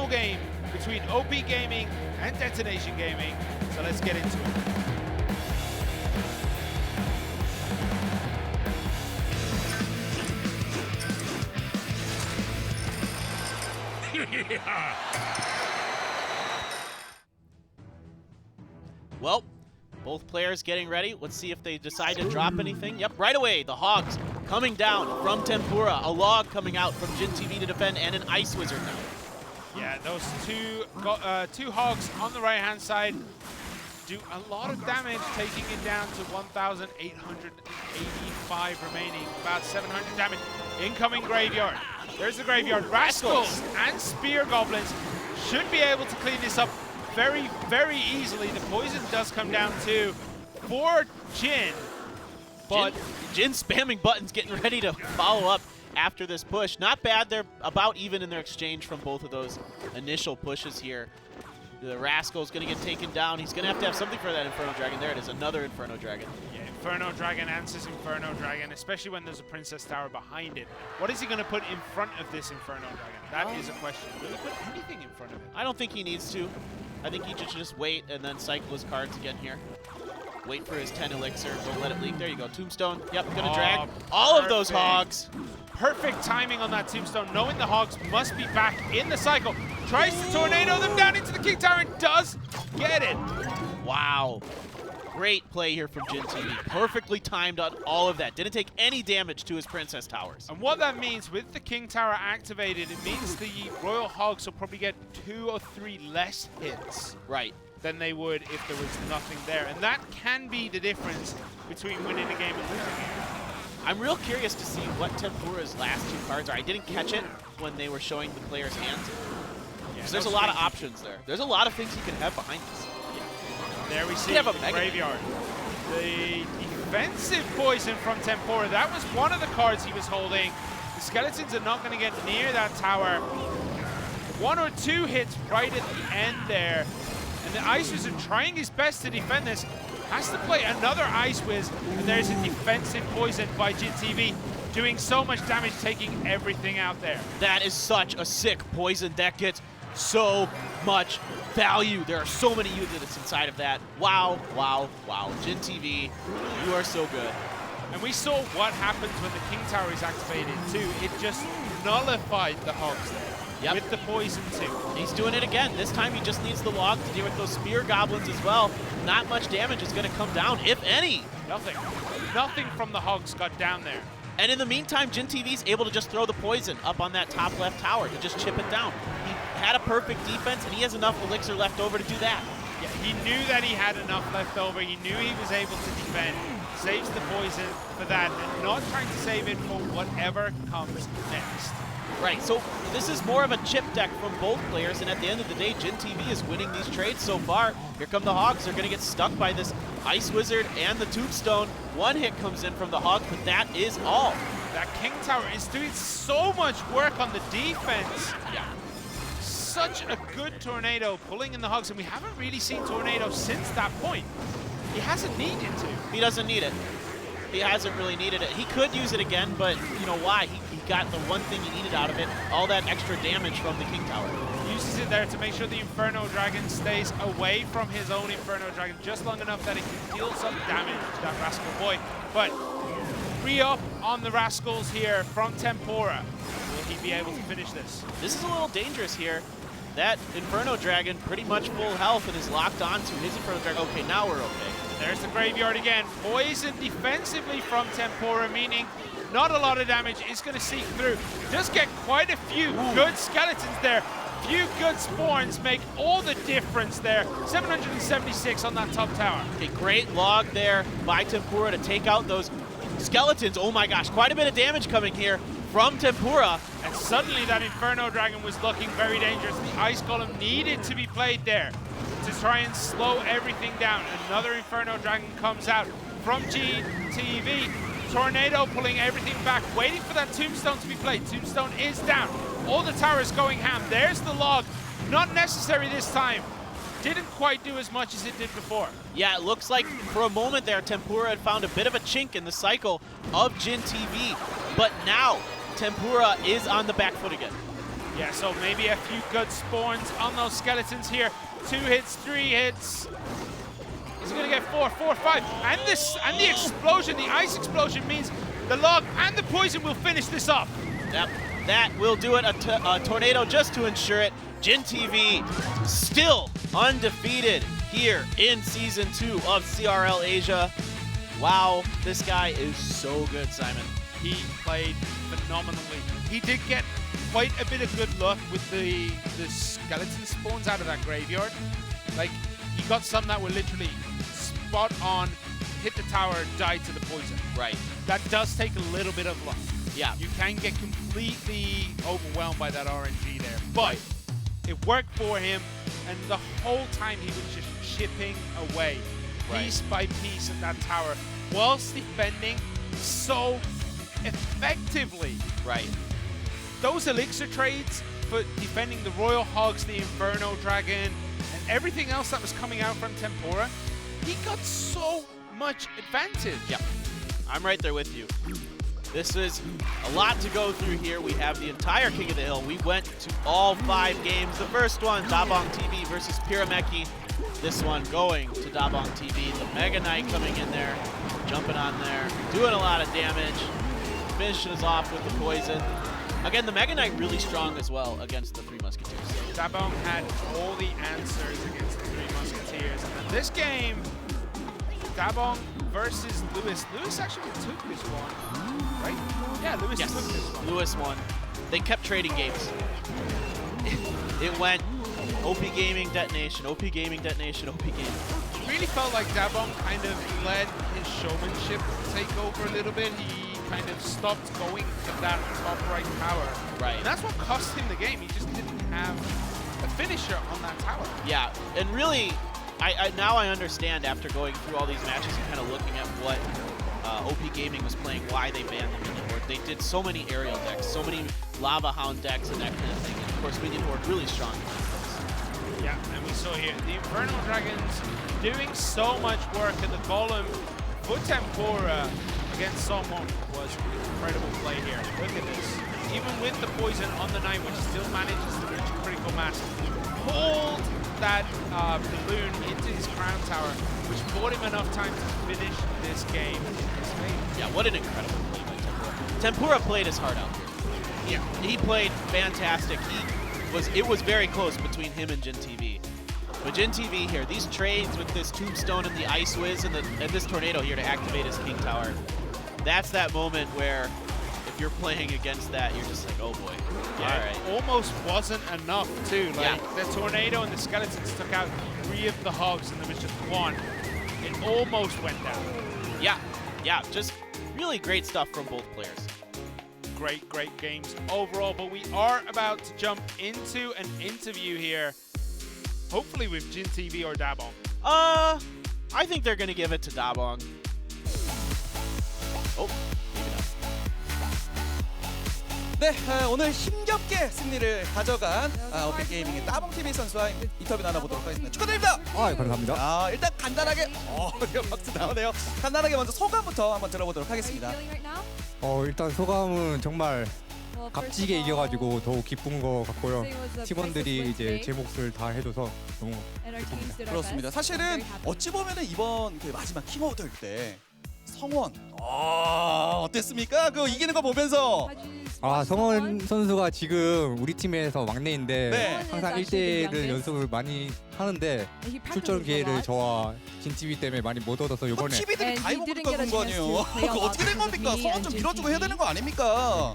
game between OP Gaming and DetonatioN Gaming. So let's get into it. Well, both players getting ready. Let's see if they decide to drop anything. Yep, right away, the Hogs coming down from Tempura. A log coming out from Jin TV to defend, and an Ice Wizard now. Yeah, those two Hogs on the right-hand side do a lot of damage, taking it down to 1,885 remaining, about 700 damage. Incoming Graveyard. There's the Graveyard. Rascals and Spear Goblins should be able to clean this up very, very easily. The poison does come down too for Jin. But Jin spamming buttons, getting ready to follow up after this push. Not bad. They're about even in their exchange from both of those initial pushes here. The Rascal's going to get taken down. He's going to have something for that Inferno Dragon. There it is, another Inferno Dragon. Yeah, Inferno Dragon answers Inferno Dragon, especially when there's a Princess Tower behind it. What is he going to put in front of this Inferno Dragon? That is a question. Will he put anything in front of it? I don't think he needs to. I think he should just wait and then cycle his cards again here. Wait for his 10 elixir. Don't let it leak. There you go. Tombstone. Yep, gonna drag all of those Hogs. Perfect timing on that Tombstone, knowing the Hogs must be back in the cycle. Tries to tornado them down into the King Tower and does get it. Wow. Great play here from Jin TV. Perfectly timed on all of that. Didn't take any damage to his Princess Towers. And what that means, with the King Tower activated, it means the Royal Hogs will probably get 2 or 3 less hits. Right. Than they would if there was nothing there. And that can be the difference between winning a game and losing a game. I'm real curious to see what Tempura's last 2 cards are. I didn't catch it when they were showing the player's hands. Because there's a lot of options there. There's a lot of things you can have behind this. There we see have a the Graveyard. The defensive poison from Tempura. That was one of the cards he was holding. The Skeletons are not going to get near that tower. 1 or 2 hits right at the end there. And the Ice Wizard trying his best to defend this. Has to play another Ice Wiz. And there's a defensive poison by Jin TV. Doing so much damage, taking everything out there. That is such a sick poison that gets so much value. There are so many units inside of that. Wow, wow, wow. Jin TV, you are so good. And we saw what happens when the King Tower is activated too. It just nullified the Hogs there. Yep. With the poison too. He's doing it again. This time he just needs the log to deal with those Spear Goblins as well. Not much damage is going to come down, if any. Nothing. Nothing from the Hogs got down there. And in the meantime, Jin TV's able to just throw the poison up on that top left tower to just chip it down. He had a perfect defense, and he has enough elixir left over to do that. Yeah, he knew that he had enough left over. He knew he was able to defend. Saves the poison for that, and not trying to save it for whatever comes next. Right, so this is more of a chip deck from both players, and at the end of the day, Jin TV is winning these trades so far. Here come the Hogs. They're going to get stuck by this Ice Wizard and the Tombstone. 1 hit comes in from the Hogs, but that is all. That King Tower is doing so much work on the defense. Yeah. Such a good Tornado pulling in the Hogs, and we haven't really seen Tornado since that point. He hasn't needed to. He doesn't need it. He hasn't really needed it. He could use it again, but you know why? He got the one thing he needed out of it, all that extra damage from the King Tower. He uses it there to make sure the Inferno Dragon stays away from his own Inferno Dragon just long enough that it can deal some damage to that Rascal Boy. But re-up on the Rascals here from Tempura. Will he'd be able to finish this. This is a little dangerous here. That Inferno Dragon pretty much full health and is locked onto his Inferno Dragon. Okay, now we're okay. There's the Graveyard again. Poison defensively from Tempura, meaning not a lot of damage is going to seep through. Just get quite a few good skeletons there. Few good spawns make all the difference there. 776 on that top tower. Okay, great log there by Tempura to take out those skeletons. Oh my gosh, quite a bit of damage coming here from Tempura. And suddenly that Inferno Dragon was looking very dangerous. The Ice Golem needed to be played there to try and slow everything down. Another Inferno Dragon comes out from GTV. Tornado pulling everything back, waiting for that Tombstone to be played. Tombstone is down. All the towers going ham. There's the log. Not necessary this time. Didn't quite do as much as it did before. Yeah, it looks like for a moment there, Tempura had found a bit of a chink in the cycle of Jin TV. But now, Tempura is on the back foot again. Yeah, so maybe a few good spawns on those skeletons here. 2 hits, 3 hits. He's gonna get 4, 5. And the explosion, the ice explosion means the log and the poison will finish this up. Yep, that will do it. A tornado just to ensure it. Jin TV still undefeated here in Season 2 of CRL Asia. Wow, this guy is so good, Simon. He played phenomenally. He did get quite a bit of good luck with the skeleton spawns out of that graveyard. Like, he got some that were literally spot on, hit the tower, died to the poison. Right. That does take a little bit of luck. Yeah. You can get completely overwhelmed by that RNG there, but it worked for him, and the whole time he was just chipping away, piece by piece at that tower, whilst defending so effectively. Right. Those elixir trades for defending the Royal Hogs, the Inferno Dragon, and everything else that was coming out from Tempura, he got so much advantage. Yeah, I'm right there with you. This is a lot to go through here. We have the entire King of the Hill. We went to all 5 games. The first one, Dabong TV versus Pirameki. This one going to Dabong TV. The Mega Knight coming in there, jumping on there, doing a lot of damage. Finishes us off with the poison. Again, the Mega Knight really strong as well against the 3 Musketeers. Dabong had all the answers against the 3 Musketeers. And this game, Dabong versus Lewis. Lewis actually took this one, right? Yeah, Lewis took this one. Lewis won. They kept trading games. It went OP Gaming, Detonation, OP Gaming, Detonation, OP Gaming. It really felt like Dabong kind of let his showmanship take over a little bit. He kind of stopped going to that top right tower. Right. And that's what cost him the game. He just didn't have a finisher on that tower. Yeah, and really, now I understand after going through all these matches and kind of looking at what OP Gaming was playing, why they banned the Minion Horde. They did so many aerial decks, so many Lava Hound decks and that kind of thing. And of course, Minion Horde really strong. Yeah, and we saw here the Infernal Dragons doing so much work, and the Golem for Tempura against someone was an incredible play here. Look at this. Even with the poison on the Knight, which still manages to reach critical mass, pulled that balloon into his crown tower, which bought him enough time to finish this game. Yeah, what an incredible play by Tempura. Tempura played his heart out here. Yeah, he played fantastic. It was very close between him and Jin TV. But Jin TV here, these trades with this Tombstone and the Ice Whiz and this Tornado here to activate his King Tower, that's that moment where if you're playing against that, you're just like, oh boy. Yeah, all right. It almost wasn't enough too. Like the Tornado and the Skeletons took out 3 of the Hogs and there was just 1. It almost went down. Yeah, just really great stuff from both players. Great games overall, but we are about to jump into an interview here, hopefully with Jin TV or Dabong. I think they're gonna give it to Dabong. Oh, maybe not. 네, 오늘 힘겹게 승리를 가져간 오피게이밍의 따봉TV 선수와 인터뷰 나눠보도록 하겠습니다. 축하드립니다! 감사합니다. 일단 간단하게, 박수 나오네요. 간단하게 먼저 소감부터 한번 들어보도록 하겠습니다. 일단 소감은 정말 값지게 이겨가지고 더욱 기쁜 것 같고요. 팀원들이 이제 제 몫을 다 해줘서 너무 기쁩니다. 그렇습니다. 사실은 어찌 보면은 이번 그 마지막 킹 오브 될 때 성원 어땠습니까? 그 이기는 거 보면서 성원 선수가 지금 우리 팀에서 막내인데 네. 항상 1대1을 연습을 많이 하는데 출전 기회를 저와 진TV 때문에 많이 못 얻어서 이번에 TV들이 다 해보니까 그런 거 아니에요? 그거 어떻게 된 겁니까? 성원 좀 밀어주고 해야 되는 거 아닙니까?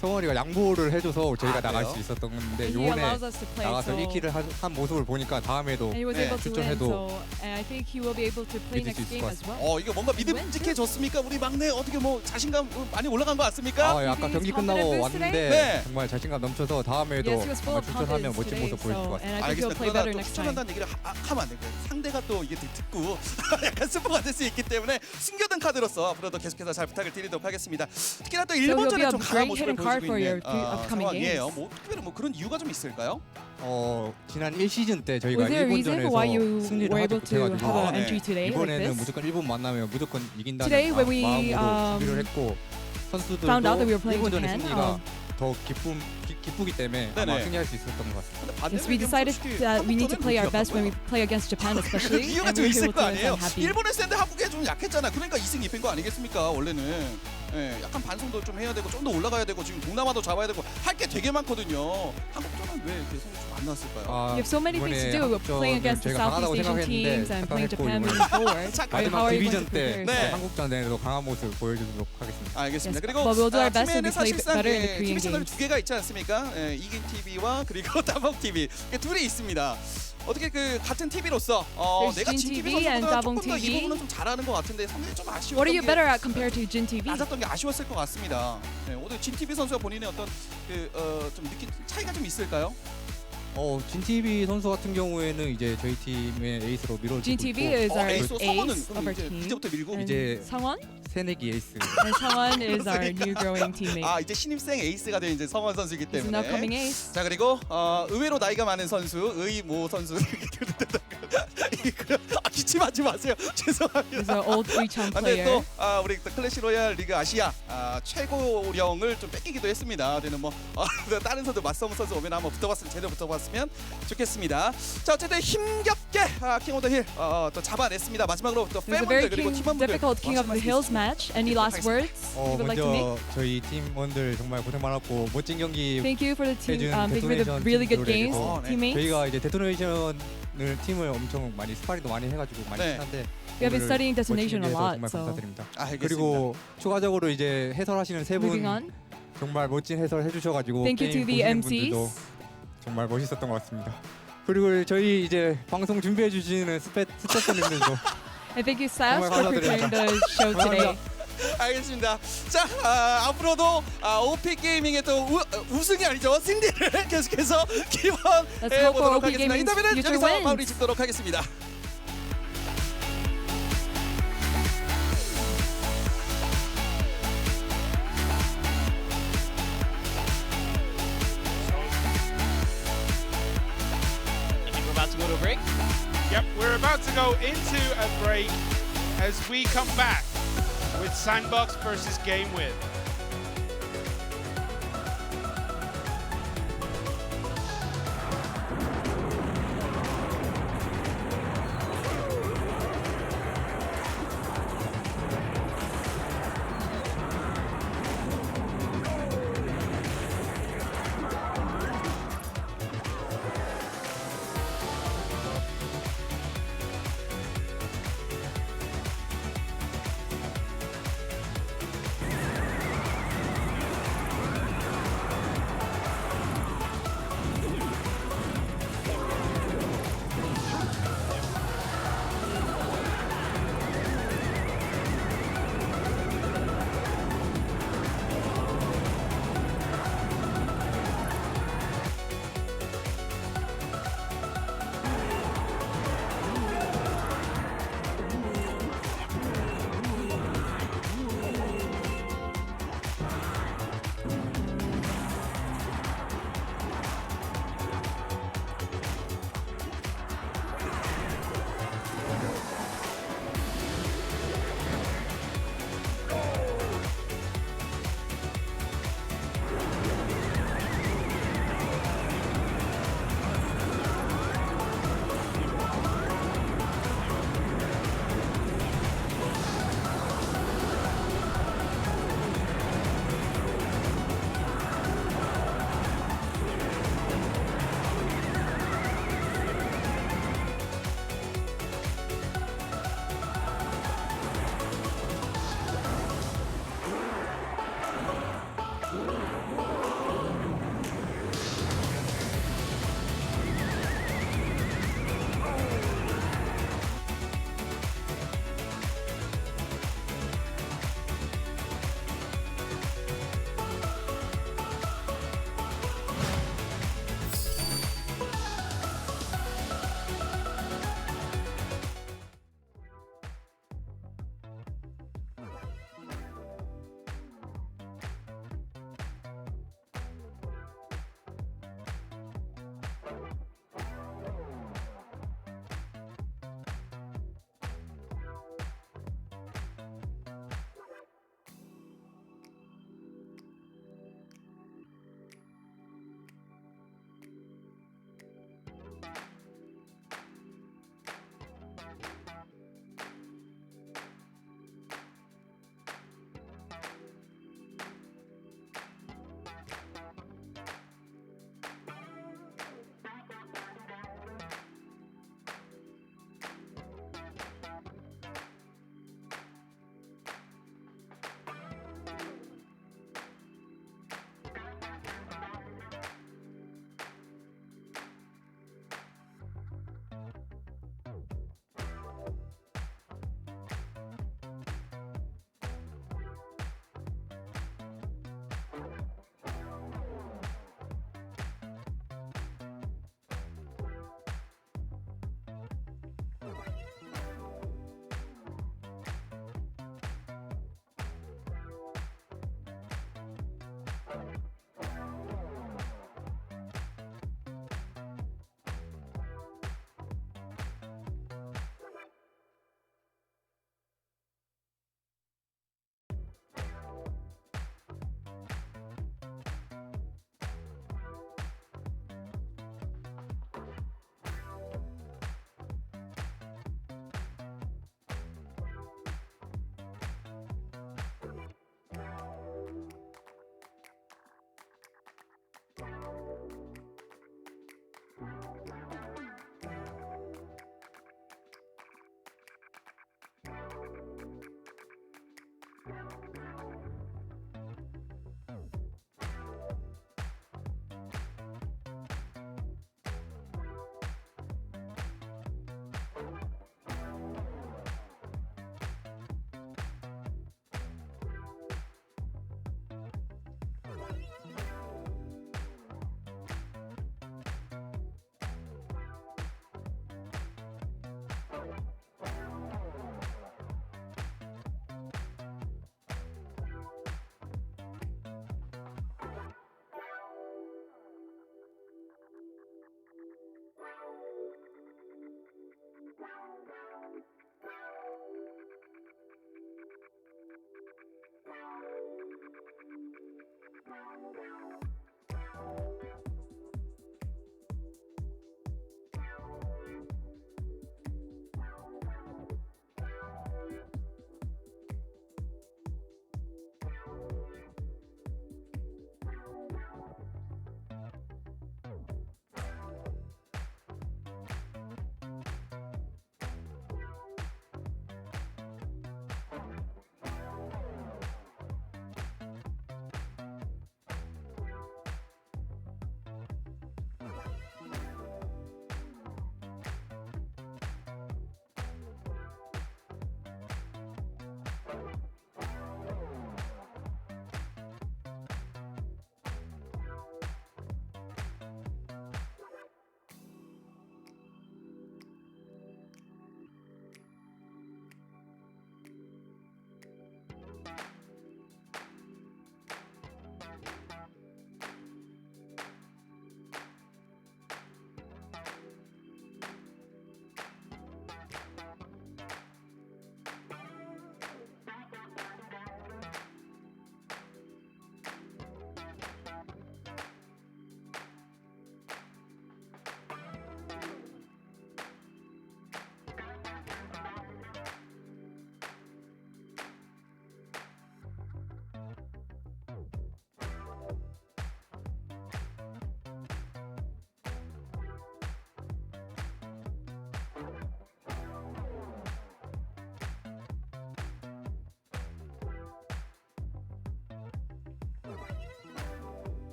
성원이가 양보를 해줘서 저희가 나갈 그래요? 수 있었던 건데 이번에 나가서 1킬을 한 모습을 보니까 다음에도 출전해도 믿을 수 있을 것 같습니다. 이거 뭔가 믿음직해졌습니까? 우리 막내 어떻게 뭐 자신감 많이 올라간 것 같습니까? 아까 경기 끝나고 왔는데 네. 정말 자신감 넘쳐서 다음에도 정말 출전하면 멋진 모습 보여줄 것 같습니다. 알겠습니다. 그러나 또 출전한다는 얘기를 하면 안 돼요. 상대가 또 이게 듣고 약간 스포가 될 수 있기 때문에 숨겨둔 카드로서 앞으로도 계속해서 잘 부탁을 드리도록 하겠습니다. 특히나 또 일본전에 좀 강한 모습을 보여주고 있는 상황이에요. 특별히 뭐 그런 이유가 좀 있을까요? 지난 1시즌 때 저희가 일본전에서 승리를 하지 못해가지고 이번에는 무조건 일본 만나면 무조건 이긴다는 마음으로 준비를 했고 선수들도 일본전의 승리가 더 기쁘기 때문에 아마 승리할 수 있었던 것 같습니다. Yes, we decided that we need to play our best when we play against Japan, especially. 이유가 And 좀 we 있을 were 거 able to 아니에요? make them happy. 일본에 샌데 한국에 좀 약했잖아. 그러니까 2승 2패인 거 아니겠습니까? 원래는. 약간 반성도 좀 해야 되고 좀 더 올라가야 되고 지금 동남아도 잡아야 되고 할 게 되게 많거든요. 한국전은 왜 이렇게 성이 좀 안 나왔을까요? You have so many things to do. Playing against the Southeast Asian teams and playing Japan moving forward. 마지막 How are you 디비전 going to 때 prepare? 한국전에도 강한 모습 보여주도록 하겠습니다. 알겠습니다. Yes, 그리고 but we'll do our best to 팀에는 play 사실상 better in the TV Korean 채널 games. 두 개가 있지 않습니까? 이긴 TV와 그리고 따봉 TV 둘이 있습니다. 어떻게 그 같은 TV로서 내가 Jin 진 TV TV and 선수보다 따봉 조금 더 이 TV. 부분은 좀 잘하는 것 같은데 상당히 좀 아쉬웠던 What are you 게 better at compared to Jin TV? 낮았던 게 아쉬웠을 것 같습니다. 오늘 진 TV 선수가 본인의 어떤 좀 느낀 차이가 좀 있을까요? 진TV 선수 같은 경우에는 이제 저희 팀의 에이스로 밀어주고 Jin TV 있고 is our 에이스 성원은 ace 그럼 of our 이제 team. 이제부터 밀고 And 이제 Sangwon? 새내기 에이스 And Sangwon is our new growing teammate. 이제 신입생 에이스가 된 이제 성원 선수이기 He's an upcoming 때문에 ace. 자 그리고 의외로 나이가 많은 선수 의모 선수 기침하지 마세요. 죄송합니다. He's an old three-chum 근데 player. 또 우리 또 클래시 로얄 리그 아시아 최고령을 좀 뺏기기도 했습니다. 저는 뭐 다른 선수 맞서문 선수 오면 한번 제대로 붙어봤으면 좋겠습니다. 자 어쨌든 힘겹게 킹 오브 더 힐 또 잡아냈습니다. 마지막으로 또 It was a 팬분들 very 그리고 팀원분들 difficult King of the Hills match. Any last words you would like to make? 먼저 저희 팀원들 정말 고생 많았고 멋진 경기 Thank you for the team. 해준 Thank you for the 데토네이션 really good 팀들에게 games, 네. teammates. 저희가 이제 데토네이션을 팀을 엄청 많이 스파링도 많이 해가지고 많이 네. 친한데 We have been 오늘 studying 멋진 DetonatioN a 경기에서 lot. 정말 So 감사드립니다. 알겠습니다. 그리고 추가적으로 이제 해설하시는 세 분 moving on. 정말 멋진 해설 해주셔가지고 Thank you to 게임 the 보시는 MCs. 분들도 정말 멋있었던 것 같습니다. 그리고 저희 이제 방송 준비해 주시는 스태프분들도 I thank you, staff, 정말 for preparing the show today. 알겠습니다. 자 앞으로도 OP 게이밍의 또 우승이 아니죠 승리를 계속해서 Let's hope for 기원해보도록 OP 하겠습니다. Gaming's 인터뷰는 future 여기서 wins. 마무리 짓도록 하겠습니다. I think we're about to go to a break. Yep, we're about to go into a break as we come back with Sandbox versus GameWith.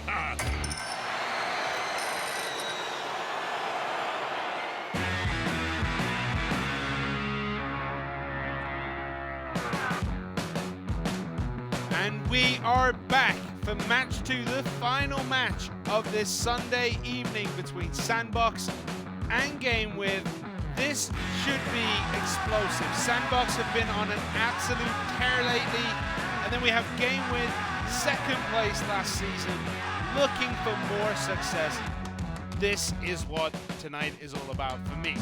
And we are back for match 2, the final match of this Sunday evening between Sandbox and GameWith. This should be explosive. Sandbox have been on an absolute tear lately, and then we have GameWith, second place last season, looking for more success. This is what tonight is all about for me.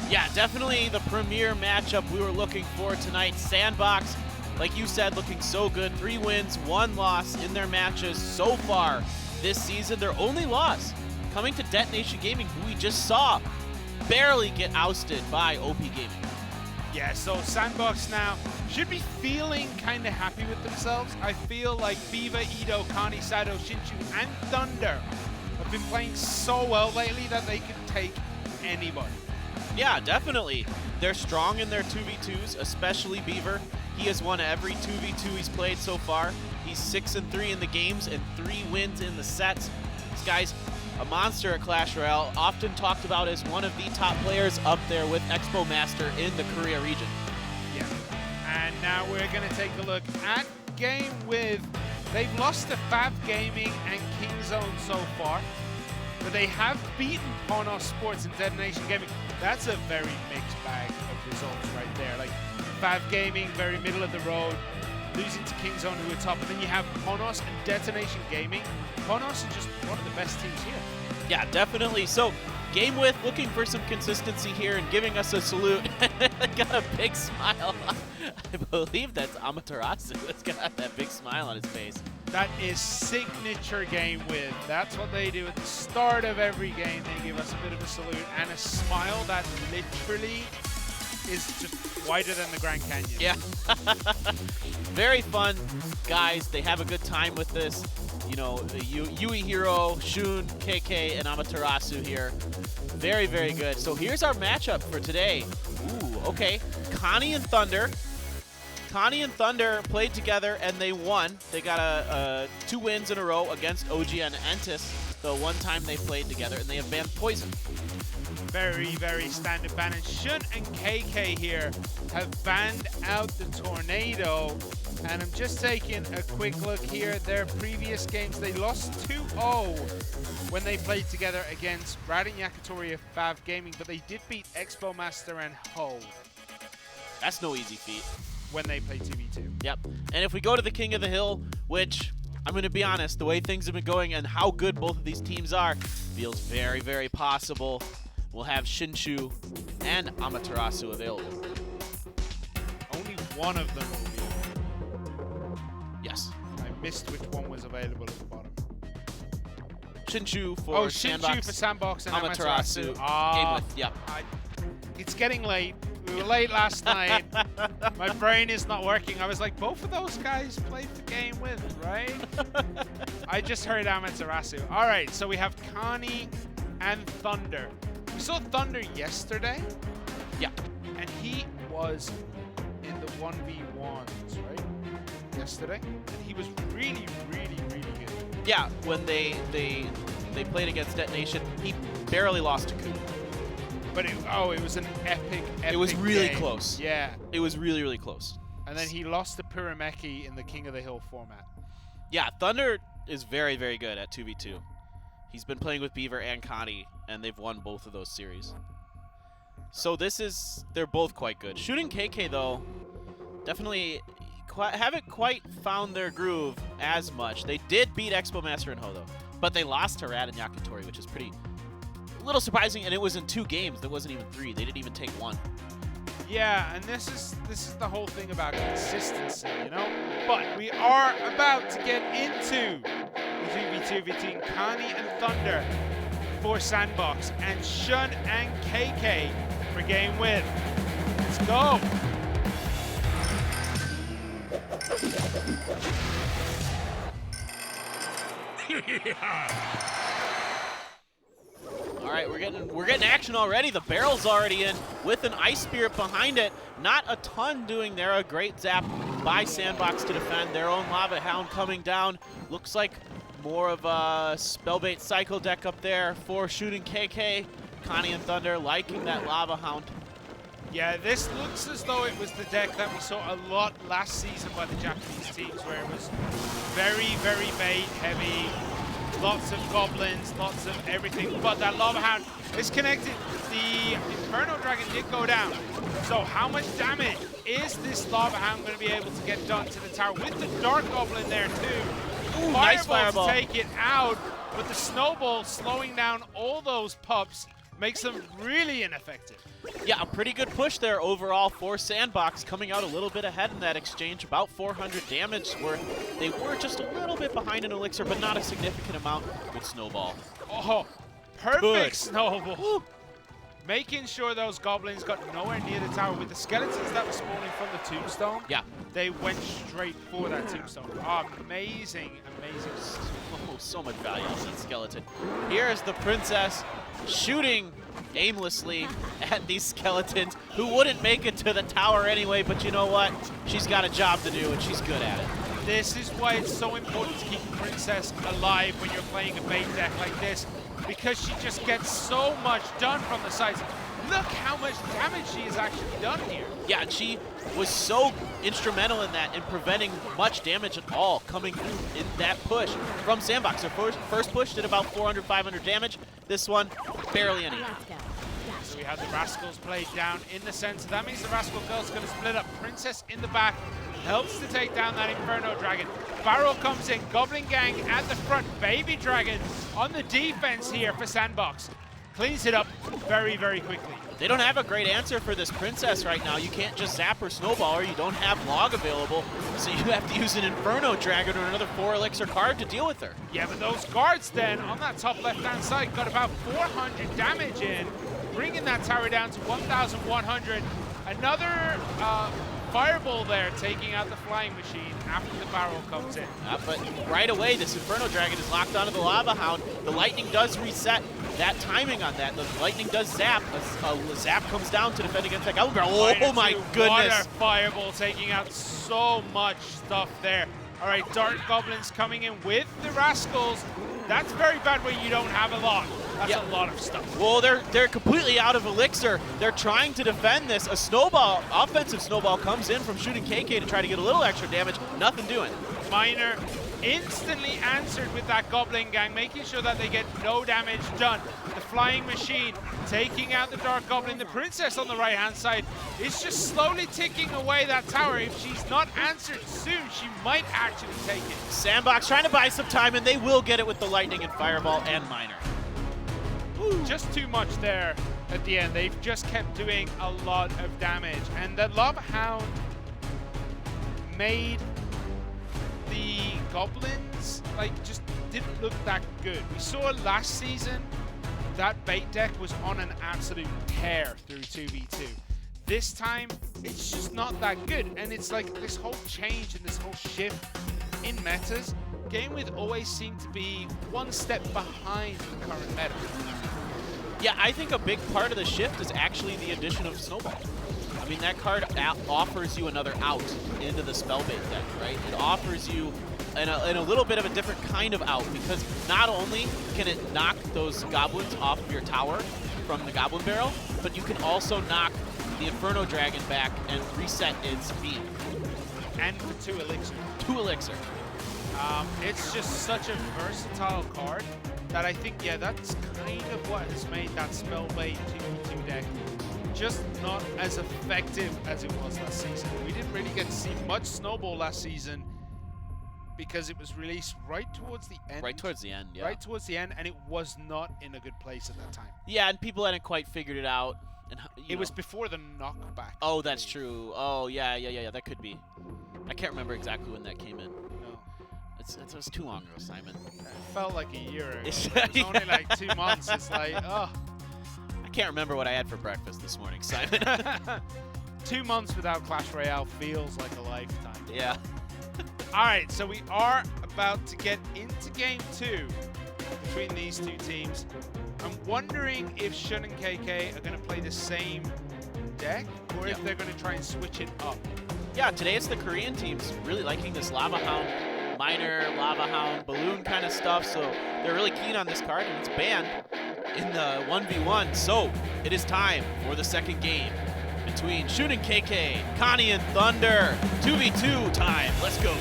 Yeah, definitely the premier matchup we were looking for tonight. Sandbox, like you said, looking so good. 3 wins, 1 loss in their matches so far this season. Their only loss coming to DetonatioN Gaming, who we just saw barely get ousted by OP Gaming. Yeah, so Sandbox now should be feeling kind of happy with themselves. I feel like Beaver, Ido, Kani, Sado, Shinshu, and Thunder have been playing so well lately that they can take anybody. Yeah, definitely. They're strong in their 2v2s, especially Beaver. He has won every 2v2 he's played so far. He's 6-3 in the games and 3 wins in the sets. This guy's a monster at Clash Royale, often talked about as one of the top players up there with Expo Master in the Korea region. Yeah, and now we're going to take a look at GameWith. They've lost to Fab Gaming and Kingzone so far, but they have beaten Ponos Sports and DetonatioN Gaming. That's a very mixed bag of results right there. Like Fab Gaming, very middle of the road, losing to Kingzone, who are top, and then you have Ponos and DetonatioN Gaming. Ponos are just one of the best teams here. Yeah, definitely. So GameWith looking for some consistency here and giving us a salute. Got a big smile. I believe that's Amaterasu that's got that big smile on his face. That is signature GameWith. That's what they do at the start of every game. They give us a bit of a salute and a smile that literally is just wider than the Grand Canyon. Yeah. Very fun, guys. They have a good time with this. You know, Yui Hiro, Shun, KK, and Amaterasu here. Very, very good. So here's our matchup for today. Ooh, okay. Connie and Thunder. Connie and Thunder played together and they won. They got 2 wins in a row against OG and Entis the one time they played together, and they have banned Poison. Very, very standard ban. And Shun and KK here have banned out the Tornado. And I'm just taking a quick look here. Their previous games, they lost 2-0 when they played together against Brad and Yakitori of Fav Gaming, but they did beat Expo Master and Ho. That's no easy feat. When they play 2v2. Yep. And if we go to the King of the Hill, which I'm going to be honest, the way things have been going and how good both of these teams are, feels very, very possible we'll have Shinshu and Amaterasu available. Only one of them will be available. Yes. I missed which one was available at the bottom. Shinshu for Sandbox. Shinshu for Sandbox and Amaterasu. GameWith. Yep. It's getting late. We were late last night. My brain is not working. I was like, both of those guys played the GameWith, right? I just heard Amaterasu. All right, so we have Connie and Thunder. We saw Thunder yesterday. Yeah. And he was in the 1v1s, right? Yesterday. And he was really, really, really good. Yeah, when they played against Detonation, he barely lost to Ku. But it was an epic It was really game. close. Yeah. It was really, really close. And then he lost to Pyrameki in the King of the Hill format. Yeah, Thunder is very, very good at 2v2. He's been playing with Beaver and Connie, and they've won both of those series. So they're both quite good. Shooting KK, though, definitely haven't quite found their groove as much. They did beat Expo Master and Ho, though, but they lost to Rad and Yakitori, which is a little surprising, and it was in 2 games. There wasn't even 3. They didn't even take 1. Yeah, and this is the whole thing about consistency, you know? But we are about to get into the 2v2 between Connie and Thunder for Sandbox and Shun and KK for GameWith. Let's go! All right, we're getting action already. The barrel's already in with an Ice Spirit behind it. Not a ton doing there. A great zap by Sandbox to defend. Their own Lava Hound coming down. Looks like More of a Spellbait Cycle deck up there for shooting KK. Connie and Thunder liking that Lava Hound. Yeah, this looks as though it was the deck that we saw a lot last season by the Japanese teams, where it was very, very bait heavy, lots of goblins, lots of everything, but that Lava Hound is connected. The Inferno Dragon did go down. So how much damage is this Lava Hound going to be able to get done to the tower with the Dark Goblin there too? Ooh, nice fireball to take it out, but the Snowball slowing down all those pups makes them really ineffective. Yeah, a pretty good push there overall for Sandbox, coming out a little bit ahead in that exchange, about 400 damage, where they were just a little bit behind in Elixir, but not a significant amount. Good Snowball. Oh, perfect Good. Snowball. Woo. Making sure those goblins got nowhere near the tower. With the skeletons that were spawning from the tombstone, Yeah. they went straight for that tombstone. Amazing, amazing. Oh, so much value on that skeleton. Here's the princess shooting aimlessly at these skeletons who wouldn't make it to the tower anyway, but you know what? She's got a job to do and she's good at it. This is why it's so important to keep the princess alive when you're playing a bait deck like this, because she just gets so much done from the sides. Look how much damage she has actually done here. Yeah, and she was so instrumental in that, in preventing much damage at all coming through in that push from Sandbox. Her first push did about 400, 500 damage. This one, barely any. So we have the Rascals played down in the center. That means the Rascal Girl's going to split up. Princess in the back helps to take down that Inferno Dragon. Barrel comes in, Goblin Gang at the front. Baby Dragon on the defense here for Sandbox. Cleans it up very, very quickly. They don't have a great answer for this princess right now. You can't just zap her Snowball, or you don't have log available, so you have to use an Inferno Dragon or another 4 elixir card to deal with her. Yeah, but those guards then on that top left-hand side got about 400 damage in, bringing that tower down to 1,100. Another fireball there, taking out the flying machine after the barrel comes in. But right away, this Inferno Dragon is locked onto the Lava Hound. The lightning does reset that timing on that. The lightning does zap. A zap comes down to defend against that Goblin Barrel. Oh my goodness. What a fireball, taking out so much stuff there. All right, Dark Goblins coming in with the Rascals. That's very bad when you don't have a lot. That's a lot of stuff. Well, they're completely out of elixir. They're trying to defend this. A snowball, offensive snowball comes in from shooting KK to try to get a little extra damage. Nothing doing. Miner instantly answered with that Goblin Gang, making sure that they get no damage done. The flying machine taking out the Dark Goblin. The princess on the right-hand side is just slowly ticking away that tower. If she's not answered soon, she might actually take it. Sandbox trying to buy some time, and they will get it with the lightning and fireball and Miner. Just too much there at the end. They've just kept doing a lot of damage. And the Lava Hound made the Goblins, like, just didn't look that good. We saw last season that bait deck was on an absolute tear through 2v2. This time, it's just not that good. And it's like this whole change and this whole shift in metas, GameWith always seemed to be one step behind the current meta. Yeah, I think a big part of the shift is actually the addition of Snowball. I mean, that card offers you another out into the Spellbait deck, right? It offers you in a little bit of a different kind of out, because not only can it knock those goblins off of your tower from the Goblin Barrel, but you can also knock the Inferno Dragon back and reset its beam. And for 2 elixir. 2 elixir. It's just such a versatile card that I think, yeah, that's kind of what has made that Spellbait 2v2 deck just not as effective as it was last season. We didn't really get to see much Snowball last season because it was released right towards the end. Right towards the end, yeah. Right towards the end, and it was not in a good place at that time. Yeah, and people hadn't quite figured it out. And it was before the knockback. Oh, that's true. Oh, yeah, that could be. I can't remember exactly when that came in. No. It was too long ago, Simon. It felt like a year ago. It's only like 2 months. It's like, oh. I can't remember what I had for breakfast this morning, Simon. 2 months without Clash Royale feels like a lifetime. Yeah. All right, so we are about to get into game 2 between these two teams. I'm wondering if Shun and KK are going to play the same deck, or if they're going to try and switch it up. Yeah, today it's the Korean teams really liking this Lava Hound Miner, Lava Hound, Balloon kind of stuff, so they're really keen on this card, and it's banned in the 1v1. So it is time for the second game between Shun and KK, Connie and Thunder. 2v2 time. Let's go.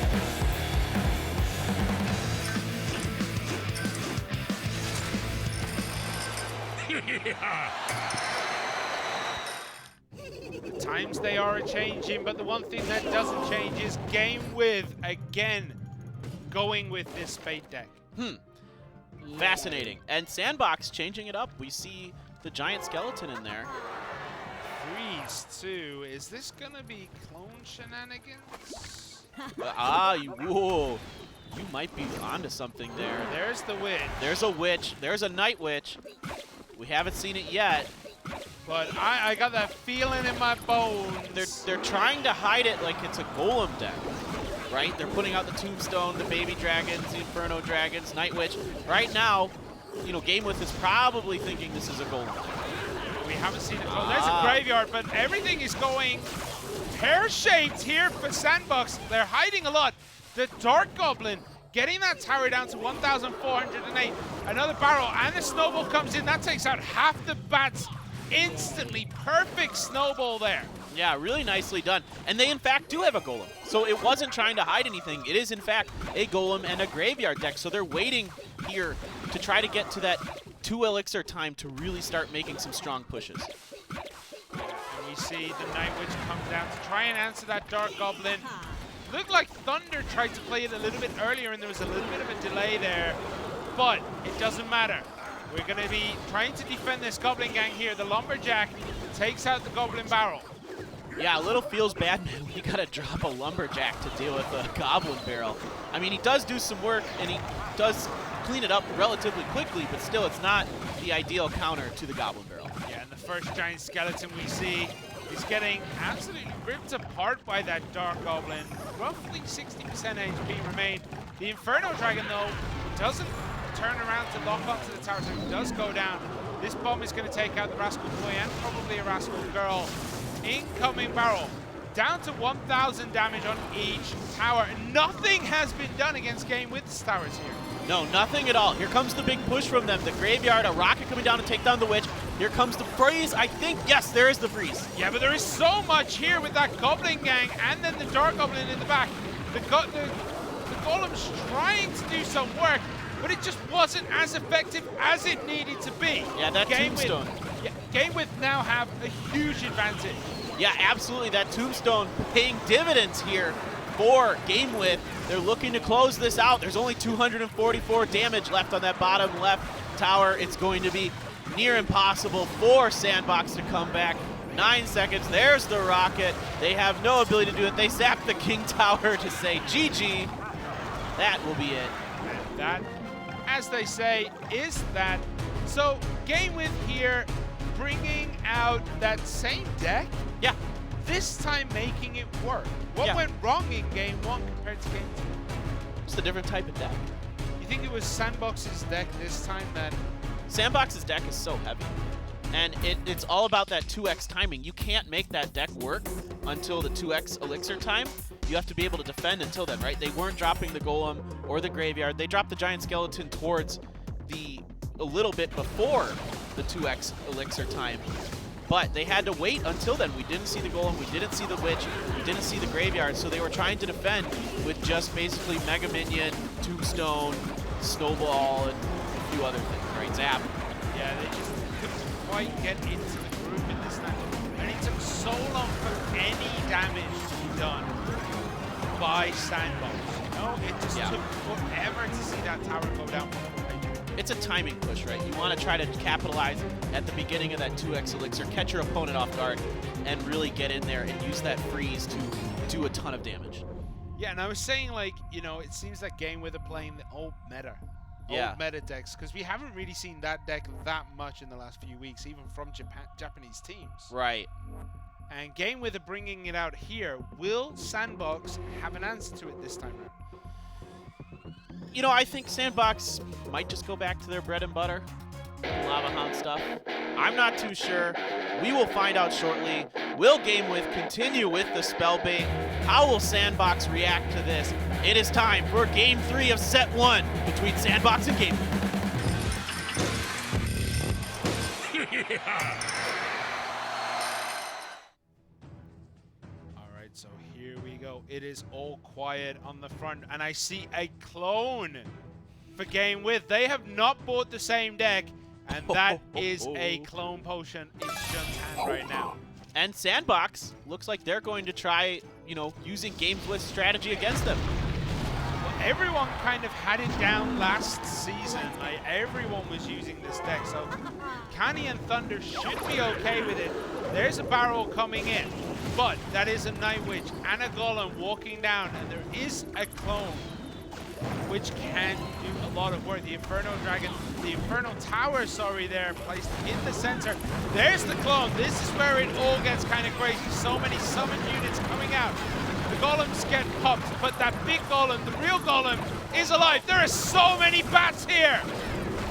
The times they are changing, but the one thing that doesn't change is GameWith again going with this fate deck. Fascinating. And changing it up. We see the giant skeleton in there. Freeze too. Is this gonna be clone shenanigans? Whoa. You might be onto something there. There's the witch. There's a witch. There's a night witch. We haven't seen it yet. But I got that feeling in my bones. They're trying to hide it like it's a golem deck, right? They're putting out the Tombstone, the Baby Dragons, the Inferno Dragons, Night Witch. Right now, you know, GameWith is probably thinking this is a golem deck. We haven't seen it. Oh, there's a graveyard, but everything is going pear-shaped here for Sandbox. They're hiding a lot. The Dark Goblin getting that tower down to 1,408. Another barrel, and the snowball comes in. That takes out half the bats instantly. Perfect snowball there. Yeah, really nicely done. And they, in fact, do have a golem. So it wasn't trying to hide anything. It is, in fact, a golem and a graveyard deck. So they're waiting here to try to get to that 2 elixir time to really start making some strong pushes. And we see the Night Witch come down to try and answer that Dark Goblin. Looked like Thunder tried to play it a little bit earlier, and there was a little bit of a delay there. But it doesn't matter. We're going to be trying to defend this Goblin gang here. The Lumberjack takes out the Goblin Barrel. Yeah, a little feels bad, man. We got to drop a Lumberjack to deal with a Goblin Barrel. I mean, he does do some work, and he does clean it up relatively quickly, but still, it's not the ideal counter to the Goblin Barrel. Yeah, and the first giant skeleton we see is getting absolutely ripped apart by that Dark Goblin. Roughly 60% HP remain. The Inferno Dragon, though, doesn't turn around to lock onto the tower, so it does go down. This bomb is going to take out the Rascal Boy and probably a Rascal Girl. Incoming barrel. Down to 1,000 damage on each tower. Nothing has been done against GameWith's towers here. No, nothing at all. Here comes the big push from them. The graveyard, a rocket coming down to take down the witch. Here comes the freeze. I think, yes, there is the freeze. Yeah, but there is so much here with that Goblin gang and then the Dark Goblin in the back. The Golem's trying to do some work, but it just wasn't as effective as it needed to be. Yeah, that Tombstone. GameWith now have a huge advantage. Yeah, absolutely. That Tombstone paying dividends here for GameWith. They're looking to close this out. There's only 244 damage left on that bottom left tower. It's going to be near impossible for Sandbox to come back. 9 seconds. There's the rocket. They have no ability to do it. They zap the King Tower to say GG. That will be it. And that, as they say, is that. So GameWith here bringing out that same deck. Yeah. This time making it work. What went wrong in game 1 compared to game 2? It's a different type of deck. You think it was Sandbox's deck this time that... Sandbox's deck is so heavy. And it's all about that 2x timing. You can't make that deck work until the 2x elixir time. You have to be able to defend until then, right? They weren't dropping the golem or the graveyard. They dropped the giant skeleton towards a little bit before the 2x elixir time. But they had to wait until then. We didn't see the golem, we didn't see the witch, we didn't see the graveyard, so they were trying to defend with just basically Mega Minion, Tombstone, Snowball, and a few other things, right? Zap. Yeah, they just couldn't quite get into the groove in this time. And it took so long for any damage to be done by Sandbox. You know, it just took forever to see that tower go down. It's a timing push, right? You want to try to capitalize at the beginning of that 2x elixir, catch your opponent off guard, and really get in there and use that freeze to do a ton of damage. Yeah, and I was saying, like, you know, it seems like GameWith are playing the old meta. Old meta decks, because we haven't really seen that deck that much in the last few weeks, even from Japanese teams. Right. And GameWith are bringing it out here. Will Sandbox have an answer to it this time around? You know, I think Sandbox might just go back to their bread and butter. Lava Hound stuff? I'm not too sure. We will find out shortly. Will GameWith continue with the spell bait? How will Sandbox react to this? It is time for Game 3 of Set 1 between Sandbox and GameWith. All right, so here we go. It is all quiet on the front, and I see a clone for GameWith. They have not bought the same deck, and that is a clone potion in Shun's hand right now. And Sandbox looks like they're going to try, using GameWith's strategy against them. Well, everyone kind of had it down last season. Like, everyone was using this deck, so Canny and Thunder should be okay with it. There's a barrel coming in, but that is a Night Witch and a Golem walking down, and there is a clone which can do a lot of work. The Inferno Dragon, the Inferno Tower, sorry, there, placed in the center. There's the clone. This is where it all gets kind of crazy. So many summoned units coming out. The Golems get popped, but that big Golem, the real Golem, is alive. There are so many bats here.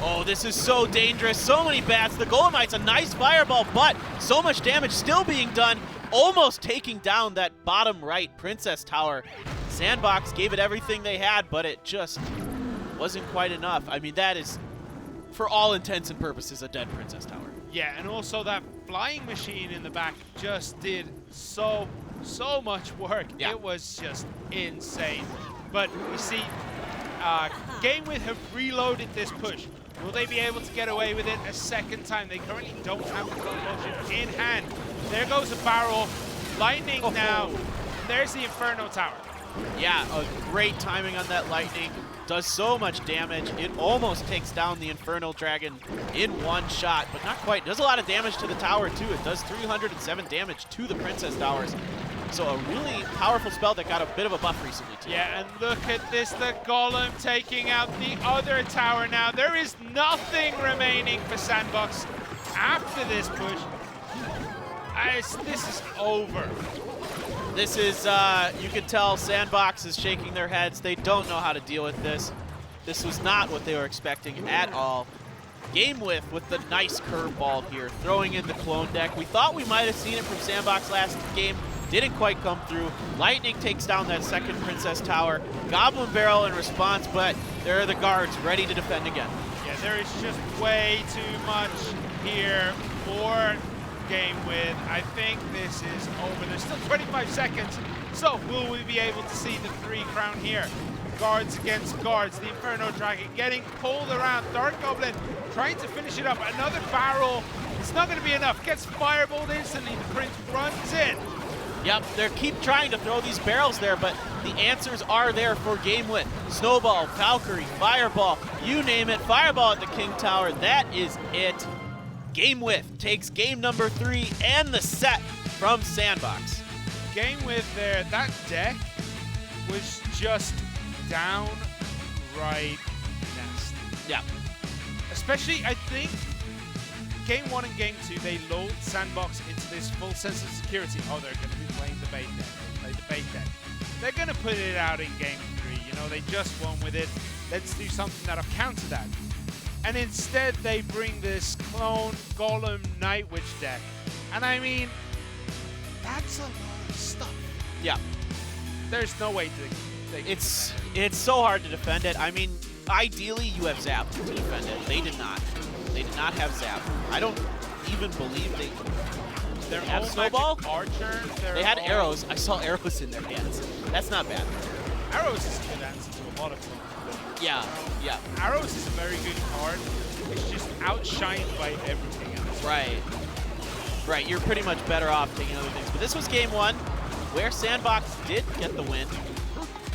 Oh, this is so dangerous. So many bats. The Golemite's a nice fireball, but so much damage still being done. Almost taking down that bottom right Princess Tower. Sandbox gave it everything they had, but it just wasn't quite enough. I mean, that is, for all intents and purposes, a dead Princess Tower. Yeah, and also that flying machine in the back just did so much work. Yeah. It was just insane. But you see, GameWith have reloaded this push. Will they be able to get away with it a second time? They currently don't have the clone potion in hand. There goes a barrel. Lightning now. There's the Inferno Tower. Yeah, a great timing on that lightning. Does so much damage. It almost takes down the Inferno Dragon in one shot, but not quite. Does a lot of damage to the tower, too. It does 307 damage to the Princess Towers. So a really powerful spell that got a bit of a buff recently, too. Yeah, and look at this. The Golem taking out the other tower now. There is nothing remaining for Sandbox after this push. This is over. This is, you can tell Sandbox is shaking their heads. They don't know how to deal with this. This was not what they were expecting at all. GameWith with the nice curveball here, throwing in the clone deck. We thought we might have seen it from Sandbox last game. Didn't quite come through. Lightning takes down that second Princess Tower. Goblin Barrel in response, but there are the guards ready to defend again. Yeah, there is just way too much here for GameWith. I think this is over. There's still 25 seconds. So will we be able to see the 3 crown here? Guards against guards. The Inferno Dragon getting pulled around. Dark Goblin trying to finish it up. Another barrel. It's not going to be enough. Gets fireballed instantly. The Prince runs in. Yep, they keep trying to throw these barrels there, but the answers are there for GameWith. Snowball, Valkyrie, Fireball, you name it. Fireball at the King Tower. That is it. GameWith takes game number 3 and the set from Sandbox. GameWith there, that deck was just downright nasty. Yeah. Especially, I think, Game 1 and Game 2, they lulled Sandbox into this full sense of security. Oh, they're going to be playing the bait deck. They play the bait deck. They're going to put it out in Game 3. You know, they just won with it. Let's do something that'll counter that. And instead, they bring this clone Golem Night Witch deck. And I mean, that's a lot of stuff. Yeah. There's no way it's so hard to defend it. I mean, ideally, you have Zap to defend it. They did not. They did not have Zap. I don't even believe they have Snowball. Archer. They had arrows. I saw arrows in their hands. That's not bad. Arrows is a good answer to a lot of things. Yeah, yeah. Arrows is a very good card. It's just outshined by everything else. Right. Right, you're pretty much better off taking other things. But this was game 1, where Sandbox did get the win.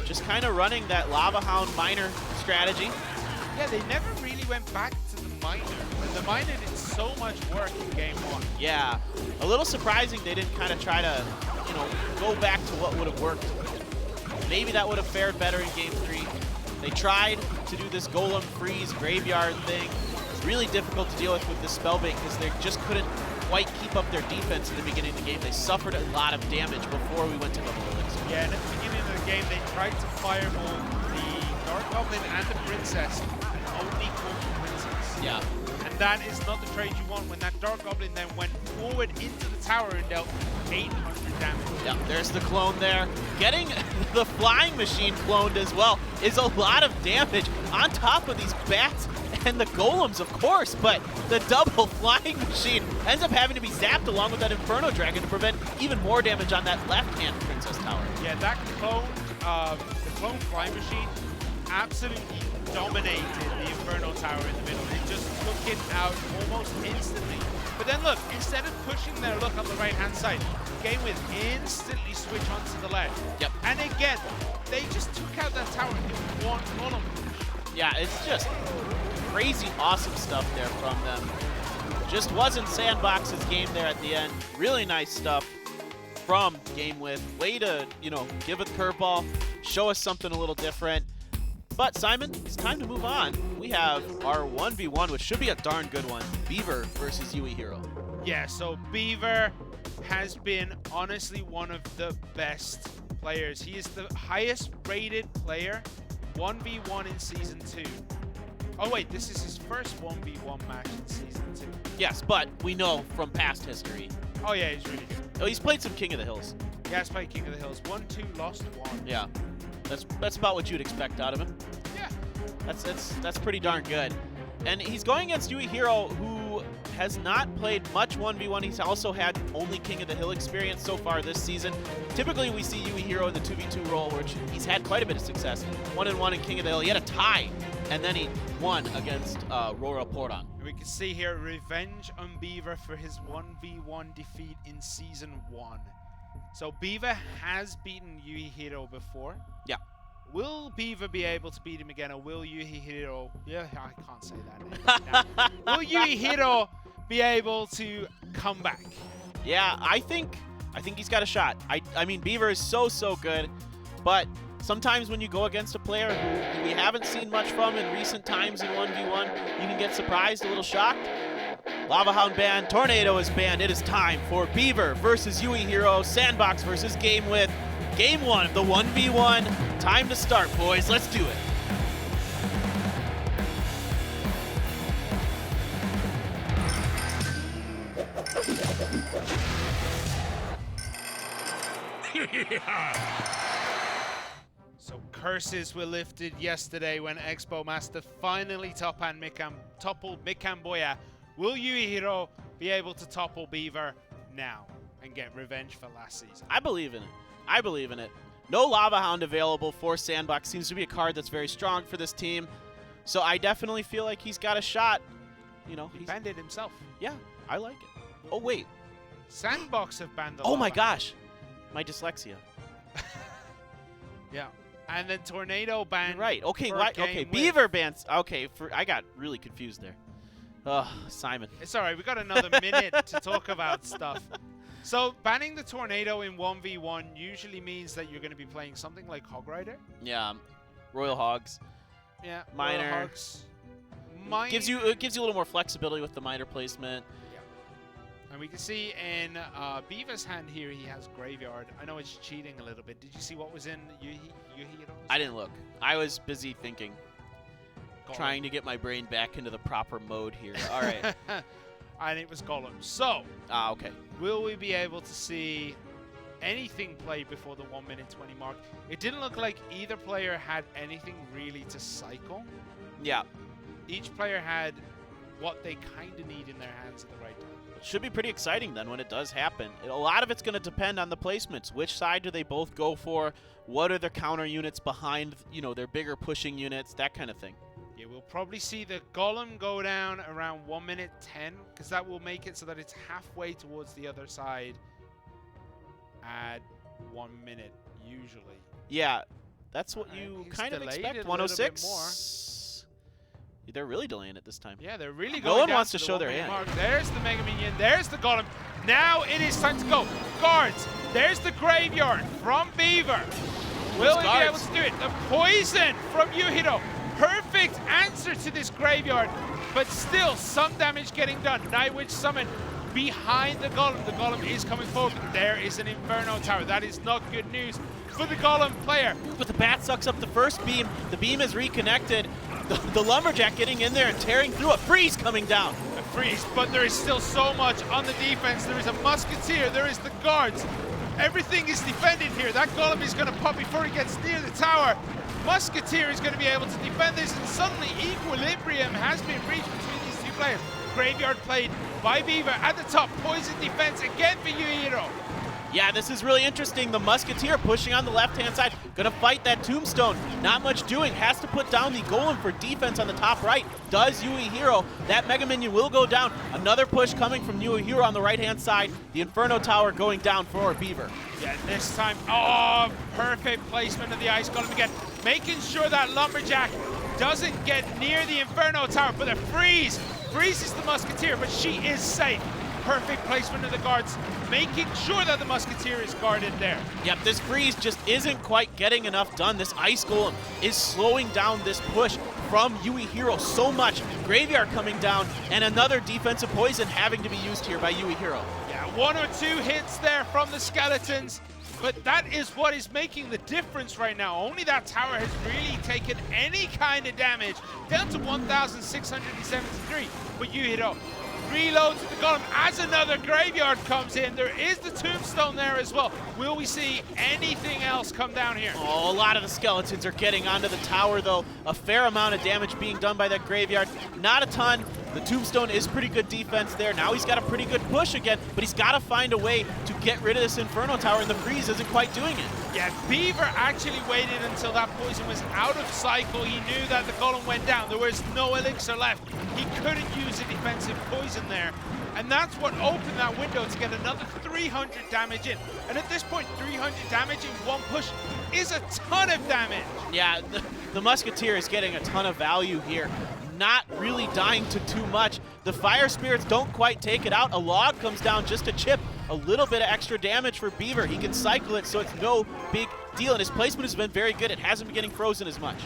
Just kind of running that Lava Hound Miner strategy. Yeah, they never really went back to the Miner. And the Miner did so much work in game 1. Yeah. A little surprising they didn't kind of try to, go back to what would have worked. Maybe that would have fared better in game 3. They tried to do this Golem Freeze Graveyard thing. It's really difficult to deal with this spellbait because they just couldn't quite keep up their defense in the beginning of the game. They suffered a lot of damage before we went to double elixir. Yeah, and at the beginning of the game, they tried to fireball the Dark Goblin and the Princess, and only caught the Princess. Yeah. And that is not the trade you want when that Dark Goblin then went forward into the tower and dealt 800 damage. Yeah, there's the clone there. Getting the flying machine cloned as well is a lot of damage on top of these bats and the golems, of course, but the double flying machine ends up having to be zapped along with that Inferno Dragon to prevent even more damage on that left-hand Princess Tower. Yeah, that clone, the clone flying machine absolutely dominated the Inferno Tower in the middle. It just took it out almost instantly. But then look, instead of pushing their luck on the right-hand side, GameWith instantly switch onto the left. Yep. And again, they just took out that tower in one column. Yeah, it's just crazy awesome stuff there from them. Just wasn't Sandbox's game there at the end. Really nice stuff from GameWith. Way to, give a curveball, show us something a little different. But Simon, it's time to move on. We have our 1v1, which should be a darn good one. Beaver versus Yui Hero. Yeah, so Beaver has been honestly one of the best players. He is the highest rated player 1v1 in Season 2. Oh wait, this is his first 1v1 match in Season 2. Yes, but we know from past history. Oh yeah, he's really good. Oh, he's played some King of the Hills. Yeah, he's played King of the Hills. 1-2, lost 1. Yeah, that's about what you'd expect out of him. Yeah. That's pretty darn good. And he's going against Yui Hero, who has not played much 1v1. He's also had only King of the Hill experience so far this season. Typically, we see Yui Hero in the 2v2 role, which he's had quite a bit of success. 1-1 in King of the Hill. He had a tie, and then he won against Royale Portang. We can see here revenge on Beaver for his 1v1 defeat in Season 1. So Beaver has beaten Yui Hero before. Yeah. Will Beaver be able to beat him again, or will Yui Hiro... Yeah, I can't say that name right now. Will Yui Hiro be able to come back? Yeah, I think he's got a shot. I mean, Beaver is so good, but sometimes when you go against a player who we haven't seen much from in recent times in 1v1, you can get surprised, a little shocked. Lava Hound banned, Tornado is banned. It is time for Beaver versus Yui Hero, Sandbox versus GameWith. Game 1 of the 1v1. Time to start, boys. Let's do it. So curses were lifted yesterday when Expo Master finally toppled Mikamboya. Will Yui Hiro be able to topple Beaver now and get revenge for last season? I believe in it. I believe in it. No Lava Hound available for Sandbox. Seems to be a card that's very strong for this team. So I definitely feel like he's got a shot. He banned it himself. Yeah, I like it. Oh, wait. Sandbox have banned the Oh my Lava gosh. My dyslexia. Yeah. And then Tornado banned. Right. Okay, right. Okay, Beaver bans. Okay, I got really confused there. Simon. It's all right. We got another minute to talk about stuff. So banning the Tornado in 1v1 usually means that you're going to be playing something like Hog Rider. Yeah, Royal Hogs. Yeah, Miner. Royal Hogs. Gives you a little more flexibility with the miner placement. Yeah. And we can see in Beaver's hand here, he has Graveyard. I know it's cheating a little bit. Did you see what was in Yuhiro's? I didn't look. I was busy thinking. Trying to get my brain back into the proper mode here. All right. And it was Golem. So, okay. Will we be able to see anything played before the 1 minute 20 mark? It didn't look like either player had anything really to cycle. Yeah. Each player had what they kind of need in their hands at the right time. It should be pretty exciting then when it does happen. A lot of it's going to depend on the placements. Which side do they both go for? What are their counter units behind, their bigger pushing units, that kind of thing. Yeah, we'll probably see the Golem go down around 1 minute 10, because that will make it so that it's halfway towards the other side at 1 minute, usually. Yeah, that's what you kind of expect. 106. They're really delaying it this time. Yeah, they're really going No one down wants to the show their 1 minute hand. mark. There's the Mega Minion. There's the Golem. Now it is time to go. Guards. There's the Graveyard from Beaver. Will he be able to do it? The poison from Yuhiro. Perfect answer to this Graveyard, but still some damage getting done. Nightwitch Summon behind the Golem. The Golem is coming forward. There is an Inferno Tower. That is not good news for the Golem player. But the Bat sucks up the first beam. The beam is reconnected. The Lumberjack getting in there and tearing through. A freeze coming down. freeze, but there is still so much on the defense. There is a Musketeer, there is the guards. Everything is defended here. That Golem is going to pop before he gets near the tower. Musketeer is going to be able to defend this, and suddenly equilibrium has been reached between these two players. Graveyard played by Beaver at the top. Poison defense again for Yuhiro. Yeah, this is really interesting. The Musketeer pushing on the left-hand side. Gonna fight that Tombstone. Not much doing. Has to put down the Golem for defense on the top right. Does Yuhiro. That Mega Minion will go down. Another push coming from Yuhiro on the right-hand side. The Inferno Tower going down for Beaver. Yeah, this time, oh, perfect placement of the Ice Golem again. Making sure that Lumberjack doesn't get near the Inferno Tower, but the freeze freezes the Musketeer, but she is safe. Perfect placement of the guards, making sure that the Musketeer is guarded there. Yep, this freeze just isn't quite getting enough done. This Ice Golem is slowing down this push from Yuhiro so much. Graveyard coming down, and another defensive poison having to be used here by Yuhiro. Yeah, 1 or 2 hits there from the Skeletons, but that is what is making the difference right now. Only that tower has really taken any kind of damage, down to 1,673. But Yuhiro reloads the Golem as another Graveyard comes in. There is the Tombstone there as well. Will we see anything else come down here? Oh, a lot of the Skeletons are getting onto the tower, though. A fair amount of damage being done by that Graveyard. Not a ton. The Tombstone is pretty good defense there. Now he's got a pretty good push again, but he's got to find a way to get rid of this Inferno Tower, and the freeze isn't quite doing it. Yeah, Beaver actually waited until that poison was out of cycle. He knew that the Golem went down. There was no elixir left. He couldn't use a defensive poison there. And that's what opened that window to get another 300 damage in. And at this point, 300 damage in one push is a ton of damage. Yeah, the Musketeer is getting a ton of value here. Not really dying to too much. The Fire Spirits don't quite take it out. A log comes down just to chip a little bit of extra damage for Beaver. He can cycle it, so it's no big deal. And his placement has been very good. It hasn't been getting frozen as much.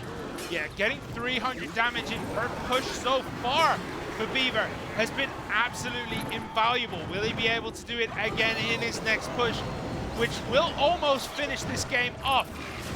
Yeah, getting 300 damage in per push so far for Beaver has been absolutely invaluable. Will he be able to do it again in his next push, which will almost finish this game off?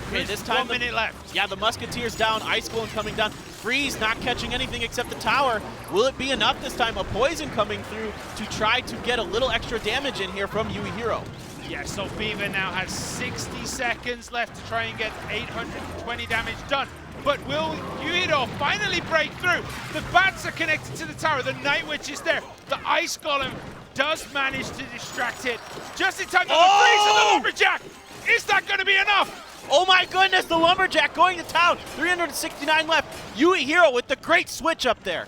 Okay, this time 1 minute left. Yeah, the Musketeer's down, Ice Golem coming down. Freeze not catching anything except the tower. Will it be enough this time? A poison coming through to try to get a little extra damage in here from Yuhiro. Yeah, so Beaver now has 60 seconds left to try and get 820 damage done. But will Yuhiro finally break through? The bats are connected to the tower. The Night Witch is there. The Ice Golem does manage to distract it. Just in time for the freeze of the Lumberjack. Is that going to be enough? Oh my goodness, the Lumberjack going to town. 369 left. Yuhiro with the great switch up there.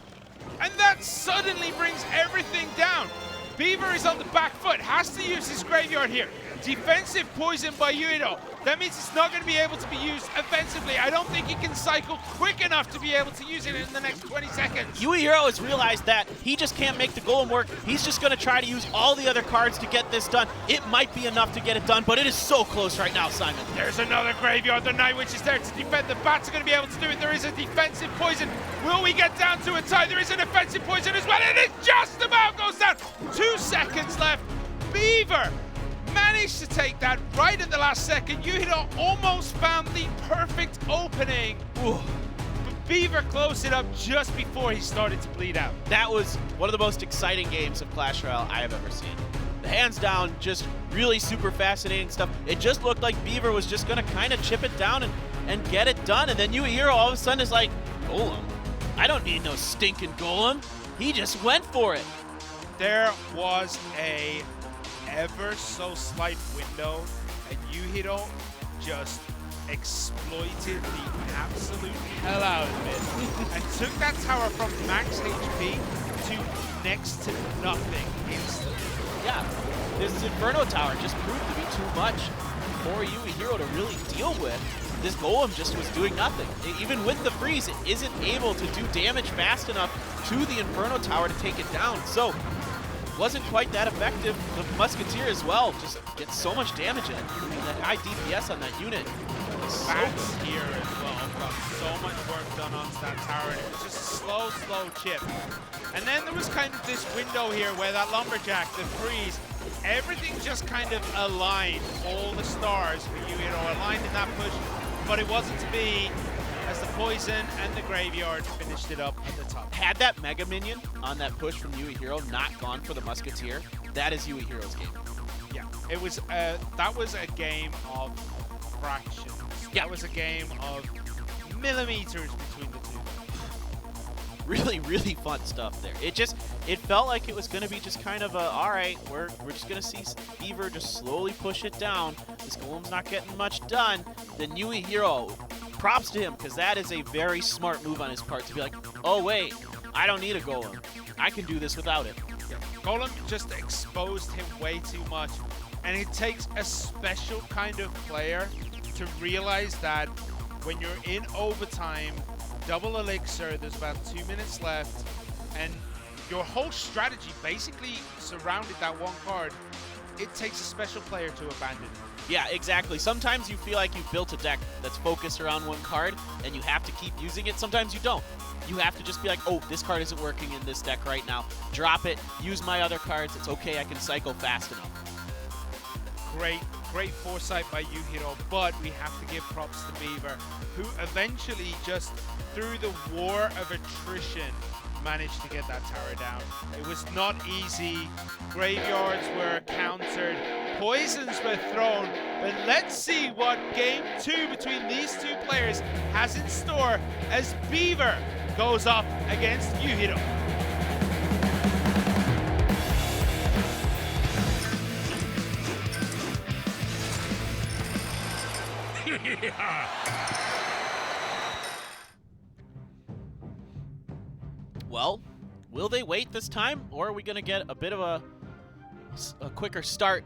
And that suddenly brings everything down. Beaver is on the back foot, has to use his Graveyard here. Defensive poison by Yuhiro. That means it's not going to be able to be used offensively. I don't think he can cycle quick enough to be able to use it in the next 20 seconds. Yuhiro has realized that he just can't make the Golem work. He's just going to try to use all the other cards to get this done. It might be enough to get it done, but it is so close right now, Simon. There's another Graveyard. The Night Witch is there to defend. The bats are going to be able to do it. There is a defensive poison. Will we get down to a tie? There is an offensive poison as well. It just about goes down. 2 seconds left. Beaver managed to take that right at the last second. Yuhiro almost found the perfect opening. Ooh. But Beaver closed it up just before he started to bleed out. That was one of the most exciting games of Clash Royale I have ever seen. Hands down, just really super fascinating stuff. It just looked like Beaver was just going to kind of chip it down and get it done. And then Yuhiro all of a sudden is like, Golem? I don't need no stinking Golem. He just went for it. There was a ever so slight window, and Yuhiro just exploited the absolute hell out of it and took that tower from max HP to next to nothing instantly. Yeah, this Inferno Tower just proved to be too much for Yuhiro to really deal with. This Golem just was doing nothing. Even with the freeze, it isn't able to do damage fast enough to the Inferno Tower to take it down. So wasn't quite that effective. The Musketeer as well just gets so much damage in it. And that high DPS on that unit. Bats here as well. Got so much work done onto that tower, and it was just a slow chip. And then there was kind of this window here where that Lumberjack, the freeze, everything just kind of aligned. All the stars for Yuhiro aligned in that push, but it wasn't to be. as the Poison and the Graveyard finished it up at the top. Had that Mega Minion on that push from Yui Hero not gone for the Musketeer, that is Yui Hero's game. Yeah, it was. That was a game of fractions. Yeah. That was a game of millimeters between the two. Really, really fun stuff there. It felt like it was going to be just kind of a, all right, we're just going to see Beaver just slowly push it down. This Golem's not getting much done. Then Yui Hero, props to him, because that is a very smart move on his part to be like, oh wait, I don't need a Golem. I can do this without it. Yeah. Golem just exposed him way too much, and it takes a special kind of player to realize that when you're in overtime, double elixir, there's about 2 minutes left, and your whole strategy basically surrounded that one card. It takes a special player to abandon it. Yeah, exactly. Sometimes you feel like you've built a deck that's focused around one card, and you have to keep using it. Sometimes you don't. You have to just be like, oh, this card isn't working in this deck right now. Drop it, use my other cards. It's okay, I can cycle fast enough. Great foresight by Yuhiro, but we have to give props to Beaver, who eventually just through the war of attrition managed to get that tower down. It was not easy. Graveyards were countered, poisons were thrown, but let's see what game 2 between these two players has in store as Beaver goes up against Yuhiro. Well, will they wait this time, or are we going to get a bit of a quicker start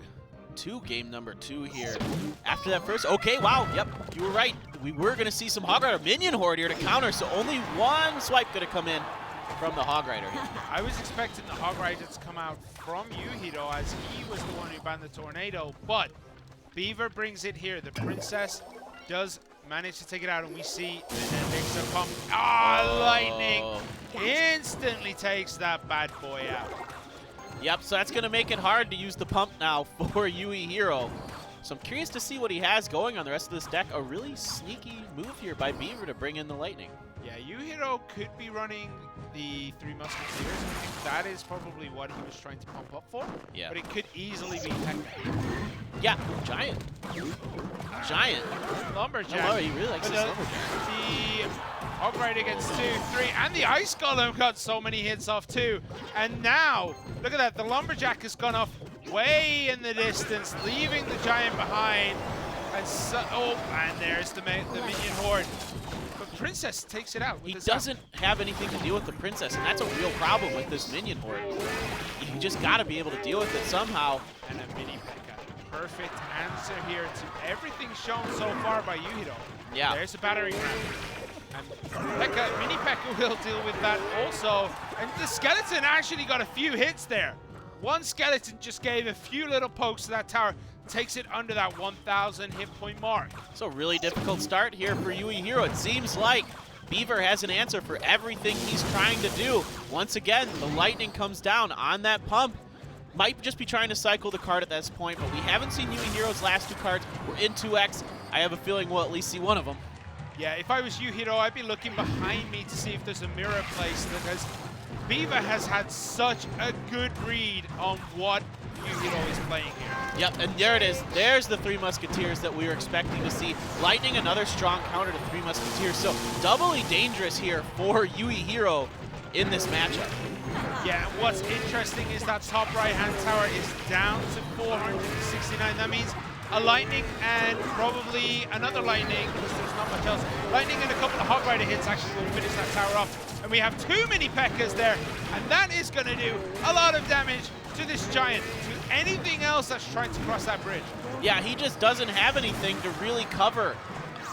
to game number 2 here? After that first, okay, wow, yep, you were right. We were going to see some Hog Rider Minion Horde here to counter, so only one swipe going to come in from the Hog Rider here. I was expecting the Hog Rider to come out from Yuhiro as he was the one who banned the Tornado, but Beaver brings it here. The Princess does manage to take it out, and we see an Elixir pump. Lightning instantly takes that bad boy out. Yep, so that's going to make it hard to use the pump now for Yui Hero. So I'm curious to see what he has going on the rest of this deck. A really sneaky move here by Beaver to bring in the Lightning. Yeah, Yuhiro could be running the 3 Musketeers. I think that is probably what he was trying to pump up for. Yeah. But it could easily be Tekka. Yeah, Giant. Giant. Lumberjack. Oh, he really likes this Lumberjack. The Hog Rider gets 2, 3, and the Ice Golem got so many hits off too. And now, look at that, the Lumberjack has gone off way in the distance, leaving the Giant behind. And so, and there's the Minion Horde. But Princess takes it out. He doesn't have anything to deal with the Princess, and that's a real problem with this Minion Horde. You just got to be able to deal with it somehow. And a Mini P.E.K.K.A. Perfect answer here to everything shown so far by Yuhiro. Yeah. There's a battering ram. And P.E.K.K.A., Mini P.E.K.K.A. will deal with that also. And the Skeleton actually got a few hits there. One Skeleton just gave a few little pokes to that tower. Takes it under that 1,000 hit point mark. So really difficult start here for Yui Hero. It seems like Beaver has an answer for everything he's trying to do. Once again, the Lightning comes down on that pump. Might just be trying to cycle the card at this point, but we haven't seen Yui Hero's last 2 cards. We're in 2x. I have a feeling we'll at least see one of them. Yeah, if I was Yuhiro, I'd be looking behind me to see if there's a mirror placed, because Beaver has had such a good read on what Yuhiro is playing here. Yep, and there it is. There's the 3 Musketeers that we were expecting to see. Lightning, another strong counter to 3 Musketeers. So doubly dangerous here for Yui Hero in this matchup. Yeah, what's interesting is that top right-hand tower is down to 469. That means a Lightning and probably another Lightning, because there's not much else. Lightning and a couple of Hog Rider hits actually will finish that tower off. And we have 2 Mini P.E.K.K.A.s there, and that is going to do a lot of damage to this Giant, to anything else that's trying to cross that bridge. Yeah, he just doesn't have anything to really cover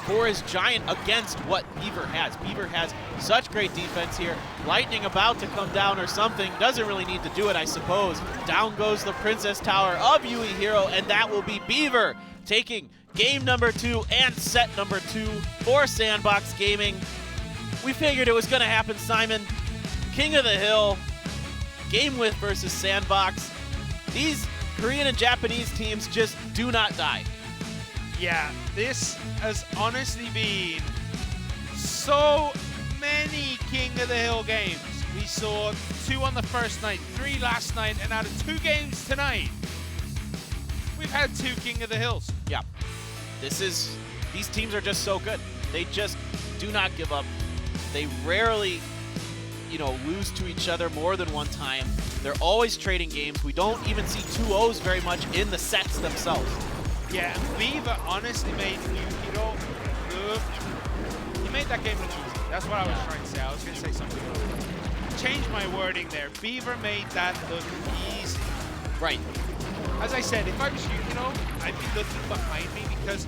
for his Giant against what Beaver has. Beaver has such great defense here. Lightning about to come down or something. Doesn't really need to do it, I suppose. Down goes the Princess Tower of Yui Hero, and that will be Beaver taking game number 2 and set number 2 for Sandbox Gaming. We figured it was going to happen, Simon. King of the Hill, GameWith versus Sandbox. These Korean and Japanese teams just do not die. Yeah, this has honestly been so many King of the Hill games. We saw 2 on the first night, 3 last night, and out of 2 games tonight, we've had 2 King of the Hills. Yeah. These teams are just so good. They just do not give up. They rarely, lose to each other more than one time. They're always trading games. We don't even see 2-0s very much in the sets themselves. Yeah, Viva honestly made Yukiro look. He made that game look easy. That's what I was trying to say. I was going to say something else. Change my wording there. Beaver made that look easy. Right. As I said, if I was Yukino, I'd be looking behind me because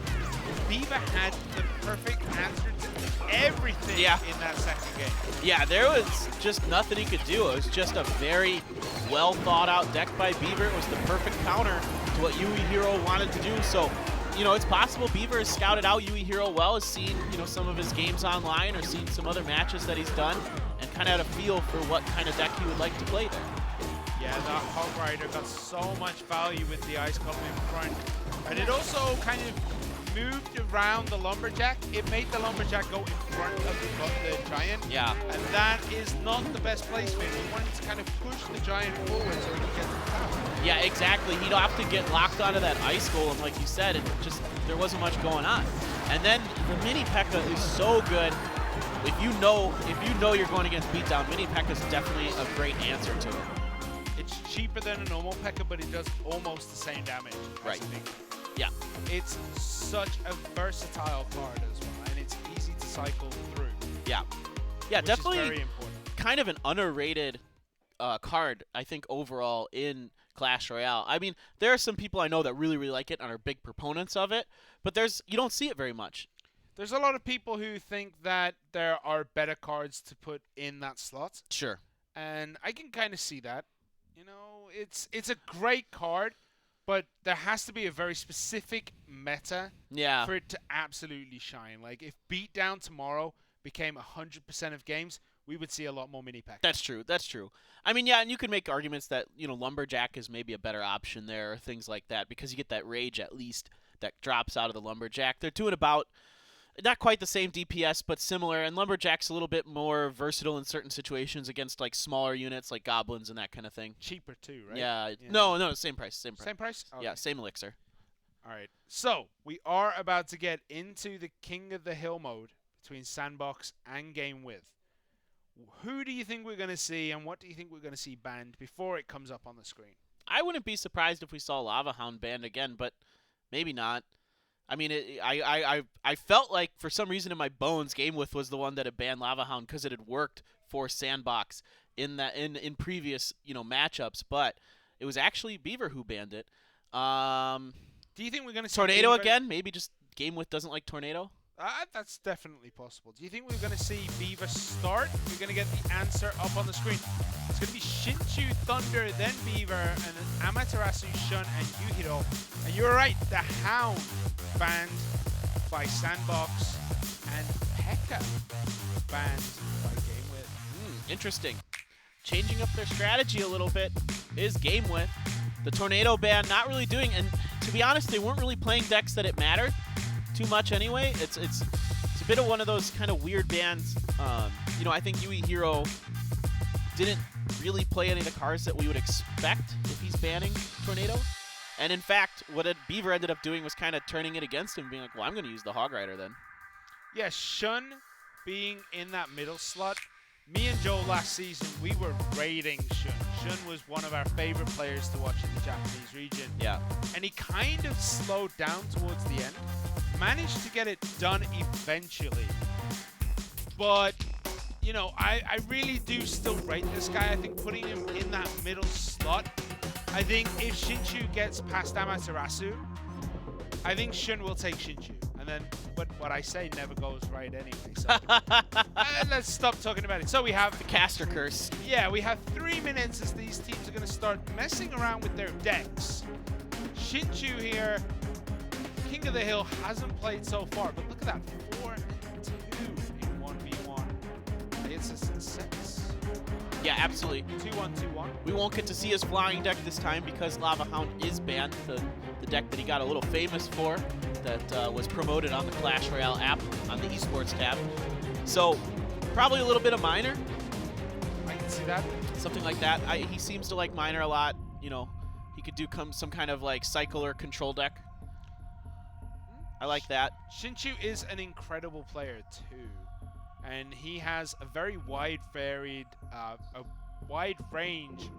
Viva had the perfect answer to everything in that second game. Yeah, there was just nothing he could do. It was just a very well thought out deck by Beaver. It was the perfect counter to what Yuihiro wanted to do. So, it's possible Beaver has scouted out Yuihiro well, has seen, some of his games online or seen some other matches that he's done and kind of had a feel for what kind of deck he would like to play there. Yeah, that Hog Rider got so much value with the Ice Column in front. And it also kind of moved around the Lumberjack. It made the Lumberjack go in front of the Giant. Yeah. And that is not the best placement. You want to kind of push the Giant forward so he can get the top. Yeah, exactly. He'd often get locked onto that Ice Golem, like you said, and just there wasn't much going on. And then the Mini P.E.K.K.A. is so good. If you know you're going against Beatdown, Mini P.E.K.K.A. is definitely a great answer to it. It's cheaper than a normal P.E.K.K.A., but it does almost the same damage. Right. Yeah. It's such a versatile card as well, and it's easy to cycle through. Yeah. Yeah, which definitely is very important. Kind of an underrated card, I think, overall in Clash Royale. I mean, there are some people I know that really, really like it and are big proponents of it, but you don't see it very much. There's a lot of people who think that there are better cards to put in that slot. Sure. And I can kind of see that. It's a great card, but there has to be a very specific meta for it to absolutely shine. Like, if Beatdown tomorrow became 100% of games, we would see a lot more Mini P.E.K.K.A. That's true. That's true. I mean, yeah, and you can make arguments that, Lumberjack is maybe a better option there or things like that because you get that Rage at least that drops out of the Lumberjack. They're doing about not quite the same DPS, but similar, and Lumberjack's a little bit more versatile in certain situations against, like, smaller units like Goblins and that kind of thing. Cheaper, too, right? Yeah. No, same price. Same price? Okay. Yeah, same elixir. All right. So, we are about to get into the King of the Hill mode between Sandbox and GameWith. Who do you think we're going to see, and what do you think we're going to see banned before it comes up on the screen? I wouldn't be surprised if we saw Lava Hound banned again, but maybe not. I mean, I felt like for some reason in my bones, GameWith was the one that had banned Lava Hound because it had worked for Sandbox in previous matchups, but it was actually Beaver who banned it. Do you think we're going to see Tornado again? Maybe just GameWith doesn't like Tornado. That's definitely possible. Do you think we're going to see Beaver start? We're going to get the answer up on the screen. It's going to be Shin2, Thunder, then Beaver, and then Amaterasu, Shun, and Yuhiro. And you're right, the Hound banned by Sandbox, and P.E.K.K.A. banned by GameWith. Interesting. Changing up their strategy a little bit is GameWith. The Tornado ban not really doing, and to be honest, they weren't really playing decks that it mattered too much anyway. It's a bit of one of those kind of weird bans. I think Yuihiro didn't really play any of the cards that we would expect if he's banning Tornado. And in fact, what Beaver ended up doing was kind of turning it against him, being like, well, I'm going to use the Hog Rider then. Yeah, Shun being in that middle slot. Me and Joe last season, we were raiding Shun. Shun was one of our favorite players to watch in the Japanese region. Yeah. And he kind of slowed down towards the end. Managed to get it done eventually. But, I really do still rate this guy. I think putting him in that middle slot, I think if Shin2 gets past Amaterasu, I think Shun will take Shin2. And then, but what I say never goes right anyway. So let's stop talking about it. So we have the caster curse. Yeah, we have 3 minutes as these teams are going to start messing around with their decks. Shin2 here, King of the Hill, hasn't played so far, but look at that, 4-2 in 1v1. It's a success. Yeah, absolutely. 2-1, 2-1. We won't get to see his flying deck this time because Lava Hound is banned, the deck that he got a little famous for, that was promoted on the Clash Royale app on the esports tab. So probably a little bit of Miner. I can see that. Something like that. He seems to like Miner a lot. You know, he could do some kind of like cycle or control deck. I like that. Season2 is an incredible player too, and he has a very wide range.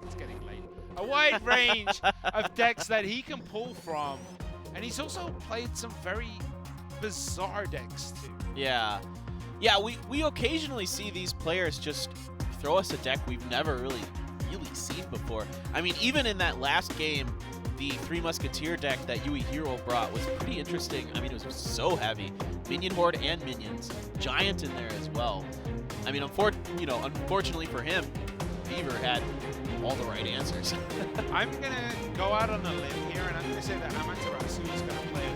It's getting late. A wide range of decks that he can pull from, and he's also played some very bizarre decks too. Yeah, yeah. We occasionally see these players just throw us a deck we've never really seen before. I mean, even in that last game, the Three Musketeer deck that Yui Hiro brought was pretty interesting. I mean, it was so heavy. Minion Horde and minions. Giant in there as well. I mean, unfortunately for him, Beaver had all the right answers. I'm going to go out on a limb here, and I'm going to say that Amaterasu is going to play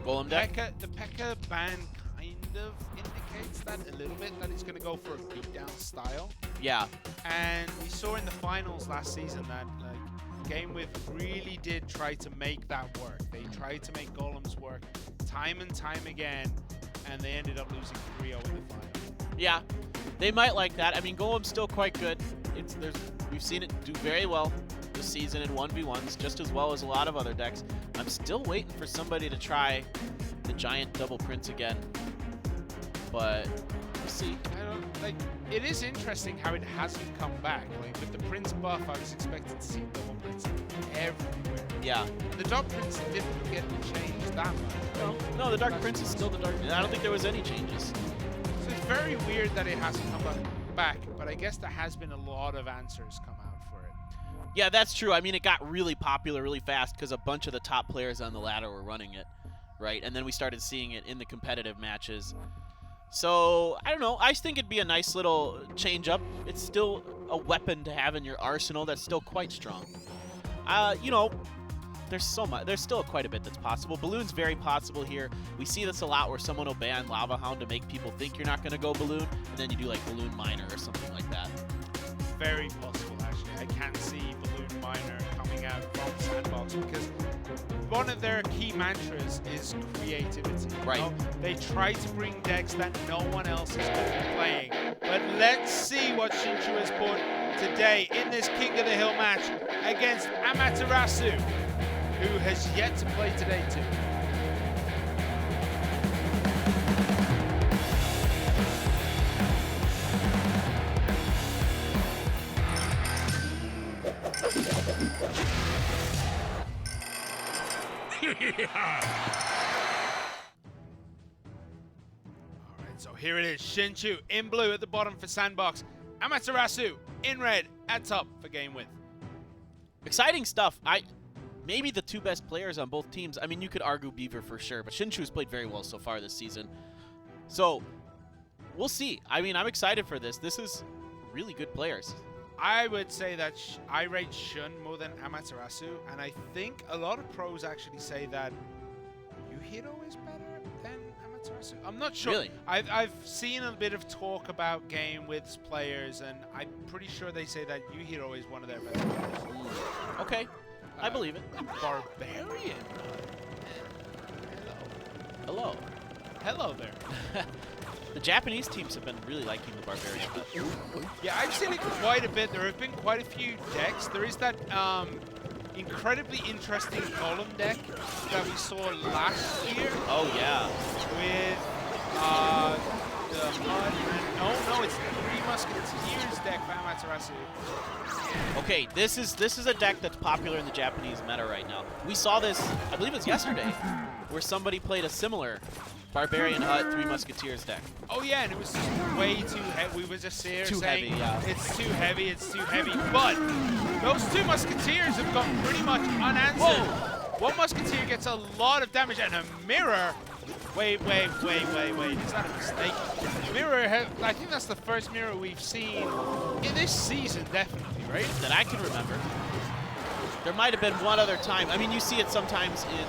Golem deck. The P.E.K.K.A. ban kind of indicates that a little bit, that he's going to go for a beatdown style. Yeah. And we saw in the finals last season that GameWith really did try to make that work. They tried to make golems work time and time again, and they ended up losing 3-0 in the final. Yeah, they might like that. I mean, golem's still quite good. We've seen it do very well this season in 1v1s, just as well as a lot of other decks. I'm still waiting for somebody to try the giant double prince again, but we'll see. It is interesting how it hasn't come back. Like with the Prince buff, I was expecting to see double Prince everywhere. Yeah. And the Dark Prince didn't get changed that much. No, the Dark Prince is still the Dark Prince. I don't think there was any changes. So it's very weird that it hasn't come back, but I guess there has been a lot of answers come out for it. Yeah, that's true. I mean, it got really popular really fast because a bunch of the top players on the ladder were running it, right? And then we started seeing it in the competitive matches. So, I don't know. I think it'd be a nice little change up. It's still a weapon to have in your arsenal that's still quite strong. You know, there's still quite a bit that's possible. Balloon's very possible here. We see this a lot where someone will ban Lava Hound to make people think you're not going to go Balloon, and then you do like Balloon Miner or something like that. Very possible, actually. I can see Balloon Miner coming out from Sandbox because one of their key mantras is creativity. Right. You know? They try to bring decks that no one else has been playing. But let's see what Season2 has put today in this King of the Hill match against Amaterasu, who has yet to play today too. Alright, so here it is. Season2 in blue at the bottom for Sandbox. Amaterasu in red at top for GameWith. Exciting stuff. Maybe the two best players on both teams. I mean, you could argue Beaver for sure, but Season2's played very well so far this season. So, we'll see. I mean, I'm excited for this. This is really good players. I would say that I rate Shun more than Amaterasu, and I think a lot of pros actually say that Yuhiro is better than Amaterasu. I'm not sure. Really? I've seen a bit of talk about GameWith's players, and I'm pretty sure they say that Yuhiro is one of their best players. Okay, I believe it. Barbarian. Hello. Hello there. The Japanese teams have been really liking the Barbarian. Yeah, I've seen it quite a bit. There have been quite a few decks. There is that incredibly interesting Golem deck that we saw last year. Oh, yeah. With the Mud and... No, it's the Three Musketeers deck by Amaterasu. Okay, this is a deck that's popular in the Japanese meta right now. We saw this, I believe it was yesterday, where somebody played a similar Barbarian Hut Three Musketeers deck. Oh yeah, and it was just way too heavy. We were just here saying heavy, yeah. It's too heavy, it's too heavy. But those two Musketeers have gone pretty much unanswered. Whoa. One Musketeer gets a lot of damage, and a mirror. Wait. Is that a mistake? Mirror, I think that's the first mirror we've seen in this season, definitely, right? That I can remember. There might have been one other time. I mean, you see it sometimes in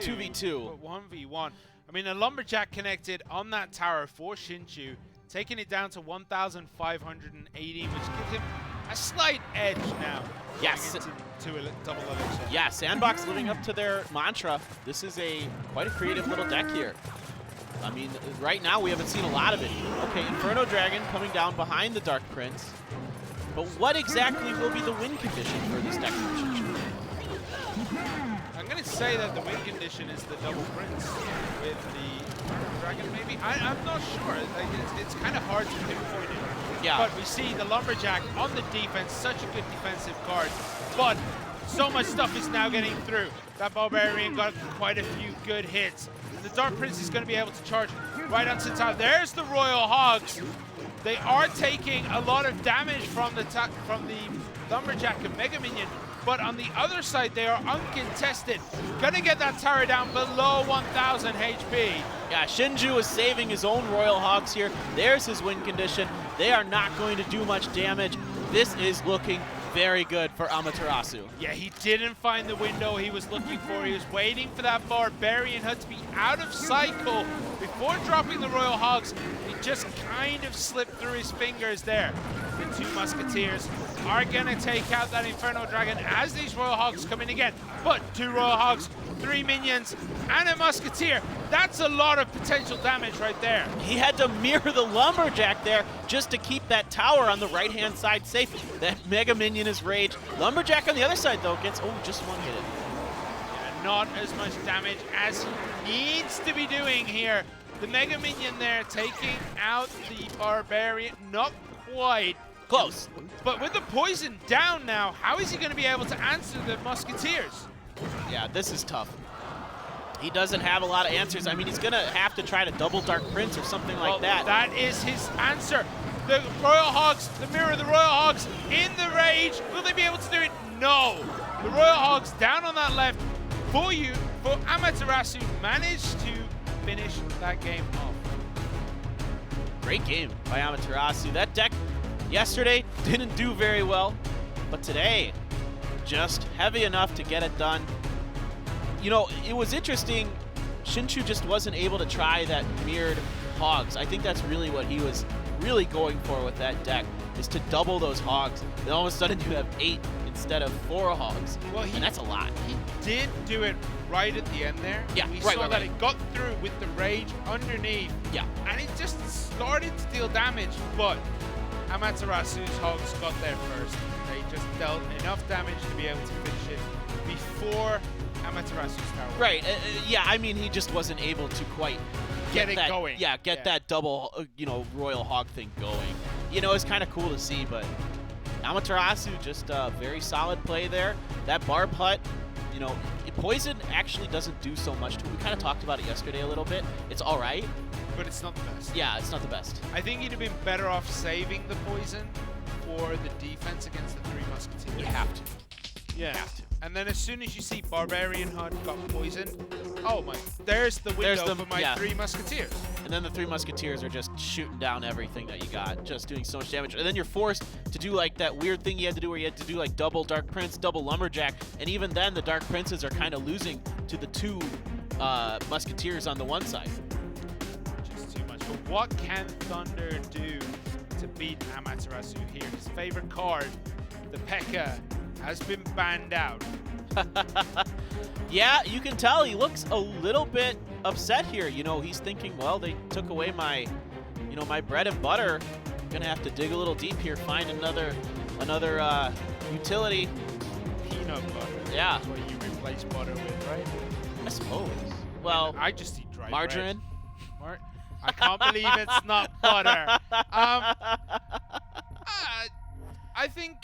2v2. But 1v1. I mean, a Lumberjack connected on that tower for Season2, taking it down to 1,580, which gives him a slight edge now. Yes. To a double elixir. Yeah, Sandbox living up to their mantra. This is quite a creative little deck here. I mean, right now we haven't seen a lot of it. Okay, Inferno Dragon coming down behind the Dark Prince. But what exactly will be the win condition for this deck? I'm going to say that the win condition is the double Prince with the Inferno Dragon, maybe? I'm not sure. Like, it's kind of hard to pinpoint it. Yeah. But we see the Lumberjack on the defense, such a good defensive card. But so much stuff is now getting through. That Barbarian got quite a few good hits. The Dark Prince is going to be able to charge right onto the top. There's the Royal Hogs. They are taking a lot of damage from the Lumberjack and Mega Minion, but on the other side, they are uncontested. Gonna get that tower down below 1,000 HP. Yeah, Shinju is saving his own Royal Hogs here. There's his win condition. They are not going to do much damage. This is looking very good for Amaterasu. Yeah, he didn't find the window he was looking for. He was waiting for that Barbarian Hut to be out of cycle before dropping the Royal Hogs. He just kind of slipped through his fingers there. The two Musketeers are going to take out that Inferno Dragon as these Royal Hogs come in again. But two Royal Hogs, 3 minions, and a Musketeer. That's a lot of potential damage right there. He had to mirror the Lumberjack there just to keep that tower on the right-hand side safe. That Mega Minion is rage. Lumberjack on the other side, though, gets, just one hit. Yeah, not as much damage as he needs to be doing here. The Mega Minion there taking out the Barbarian. Not quite. Close. But with the poison down now, how is he going to be able to answer the Musketeers? Yeah, this is tough. He doesn't have a lot of answers. I mean, he's going to have to try to double Dark Prince or something like that. That is his answer. The Royal Hogs, the mirror of the Royal Hogs in the rage. Will they be able to do it? No. The Royal Hogs down on that left for Amaterasu managed to finish that game off. Great game by Amaterasu. That deck yesterday didn't do very well, but today just heavy enough to get it done. You know, it was interesting. Shinju just wasn't able to try that mirrored Hogs. I think that's really what he was really going for with that deck, is to double those Hogs. Then all of a sudden you have 8 instead of 4 Hogs, and that's a lot. He did do it right at the end there. Yeah, we right, saw right, that right. it got through with the rage underneath. Yeah. And it just started to deal damage, but Amaterasu's Hogs got there first. They just dealt enough damage to be able to finish it before Amaterasu's tower. Right, yeah, I mean, he just wasn't able to quite get that, going. Yeah, get that double, Royal Hog thing going. You know, it's kind of cool to see, but Amaterasu just a very solid play there. That Barb Hut, Poison actually doesn't do so much to it. We kind of talked about it yesterday a little bit. It's all right. But it's not the best. Yeah, it's not the best. I think he'd have been better off saving the poison for the defense against the 3 Musketeers. You have to. Yeah. You have to. And then as soon as you see Barbarian Hut got poisoned, oh my, there's the window for my 3 Musketeers. And then the 3 Musketeers are just shooting down everything that you got, just doing so much damage. And then you're forced to do like that weird thing you had to do where you had to do like double Dark Prince, double Lumberjack. And even then the Dark Princes are kind of losing to the 2 Musketeers on the one side. Just too much. But what can Thunder do to beat Amaterasu here? His favorite card, the P.E.K.K.A., has been banned out. Yeah, you can tell he looks a little bit upset here. He's thinking, well, they took away my, my bread and butter. I'm gonna have to dig a little deep here, find another utility. Peanut butter. Yeah. That's what you replace butter with, right? I suppose. Well, I just eat dry margarine. Bread. I can't believe it's not butter. I think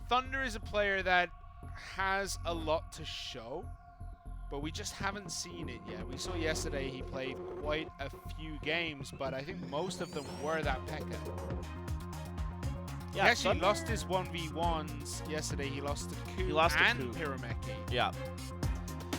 Thunder is a player that has a lot to show, but we just haven't seen it yet. We saw yesterday he played quite a few games, but I think most of them were that P.E.K.K.A. Yeah, he actually lost his 1v1s yesterday. He lost to Ku and Pyrameki. Yeah.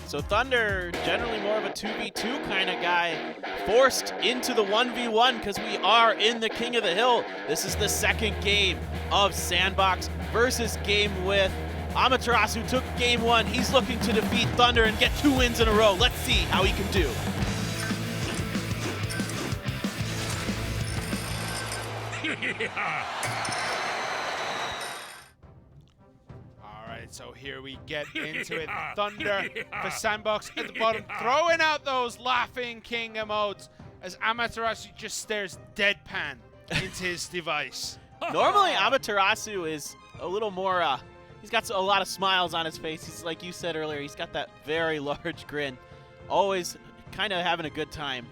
So Thunder, generally more of a 2v2 kind of guy, forced into the 1v1 because we are in the King of the Hill. This is the second game of Sandbox versus GameWith. Amaterasu took game 1. He's looking to defeat Thunder and get 2 wins in a row. Let's see how he can do. So here we get into it. Thunder for Sandbox at the bottom, throwing out those laughing king emotes. as Amaterasu just stares deadpan into his device. Normally, Amaterasu is a little more, he's got a lot of smiles on his face. He's, like you said earlier, he's got that very large grin. Always kind of having a good time.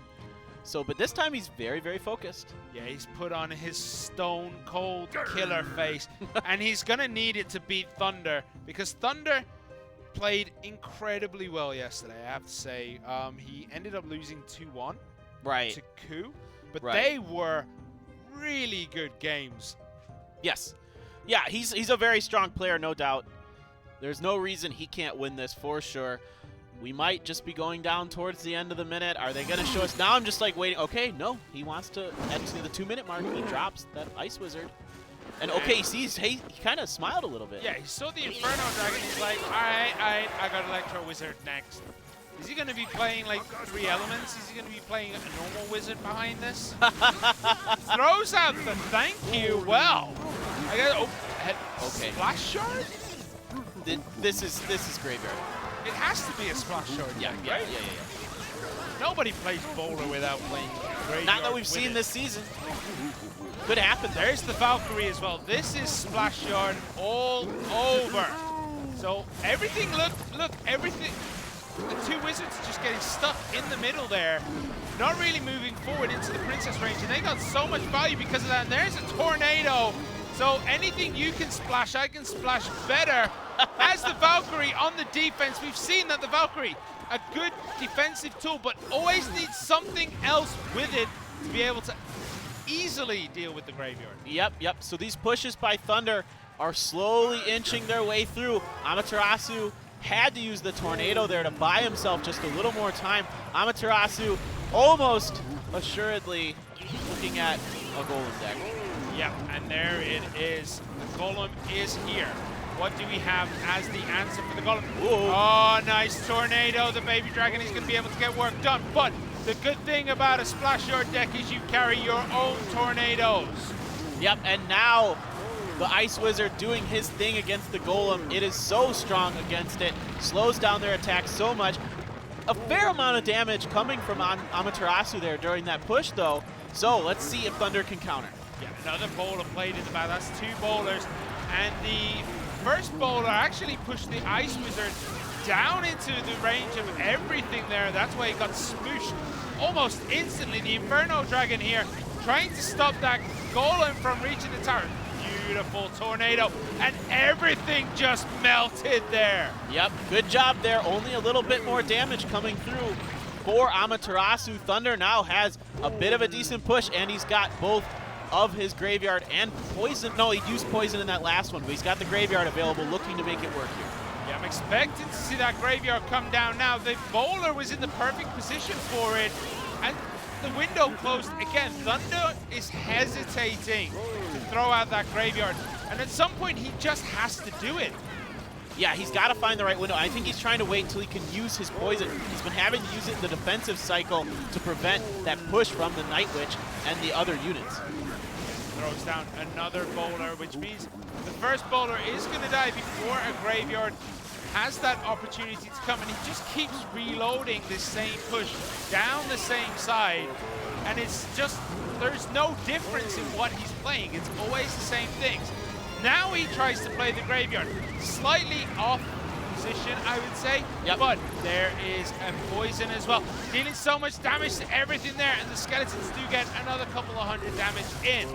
So, but this time he's very, very focused. Yeah, he's put on his stone cold killer face, and he's going to need it to beat Thunder, because Thunder played incredibly well yesterday, I have to say. He ended up losing 2-1 to Ku, but they were really good games. Yes. Yeah, he's a very strong player, no doubt. There's no reason he can't win this for sure. We might just be going down towards the end of the minute. Are they going to show us? Now I'm just like waiting. Okay, no. He wants to head to the 2-minute mark. He drops that Ice Wizard. And okay, he kind of smiled a little bit. Yeah, he saw the Inferno Dragon. He's like, all right, I got Electro Wizard next. Is he going to be playing like 3 elements? Is he going to be playing a normal wizard behind this? Throws out the thank you. Well, I got Splash Shard? This is Graveyard. It has to be a Splash Shard. Yeah. Nobody plays bowler without playing Graveyard. Not that we've seen this season. Could happen. There's the Valkyrie as well. This is Splash Yard all over. So everything, look, everything. The 2 wizards are just getting stuck in the middle there, not really moving forward into the princess range, and they got so much value because of that. And there's a tornado. So anything you can splash, I can splash better. As the Valkyrie on the defense, we've seen that the Valkyrie, a good defensive tool, but always needs something else with it to be able to easily deal with the graveyard. Yep. So these pushes by Thunder are slowly inching their way through. Amaterasu had to use the tornado there to buy himself just a little more time. Amaterasu almost assuredly looking at a golem deck. Yeah, and there it is. The golem is here. What do we have as the answer for the golem? Ooh. Oh, nice tornado. The baby dragon is going to be able to get work done. But the good thing about a Splash Yard deck is you carry your own tornadoes. Yep, and now the Ice Wizard doing his thing against the golem. It is so strong against it. Slows down their attack so much. A fair amount of damage coming from Amaterasu there during that push, though. So let's see if Thunder can counter. Yeah, another bowler played in the back. That's 2 bowlers. And the first bowler actually pushed the Ice Wizard down into the range of everything there. That's why he got smooshed almost instantly. The Inferno Dragon here trying to stop that golem from reaching the tower. Beautiful tornado, and everything just melted there. Yep, good job there. Only a little bit more damage coming through for Amaterasu. Thunder now has a bit of a decent push, and he's got both of his graveyard and poison. No, he used poison in that last one, but he's got the graveyard available, looking to make it work here. Yeah, I'm expecting to see that graveyard come down now. The bowler was in the perfect position for it, and the window closed again. Thunder is hesitating to throw out that graveyard, and at some point he just has to do it. Yeah, he's got to find the right window. I think he's trying to wait until he can use his poison. He's been having to use it in the defensive cycle to prevent that push from the Night Witch and the other units. Throws down another bowler, which means the first bowler is going to die before a graveyard has that opportunity to come, and he just keeps reloading this same push down the same side, and it's just, there's no difference in what he's playing. It's always the same things. Now he tries to play the graveyard, slightly off position, I would say, but there is a poison as well, dealing so much damage to everything there, and the skeletons do get another couple of hundred damage in,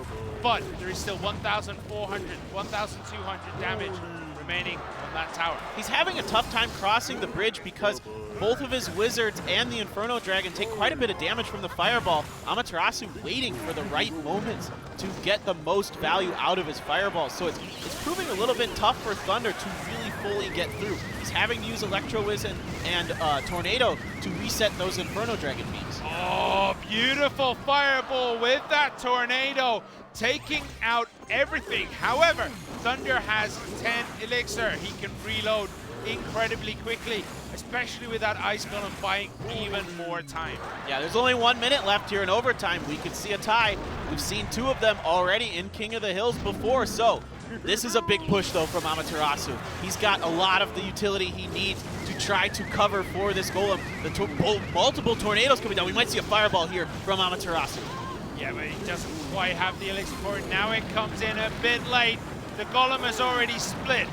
but there is still 1,400, 1,200 damage remaining on that tower. He's having a tough time crossing the bridge because both of his wizards and the Inferno Dragon take quite a bit of damage from the fireball. Amaterasu waiting for the right moments to get the most value out of his fireball. So it's proving a little bit tough for Thunder to really fully get through. He's having to use Electro Wiz and Tornado to reset those Inferno Dragon beams. Oh, beautiful fireball with that tornado, taking out everything. However, Thunder has 10 elixir. He can reload incredibly quickly, especially with that Ice Golem buying even more time. Yeah, there's only 1 minute left here in overtime. We could see a tie. We've seen 2 of them already in King of the Hills before, so this is a big push, though, from Amaterasu. He's got a lot of the utility he needs to to try to cover for this golem. The multiple tornadoes coming down. We might see a fireball here from Amaterasu. Yeah, but he doesn't quite have the elixir for it. Now it comes in a bit late. The golem has already split.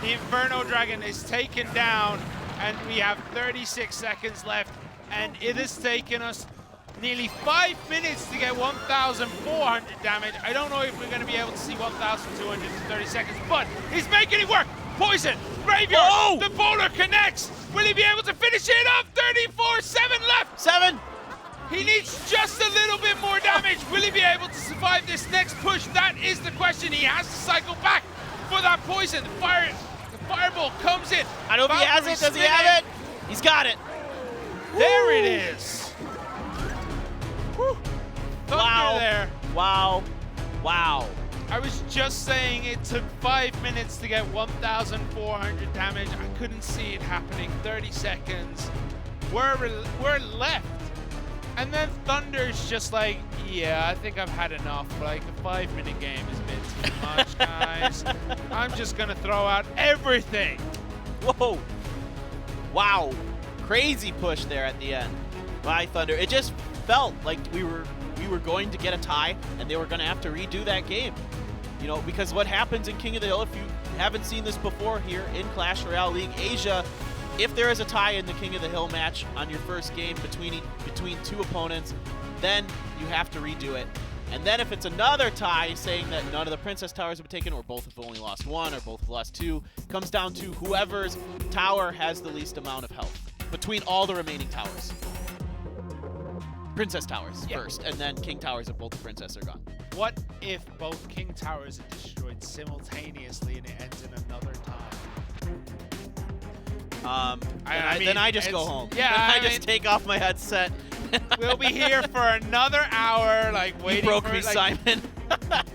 The Inferno Dragon is taken down, and we have 36 seconds left, and it has taken us nearly 5 minutes to get 1,400 damage. I don't know if we're going to be able to see 1,200 in 30 seconds, but he's making it work. Poison, Graveyard, oh! The bowler connects. Will he be able to finish it up? 34-7 left. 7. He needs just a little bit more damage. Will he be able to survive this next push? That is the question. He has to cycle back for that poison. The fireball comes in. I don't know if he has it. Does he have it? He's got it. There it is. Whew. Wow. There. Wow. Wow. I was just saying it took 5 minutes to get 1,400 damage. I couldn't see it happening. 30 seconds. We're left. And then Thunder's just like, yeah, I think I've had enough. Like, the 5-minute game has been too much, guys. I'm just gonna throw out everything. Whoa. Wow. Crazy push there at the end by Thunder. It just felt like we were going to get a tie, and they were gonna have to redo that game. You know, because what happens in King of the Hill, if you haven't seen this before here in Clash Royale League Asia, if there is a tie in the King of the Hill match on your first game between two opponents, then you have to redo it. And then if it's another tie saying that none of the Princess Towers have been taken, or both have only lost 1, or both have lost 2, comes down to whoever's tower has the least amount of health between all the remaining towers. Princess Towers first, and then King Towers if both the Princess are gone. What if both King Towers are destroyed simultaneously and it ends in another tie? Then I just go home. Yeah, I just take off my headset. We'll be here for another hour, like waiting. You broke for me, it, like, Simon.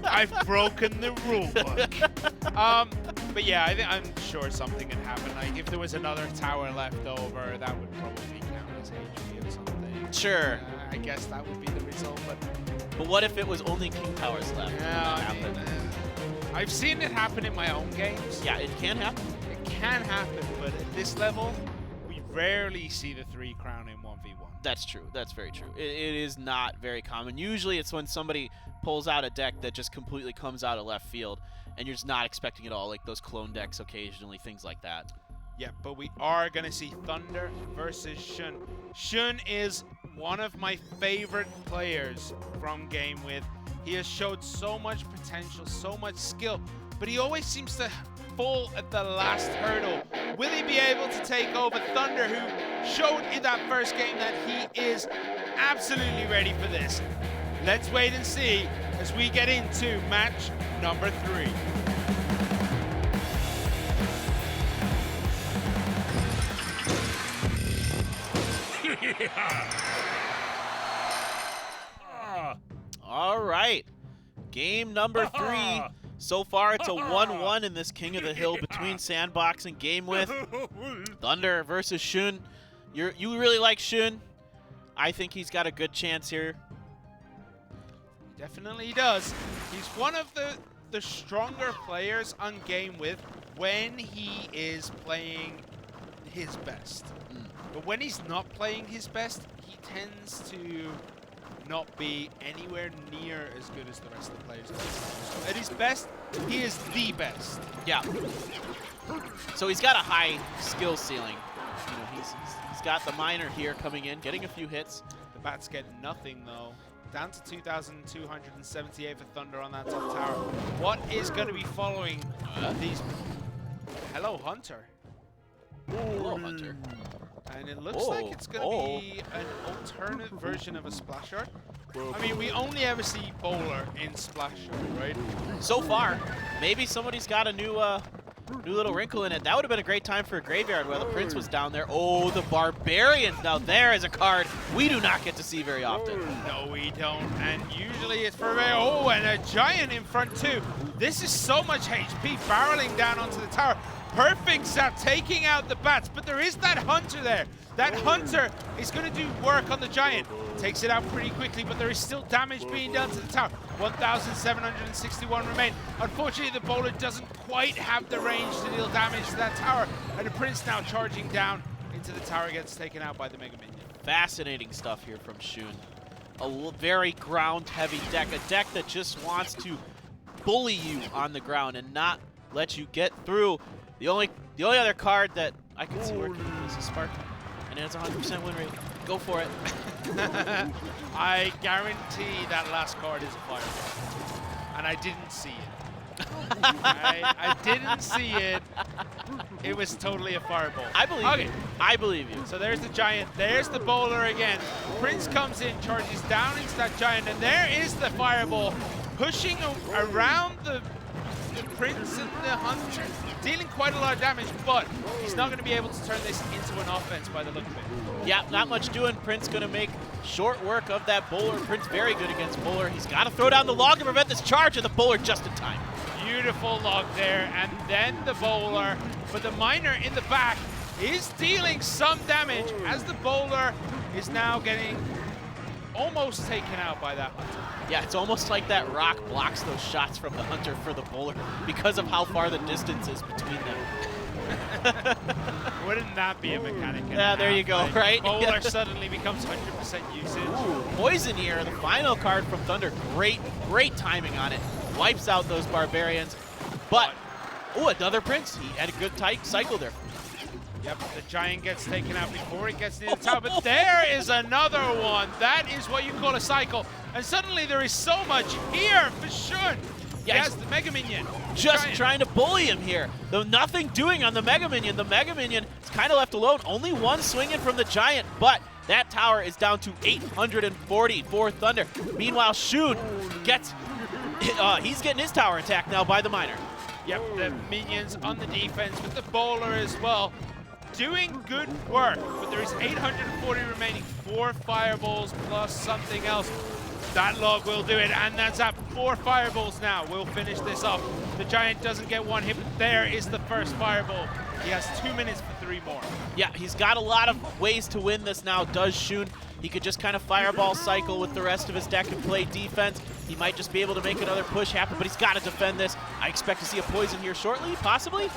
I've broken the rule book. But yeah, I'm sure something can happen. Like if there was another tower left over, that would probably count as HP or something. Sure. I guess that would be the result. But what if it was only King Towers left? Yeah, I've seen it happen in my own games. Yeah, it can happen. It can happen, but at this level, we rarely see the 3 crown in 1v1. That's true. That's very true. It is not very common. Usually it's when somebody pulls out a deck that just completely comes out of left field and you're just not expecting it all, like those clone decks occasionally, things like that. Yeah, but we are going to see Thunder versus Shun. Shun is one of my favorite players from GameWith. He has showed so much potential, so much skill, but he always seems to fall at the last hurdle. Will he be able to take over Thunder, who showed in that first game that he is absolutely ready for this? Let's wait and see as we get into match number 3. All right, game number 3. So far, it's a 1-1 in this King of the Hill between Sandbox and GameWith. Thunder versus Shun. You really like Shun. I think he's got a good chance here. Definitely does. He's one of the stronger players on GameWith when he is playing his best. But when he's not playing his best, he tends to not be anywhere near as good as the rest of the players. At his best, he is the best. Yeah. So he's got a high skill ceiling. You know, he's got the miner here coming in, getting a few hits. The bats get nothing though. Down to 2,278 for Thunder on that top tower. What is going to be following these? Hello, Hunter. Hello, Hunter. And it looks like it's going to be an alternate version of a Splash Art. I mean, we only ever see Bowler in Splash Art, right? So far, maybe somebody's got a new little wrinkle in it. That would have been a great time for a Graveyard while the Prince was down there. Oh, the Barbarian. Now there is a card we do not get to see very often. No, we don't. And usually it's for and a Giant in front too. This is so much HP barreling down onto the tower. Perfect Zap taking out the bats, but there is that Hunter there. That Hunter is going to do work on the Giant. Takes it out pretty quickly, but there is still damage being done to the tower. 1,761 remain. Unfortunately, the bowler doesn't quite have the range to deal damage to that tower, and the Prince now charging down into the tower gets taken out by the Mega Minion. Fascinating stuff here from Shun. A very ground-heavy deck, a deck that just wants to bully you on the ground and not let you get through. The only other card that I can see working is a Spartan, and it has a 100% win rate. Go for it. I guarantee that last card is a fireball, and I didn't see it. I didn't see it. It was totally a fireball. I believe you. I believe you. So there's the Giant. There's the bowler again. Prince comes in, charges down into that Giant, and there is the fireball, pushing around the Prince and the Hunter, dealing quite a lot of damage, but he's not going to be able to turn this into an offense by the look of it. Yeah, not much doing. Prince going to make short work of that bowler. Prince very good against bowler. He's got to throw down the log to prevent this charge, and the bowler just in time. Beautiful log there, and then the bowler, but the miner in the back is dealing some damage as the bowler is now getting almost taken out by that Hunter. Yeah, it's almost like that rock blocks those shots from the Hunter for the bowler because of how far the distance is between them. Wouldn't that be a mechanic? Yeah, there you go, right? Bowler suddenly becomes 100% usage. Ooh, Poison here, the final card from Thunder. Great timing on it. Wipes out those Barbarians. But, ooh, another Prince. He had a good tight cycle there. Yep, the Giant gets taken out before it gets near the tower, but there is another one. That is what you call a cycle. And suddenly there is so much here for Shun. Yes, the Mega Minion. Just Giant. trying to bully him here. Though nothing doing on the Mega Minion. The Mega Minion is kind of left alone. Only one swinging from the Giant, but that tower is down to 840 for Thunder. Meanwhile, Shun gets, he's getting his tower attacked now by the Miner. Yep, the Minions on the defense with the bowler as well. Doing good work, but there is 840 remaining. 4 fireballs plus something else. That log will do it, and that's at 4 fireballs now. We'll finish this off. The Giant doesn't get one hit, but there is the first fireball. He has 2 minutes for 3 more. Yeah, he's got a lot of ways to win this now, does Shun. He could just kind of fireball cycle with the rest of his deck and play defense. He might just be able to make another push happen, but he's got to defend this. I expect to see a poison here shortly, possibly.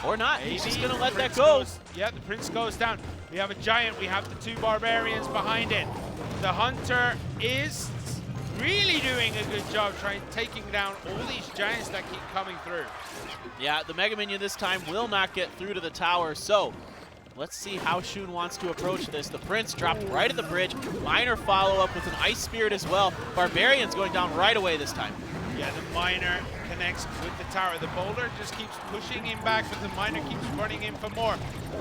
Or not. He's just going to let that go. Yeah, the Prince goes down. We have a Giant. We have the 2 Barbarians behind it. The Hunter is really doing a good job taking down all these Giants that keep coming through. Yeah, the Mega Minion this time will not get through to the tower, so let's see how Shun wants to approach this. The Prince dropped right at the bridge. Miner follow-up with an Ice Spirit as well. Barbarian's going down right away this time. Yeah, the Miner connects with the tower. The bowler just keeps pushing him back, but the Miner keeps running in for more.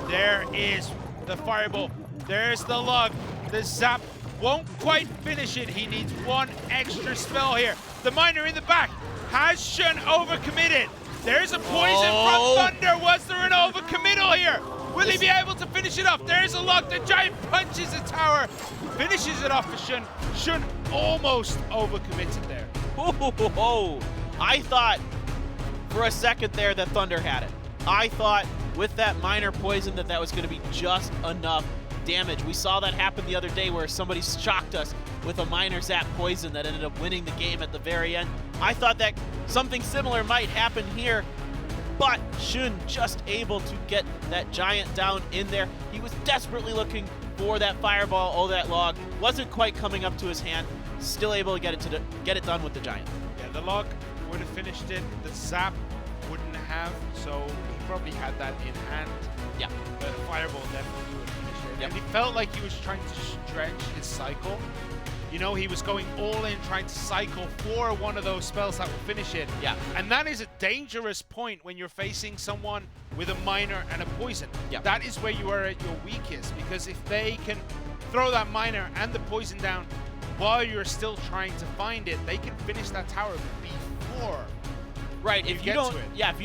There is the fireball. There's the log. The zap won't quite finish it. He needs 1 extra spell here. The Miner in the back has Shun overcommitted. There's a poison from Thunder. Was there an overcommittal here? Will he be able to finish it off? There's a lock. The Giant punches the tower, finishes it off for Shun. Shun almost overcommitted there. Oh, I thought for a second there that Thunder had it. I thought with that Miner poison that was going to be just enough damage. We saw that happen the other day where somebody shocked us with a Miner Zap poison that ended up winning the game at the very end. I thought that something similar might happen here, but Shun just able to get that Giant down in there. He was desperately looking for that fireball. Oh, that log wasn't quite coming up to his hand. Still able to get it done with the Giant. Yeah, the log would have finished it. The zap wouldn't have, so he probably had that in hand. Yeah. But the fireball definitely would have finished it. Yep. And he felt like he was trying to stretch his cycle. You know, he was going all in, trying to cycle for one of those spells that will finish it. Yeah. And that is a dangerous point when you're facing someone with a Miner and a poison. Yeah. That is where you are at your weakest, because if they can throw that Miner and the poison down while you're still trying to find it, they can finish that tower before. Right, if you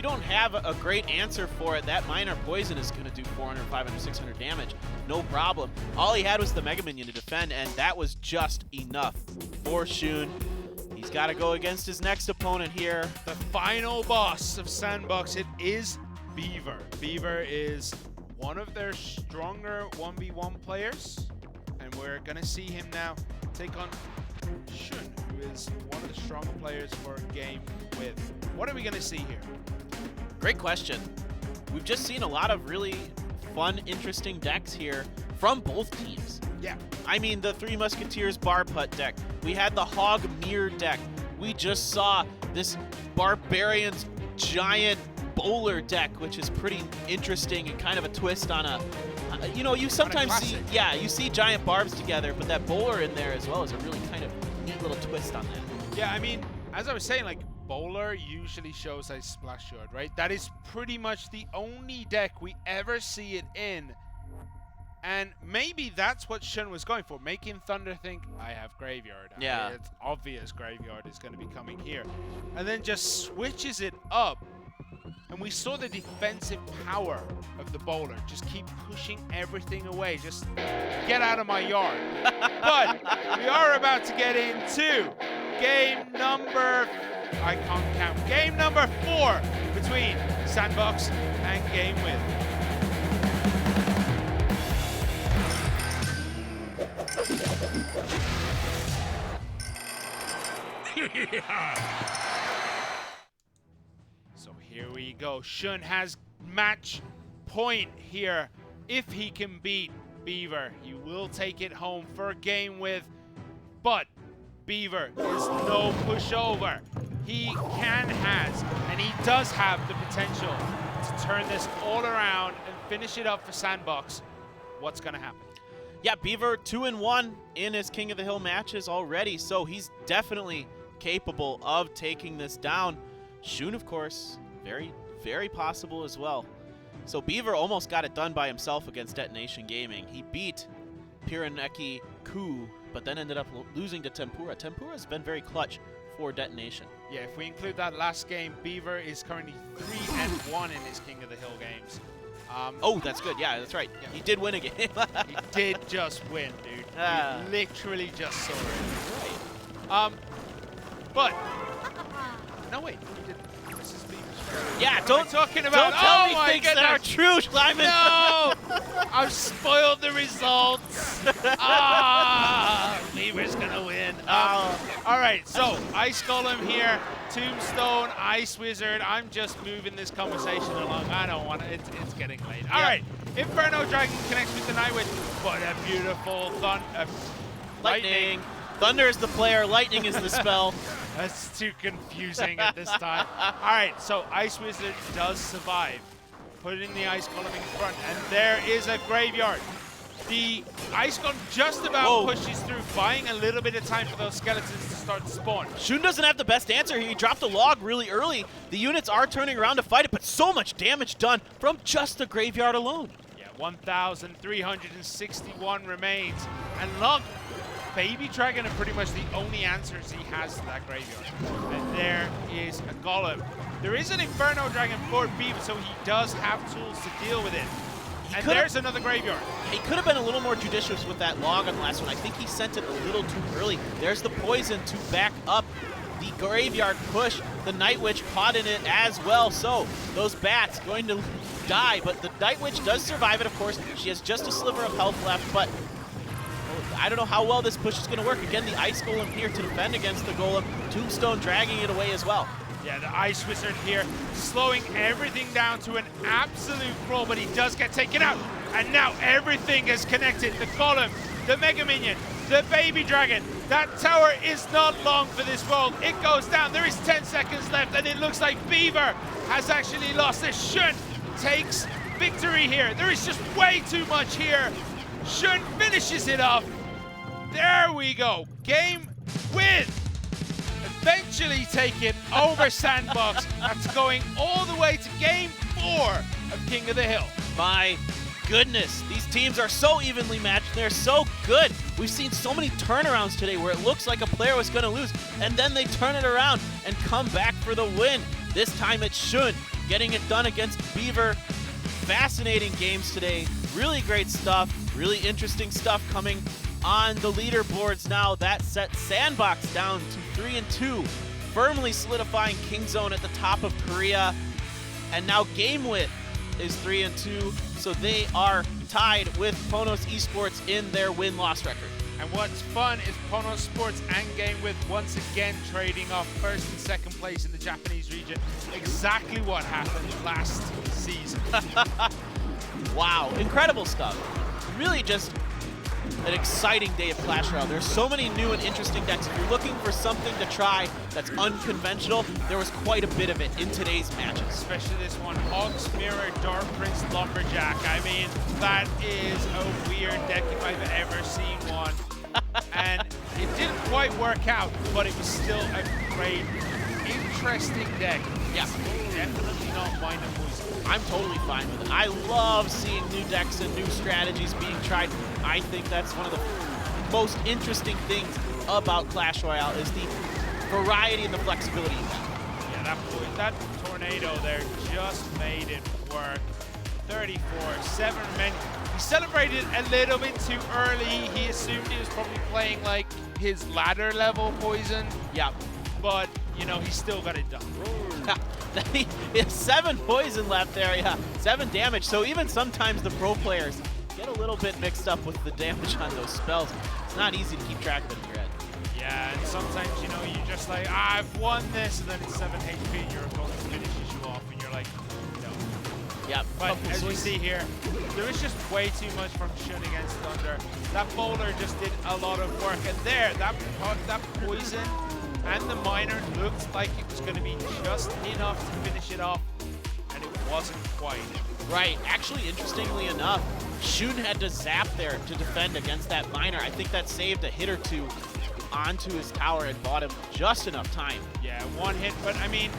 don't have a great answer for it, that Miner poison is going to do 400, 500, 600 damage. No problem. All he had was the Mega Minion to defend, and that was just enough for Shun. He's got to go against his next opponent here. The final boss of Sandbox, it is Beaver. Beaver is one of their stronger 1v1 players, and and we're going to see him now take on Shun, who is one of the stronger players for GameWith. What are we going to see here? Great question. We've just seen a lot of really fun, interesting decks here from both teams. Yeah. I mean, the Three Musketeers bar putt deck. We had the Hog Mirror deck. We just saw this Barbarians giant bowler deck, which is pretty interesting and kind of a twist on a, you know, you sometimes see, yeah, you see giant barbs together, but that bowler in there as well is a really kind of neat little twist on that. Yeah, I mean, as I was saying, like, bowler usually shows a splash yard, right? That is pretty much the only deck we ever see it in. And maybe that's what Shun was going for, making Thunder think, I have Graveyard. Yeah. It's obvious Graveyard is going to be coming here. And then just switches it up. And we saw the defensive power of the bowler. Just keep pushing everything away. Just get out of my yard. But we are about to get into game number, I can't count, game number 4 between Sandbox and GameWith. So here we go. Shun has match point here. If he can beat Beaver, he will take it home for GameWith. But Beaver is no pushover. He has, and he does have the potential to turn this all around and finish it up for Sandbox. What's going to happen? Yeah, Beaver 2-1 in his King of the Hill matches already, so he's definitely capable of taking this down. Shun, of course, very, very possible as well. So Beaver almost got it done by himself against DetonatioN Gaming. He beat Piraneki Ku, but then ended up losing to Tempura. Tempura's been very clutch for DetonatioN. Yeah, if we include that last game, Beaver is currently 3-1 in his King of the Hill games. Oh, that's good. Yeah, that's right. Yeah. He did win a game. He did just win, dude. He literally just saw it. Right. But no, wait. He didn't. This is Beaver's. Yeah, don't talking about. Don't tell me my things goodness. that are true, Schleiman. No, I've spoiled the results. Beaver's gonna win. All right, so Ice Golem here, Tombstone, Ice Wizard. I'm just moving this conversation along. I don't want it. It's getting late. All right, Inferno Dragon connects with the Nightwitch. What a beautiful lightning. Thunder is the player, lightning is the spell. That's too confusing at this time. All right, so Ice Wizard does survive, putting the Ice Golem in front, and there is a graveyard. The Ice Golem just about pushes through, buying a little bit of time for those skeletons to start to spawn. Shun doesn't have the best answer here. He dropped a log really early. The units are turning around to fight it, but so much damage done from just the graveyard alone. Yeah, 1,361 remains, and look, Baby Dragon are pretty much the only answers he has to that graveyard. And there is a Golem. There is an Inferno Dragon for Beaver, so he does have tools to deal with it. And there's another graveyard. He could have been a little more judicious with that log on the last one. I think he sent it a little too early. There's the poison to back up the graveyard push. The Night Witch caught in it as well. So those bats going to die, but the Night Witch does survive it, of course. She has just a sliver of health left, but I don't know how well this push is going to work. Again, the Ice Golem here to defend against the Golem. Tombstone dragging it away as well. Yeah, the Ice Wizard here slowing everything down to an absolute crawl, but he does get taken out. And now everything is connected. The Golem, the Mega Minion, the Baby Dragon. That tower is not long for this world. It goes down. There is 10 seconds left, and it looks like Beaver has actually lost. As Shun takes victory here. There is just way too much here. Shun finishes it off. There we go. GameWith eventually taken over Sandbox. That's going all the way to game 4 of King of the Hill. My goodness, these teams are so evenly matched. They're so good. We've seen so many turnarounds today where it looks like a player was going to lose, and then they turn it around and come back for the win. This time it's Shun getting it done against Beaver. Fascinating games today. Really great stuff. Really interesting stuff coming on the leaderboards now. That sets Sandbox down to 3-2, firmly solidifying King Zone at the top of Korea. And now GameWith is 3-2, so they are tied with Ponos Esports in their win-loss record. And what's fun is Ponos Sports and GameWith once again trading off first and second place in the Japanese region. Exactly what happened last season. Wow, incredible stuff. Really just an exciting day of Clash Royale. There's so many new and interesting decks. If you're looking for something to try that's unconventional, there was quite a bit of it in today's matches. Especially this one, Hawk's Mirror, Dark Prince, Lumberjack. I mean, that is a weird deck if I've ever seen one. And it didn't quite work out, but it was still a great, interesting deck. Yeah. Definitely not mine and poison. I'm totally fine with it. I love seeing new decks and new strategies being tried. I think that's one of the most interesting things about Clash Royale is the variety and the flexibility you have. Yeah, that tornado there just made it work. 34-7 men. He celebrated a little bit too early. He assumed he was probably playing like his ladder level poison. Yeah. But, you know, he still got it done. He has 7 poison left there, yeah. 7 damage, so even sometimes the pro players get a little bit mixed up with the damage on those spells. It's not easy to keep track of it in your head. Yeah, and sometimes, you know, you're just like, I've won this, and then it's 7 HP, and your opponent finishes you off, and you're like, no. Yeah, but as you see here, there is just way too much from Shun against Thunder. That bowler just did a lot of work, and there, that poison and the miner looked like it was going to be just enough to finish it off, and it wasn't quite. Right, actually, interestingly enough, Shun had to zap there to defend against that miner. I think that saved a hit or two onto his tower and bought him just enough time. Yeah, one hit, but I mean,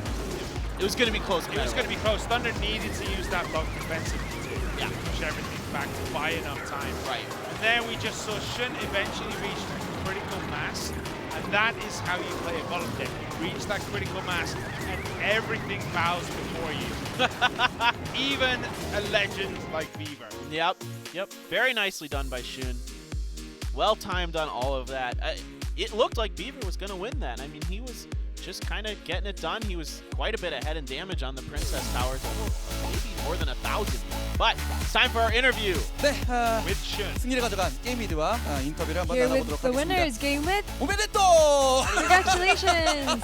it was going to be close. It was going to be close. Thunder needed to use that bug defensively to push everything back to buy enough time. Right. And then we just saw Shun eventually reach critical mass, and that is how you play a bottom deck. You reach that critical mass, and everything bows before you. Even a legend like Beaver. Yep. Very nicely done by Shun. Well timed on all of that. It looked like Beaver was going to win that. I mean, he was just kind of getting it done. He was quite a bit ahead in damage on the Princess Towers, maybe more than 1,000. But it's time for our interview. 네, with Shun. 승리를 가져간 게임위드와 인터뷰를 한번 Here 나눠보도록 with the winner 하겠습니다. is GameWith. 오메데또! Congratulations.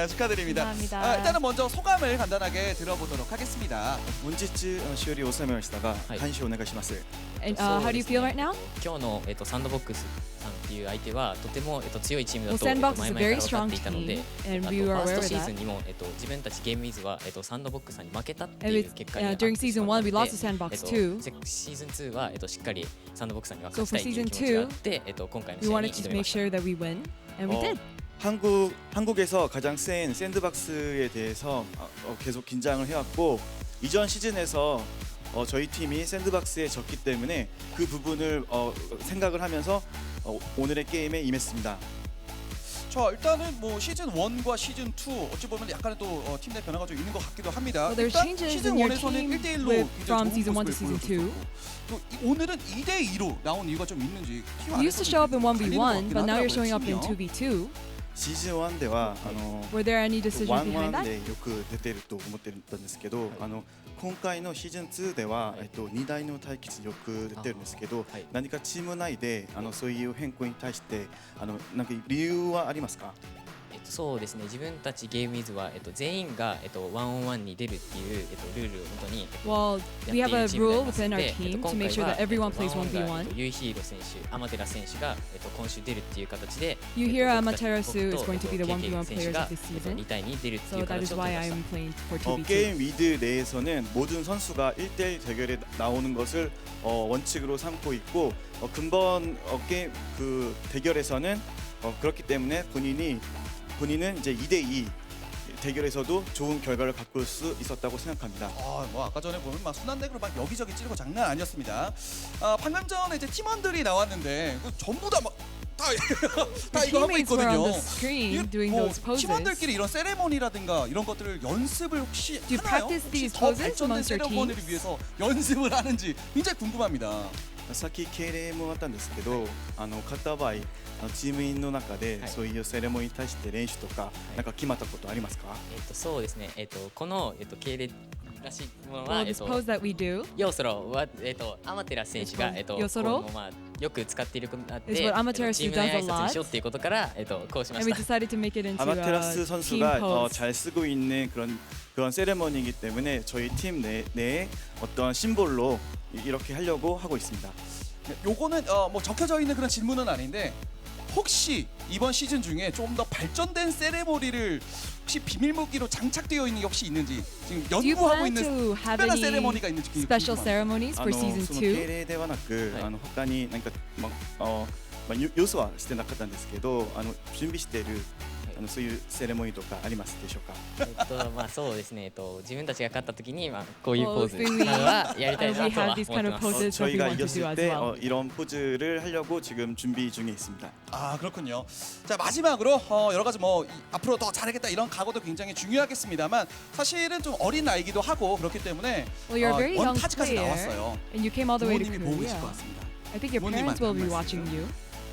축하드립니다. 감사합니다. 일단은 먼저 소감을 간단하게 들어보도록 하겠습니다. 本日しおり収めましたが、監視をお願いします。 And how do you feel right now? 今日のサンドボックスさんっていう相手はとても強いチームだと Well, Sandbox is 前 a 々 very から分か strong っていたので、 team, and あと we フ were ァース aware ト of シーズン that. にも自分たちゲームウィズはサンドボックスさんに負けたって And いう with, 結果になって during し Season まっ 1, we た lost の to で、 Sandbox 2. シーズン2はしっかりサンドボックスさんには So 勝ち for たいという Season 気持ちがあ 2, って今回の we 試合 wanted に to 挑み make ました。 sure that we win, and we did. 한국에서 가장 센 샌드박스에 대해서 계속 긴장을 해왔고 이전 시즌에서 저희 팀이 샌드박스에 졌기 때문에 그 부분을 생각을 하면서 오늘의 게임에 임했습니다. 자, 일단은 뭐 시즌 1과 시즌 2 어찌 보면 약간의 또 팀 내 변화가 좀 있는 것 같기도 합니다. Well, there's 일단 changes 시즌 in your 1에서는 team 1대1로 with, from Season 1 to 모습을 Season 2. 보여줬었고 또 오늘은 2대2로 나온 이유가 좀 있는지 팀 You used to show up in 1v1, but now you're showing up in 팀이요. 2v2. シーズン1では Were there any decisions ワン behind ワン that? でよく出てると思ってたんですけど、今回のシーズン2では、2台の対決よく出てるんですけど、何かチーム内でそういう変更に対してなんか理由はありますか？そうですね、自分たちゲームウィズは全員がワンオンワンに出るっていうルールをもとに Well, we have a rule within our team to make sure that everyone plays 1v1. ユイヒーロ選手、アマテラ選手が今週出るっていう形で You hear 僕たち Amaterasu is 僕と going to be the 1v1 KK 選手 players が of this season. 2対2に出るってい So う that is 形を取り why ました。 I'm playing for 2v2. 게임 위드 내에서는 모든 선수가 1대1 대결에 나오는 것을 원칙으로 삼고 있고 근본 게임 그 대결에서는 그렇기 때문에 본인은 이제 2대2 대결에서도 좋은 결과를 바꿀 수 있었다고 생각합니다. 뭐 아까 전에 보면 막 순환덱으로 막 여기저기 찌르고 장난 아니었습니다. 방금 전에 이제 팀원들이 나왔는데 전부 다 막 다 이거 하고 Teammates were on 있거든요. the screen doing 뭐 those poses. 팀원들끼리 이런 세레모니라든가 이런 것들을 연습을 혹시 Do you 하나요? practice 혹시 these 더 poses 발전된 amongst your 세레모니를 teams? 위해서 연습을 하는지 굉장히 궁금합니다. さっき敬礼もあったんですけど、勝った場合チーム員の中でそういうセレモニーに対して練習とかなんか決まったことありますか？そうですね、この、敬礼らしいもの Well, は、this pose that we do 要ソロは、アマテラス選手が、要ソロこうまあよく使っていることがあって、 is what Amaterasu チーム内 does a 挨拶にしよう lot. っていうことから、こうしま And し we た。 decided to make it into 아마테라스 a team 선수가 pose. 잘 쓰고 있는 그런 세레머니이기 때문에 저희 팀 내에 어떤 심볼로 이렇게 하려고 하고 있습니다. 요거는 뭐 적혀져 있는 그런 질문은 아닌데 혹시 이번 시즌 중에 좀 더 발전된 세레머니를 혹시 비밀 무기로 장착되어 있는 게 혹시 있는지 지금 Do you 연구하고 plan 있는 to have 특별한 any 세레머니가 있는지 굉장히 special 궁금합니다. ceremonies for そ season の 2? 敬礼ではなく、はい他に何か予想はしてなかったんですけど、準備しているそういうセレモニーとかありますでしょうか。まあそうですね、自分たちが勝った時に、まあこういう Well, ポーズ if we などはやりたい we なとは have 思 these っ kind て of ます。 poses that we 저희가 want to do 이겼을 as 때 well. 이런 포즈를 하려고 지금 준비 중에 있습니다. 아 그렇군요. 자 마지막으로 여러 가지 뭐 앞으로 더 잘하겠다 이런 각오도 굉장히 중요하겠습니다만 사실은 좀 어린 나이기도 하고 그렇기 때문에 Well, you're a very young 원타지까지 player, 나왔어요. and you came all the way to 부모님이 보고 계실 Korea. 것 같습니다. I think your parents 부모님한테 will be 한 말씀. watching you.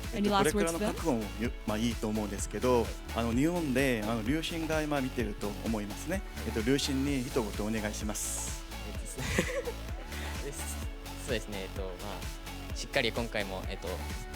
こ Any れ last から words の to them? 覚悟もいいと思うんですけど、日本で両親が今見てると思いますね。両親に一言お願いします。そうですね、まあしっかり今回も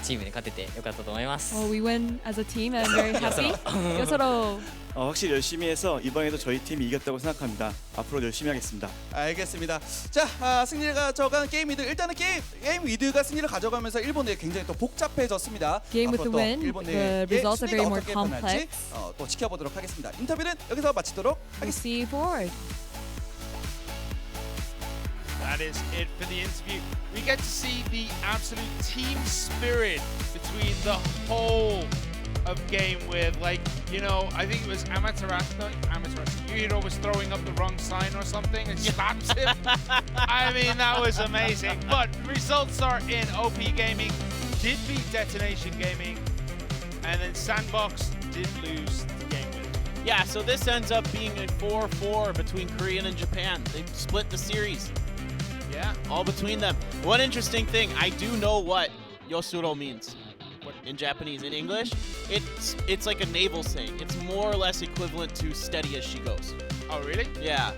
チームで勝ててよかったと思います。 Well, we win as a team, and I'm very happy. 요서로. 확실히 열심히 해서 이번에도 저희 팀이 이겼다고 생각합니다. 앞으로 열심히 하겠습니다. 알겠습니다. 자 승리를 가져간 게임 위드 일단은 게임 위드가 승리를 가져가면서 일본 내에 굉장히 또 복잡해졌습니다. Game with 앞으로 the 또 win. 일본 The 내의 results are very 순위가 more 어떻게 변할지 complex. 또 지켜보도록 하겠습니다. 인터뷰는 여기서 마치도록 We'll 하겠습니다. see you forward. That is it for the interview. We get to see the absolute team spirit between the whole of GameWith. Like, you know, I think it was Amaterasu. Yuhiro was throwing up the wrong sign or something and slaps him. I mean, that was amazing. But results are in. OP Gaming did beat Detonation Gaming, and then Sandbox did lose to GameWith. Yeah, so this ends up being a 4-4 between Korea and Japan. They split the series. Yeah. All between them. One interesting thing, I do know what Yosuro means in Japanese. In English, it's like a naval saying. It's more or less equivalent to steady as she goes. Oh, really? Yeah.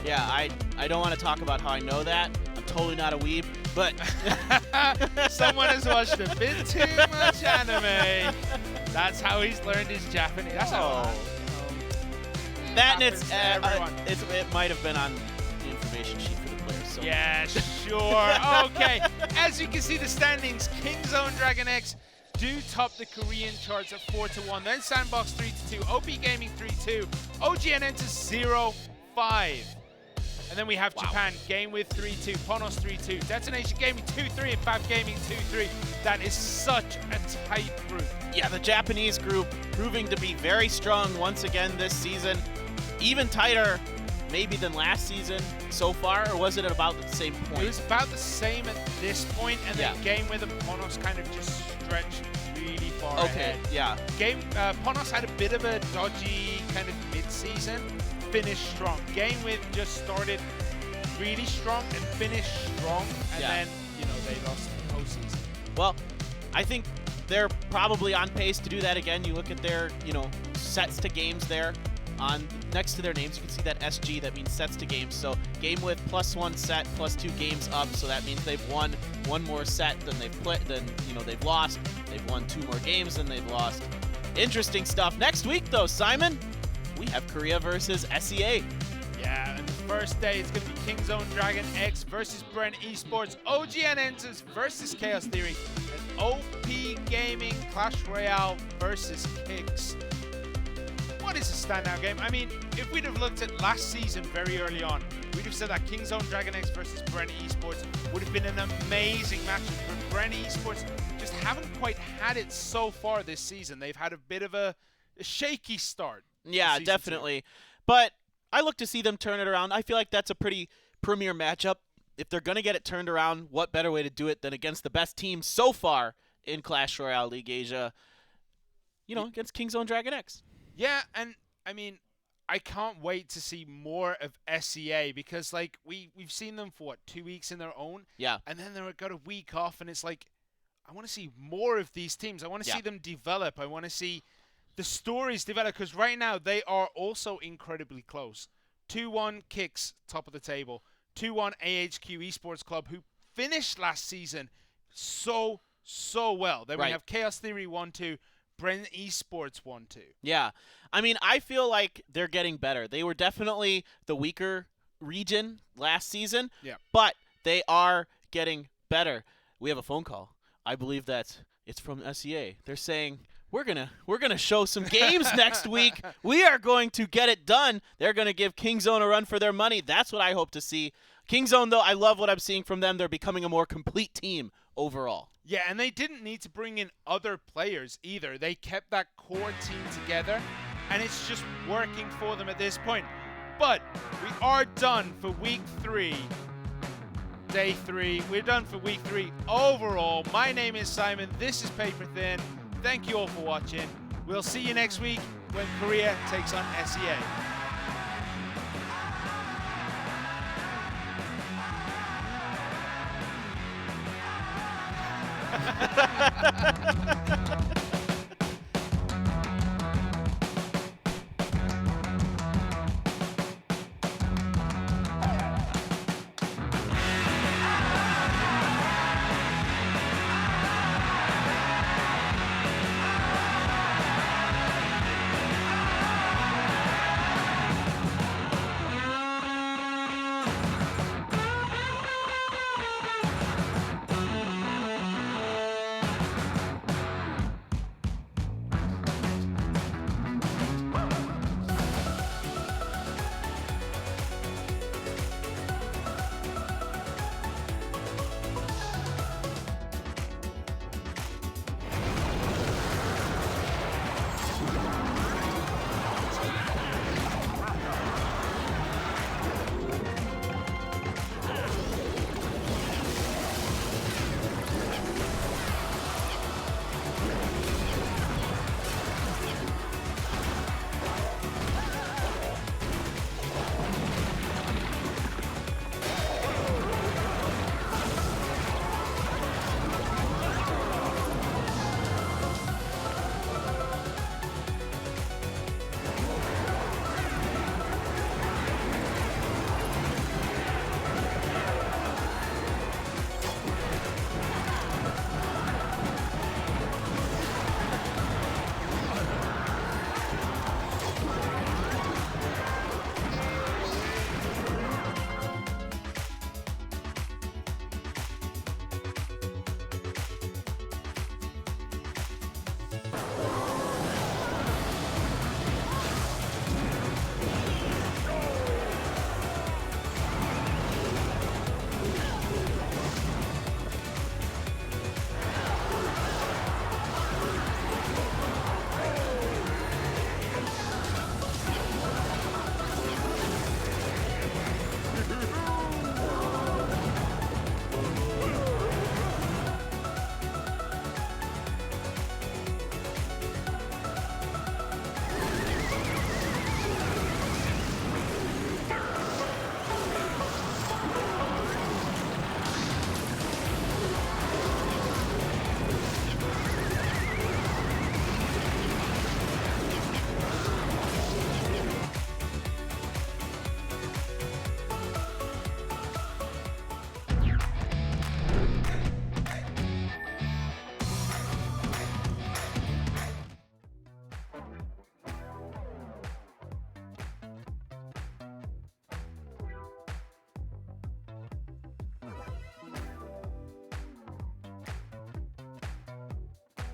Yeah, I don't want to talk about how I know that. I'm totally not a weeb, but someone has watched a bit too much anime. That's how he's learned his Japanese. That's how that and it might have been on the information sheet for the players. So. Yeah, sure. Okay. As you can see, the standings: Kingzone Dragon X do top the Korean charts at 4-1. Then Sandbox 3-2, OP Gaming 3-2, OGN enters 0-5. And then we have Japan, GameWith 3-2, Ponos 3-2, Detonation Gaming 2-3, and Fab Gaming 2-3. That is such a tight group. Yeah, the Japanese group proving to be very strong once again this season. Even tighter maybe than last season so far, or was it at about the same point? It was about the same at this point, and then GameWith and Ponos kind of just stretched really far ahead. Yeah. Ponos had a bit of a dodgy kind of mid-season, finished strong. GameWith just started really strong and finished strong, and then, you know, they lost the postseason. Well, I think they're probably on pace to do that again. You look at their, you know, sets to games there. On next to their names, you can see that SG, that means sets to games. So GameWith +1 set, +2 games up. So that means they've won one more set than they've played, than they've lost. They've won 2 more games than they've lost. Interesting stuff. Next week, though, Simon, we have Korea versus SEA. Yeah, and the first day it's going to be Kingzone Dragon X versus Brent Esports, OGN Enters versus Chaos Theory, and OP Gaming Clash Royale versus Kicks. What is a standout game? I mean, if we'd have looked at last season very early on, we'd have said that Kingzone Dragon X versus Brent Esports would have been an amazing matchup. But Brent Esports just haven't quite had it so far this season. They've had a bit of a shaky start. Yeah, definitely. But I look to see them turn it around. I feel like that's a pretty premier matchup. If they're going to get it turned around, what better way to do it than against the best team so far in Clash Royale League Asia, you know, against Kingzone Dragon X. Yeah, and I mean, I can't wait to see more of SEA because, like, we've seen them for, 2 weeks in their own? Yeah. And then they've got a week off, and it's like, I want to see more of these teams. I want to see them develop. I want to see the stories develop because right now they are also incredibly close 2-1 Kicks, top of the table. 2-1 AHQ Esports Club, who finished last season so well. Then we have Chaos Theory 1-2, Bren Esports 1-2. Yeah. I mean, I feel like they're getting better. They were definitely the weaker region last season, but they are getting better. We have a phone call. I believe that it's from SEA. They're saying, we're gonna show some games next week. We are going to get it done. They're gonna give Kingzone a run for their money. That's what I hope to see. Kingzone, though, I love what I'm seeing from them. They're becoming a more complete team overall. Yeah, and they didn't need to bring in other players either. They kept that core team together, and it's just working for them at this point. But we are done for week 3. Day 3. We're done for week 3 overall. My name is Simon. This is Paper Thin. Thank you all for watching. We'll see you next week when Korea takes on SEA.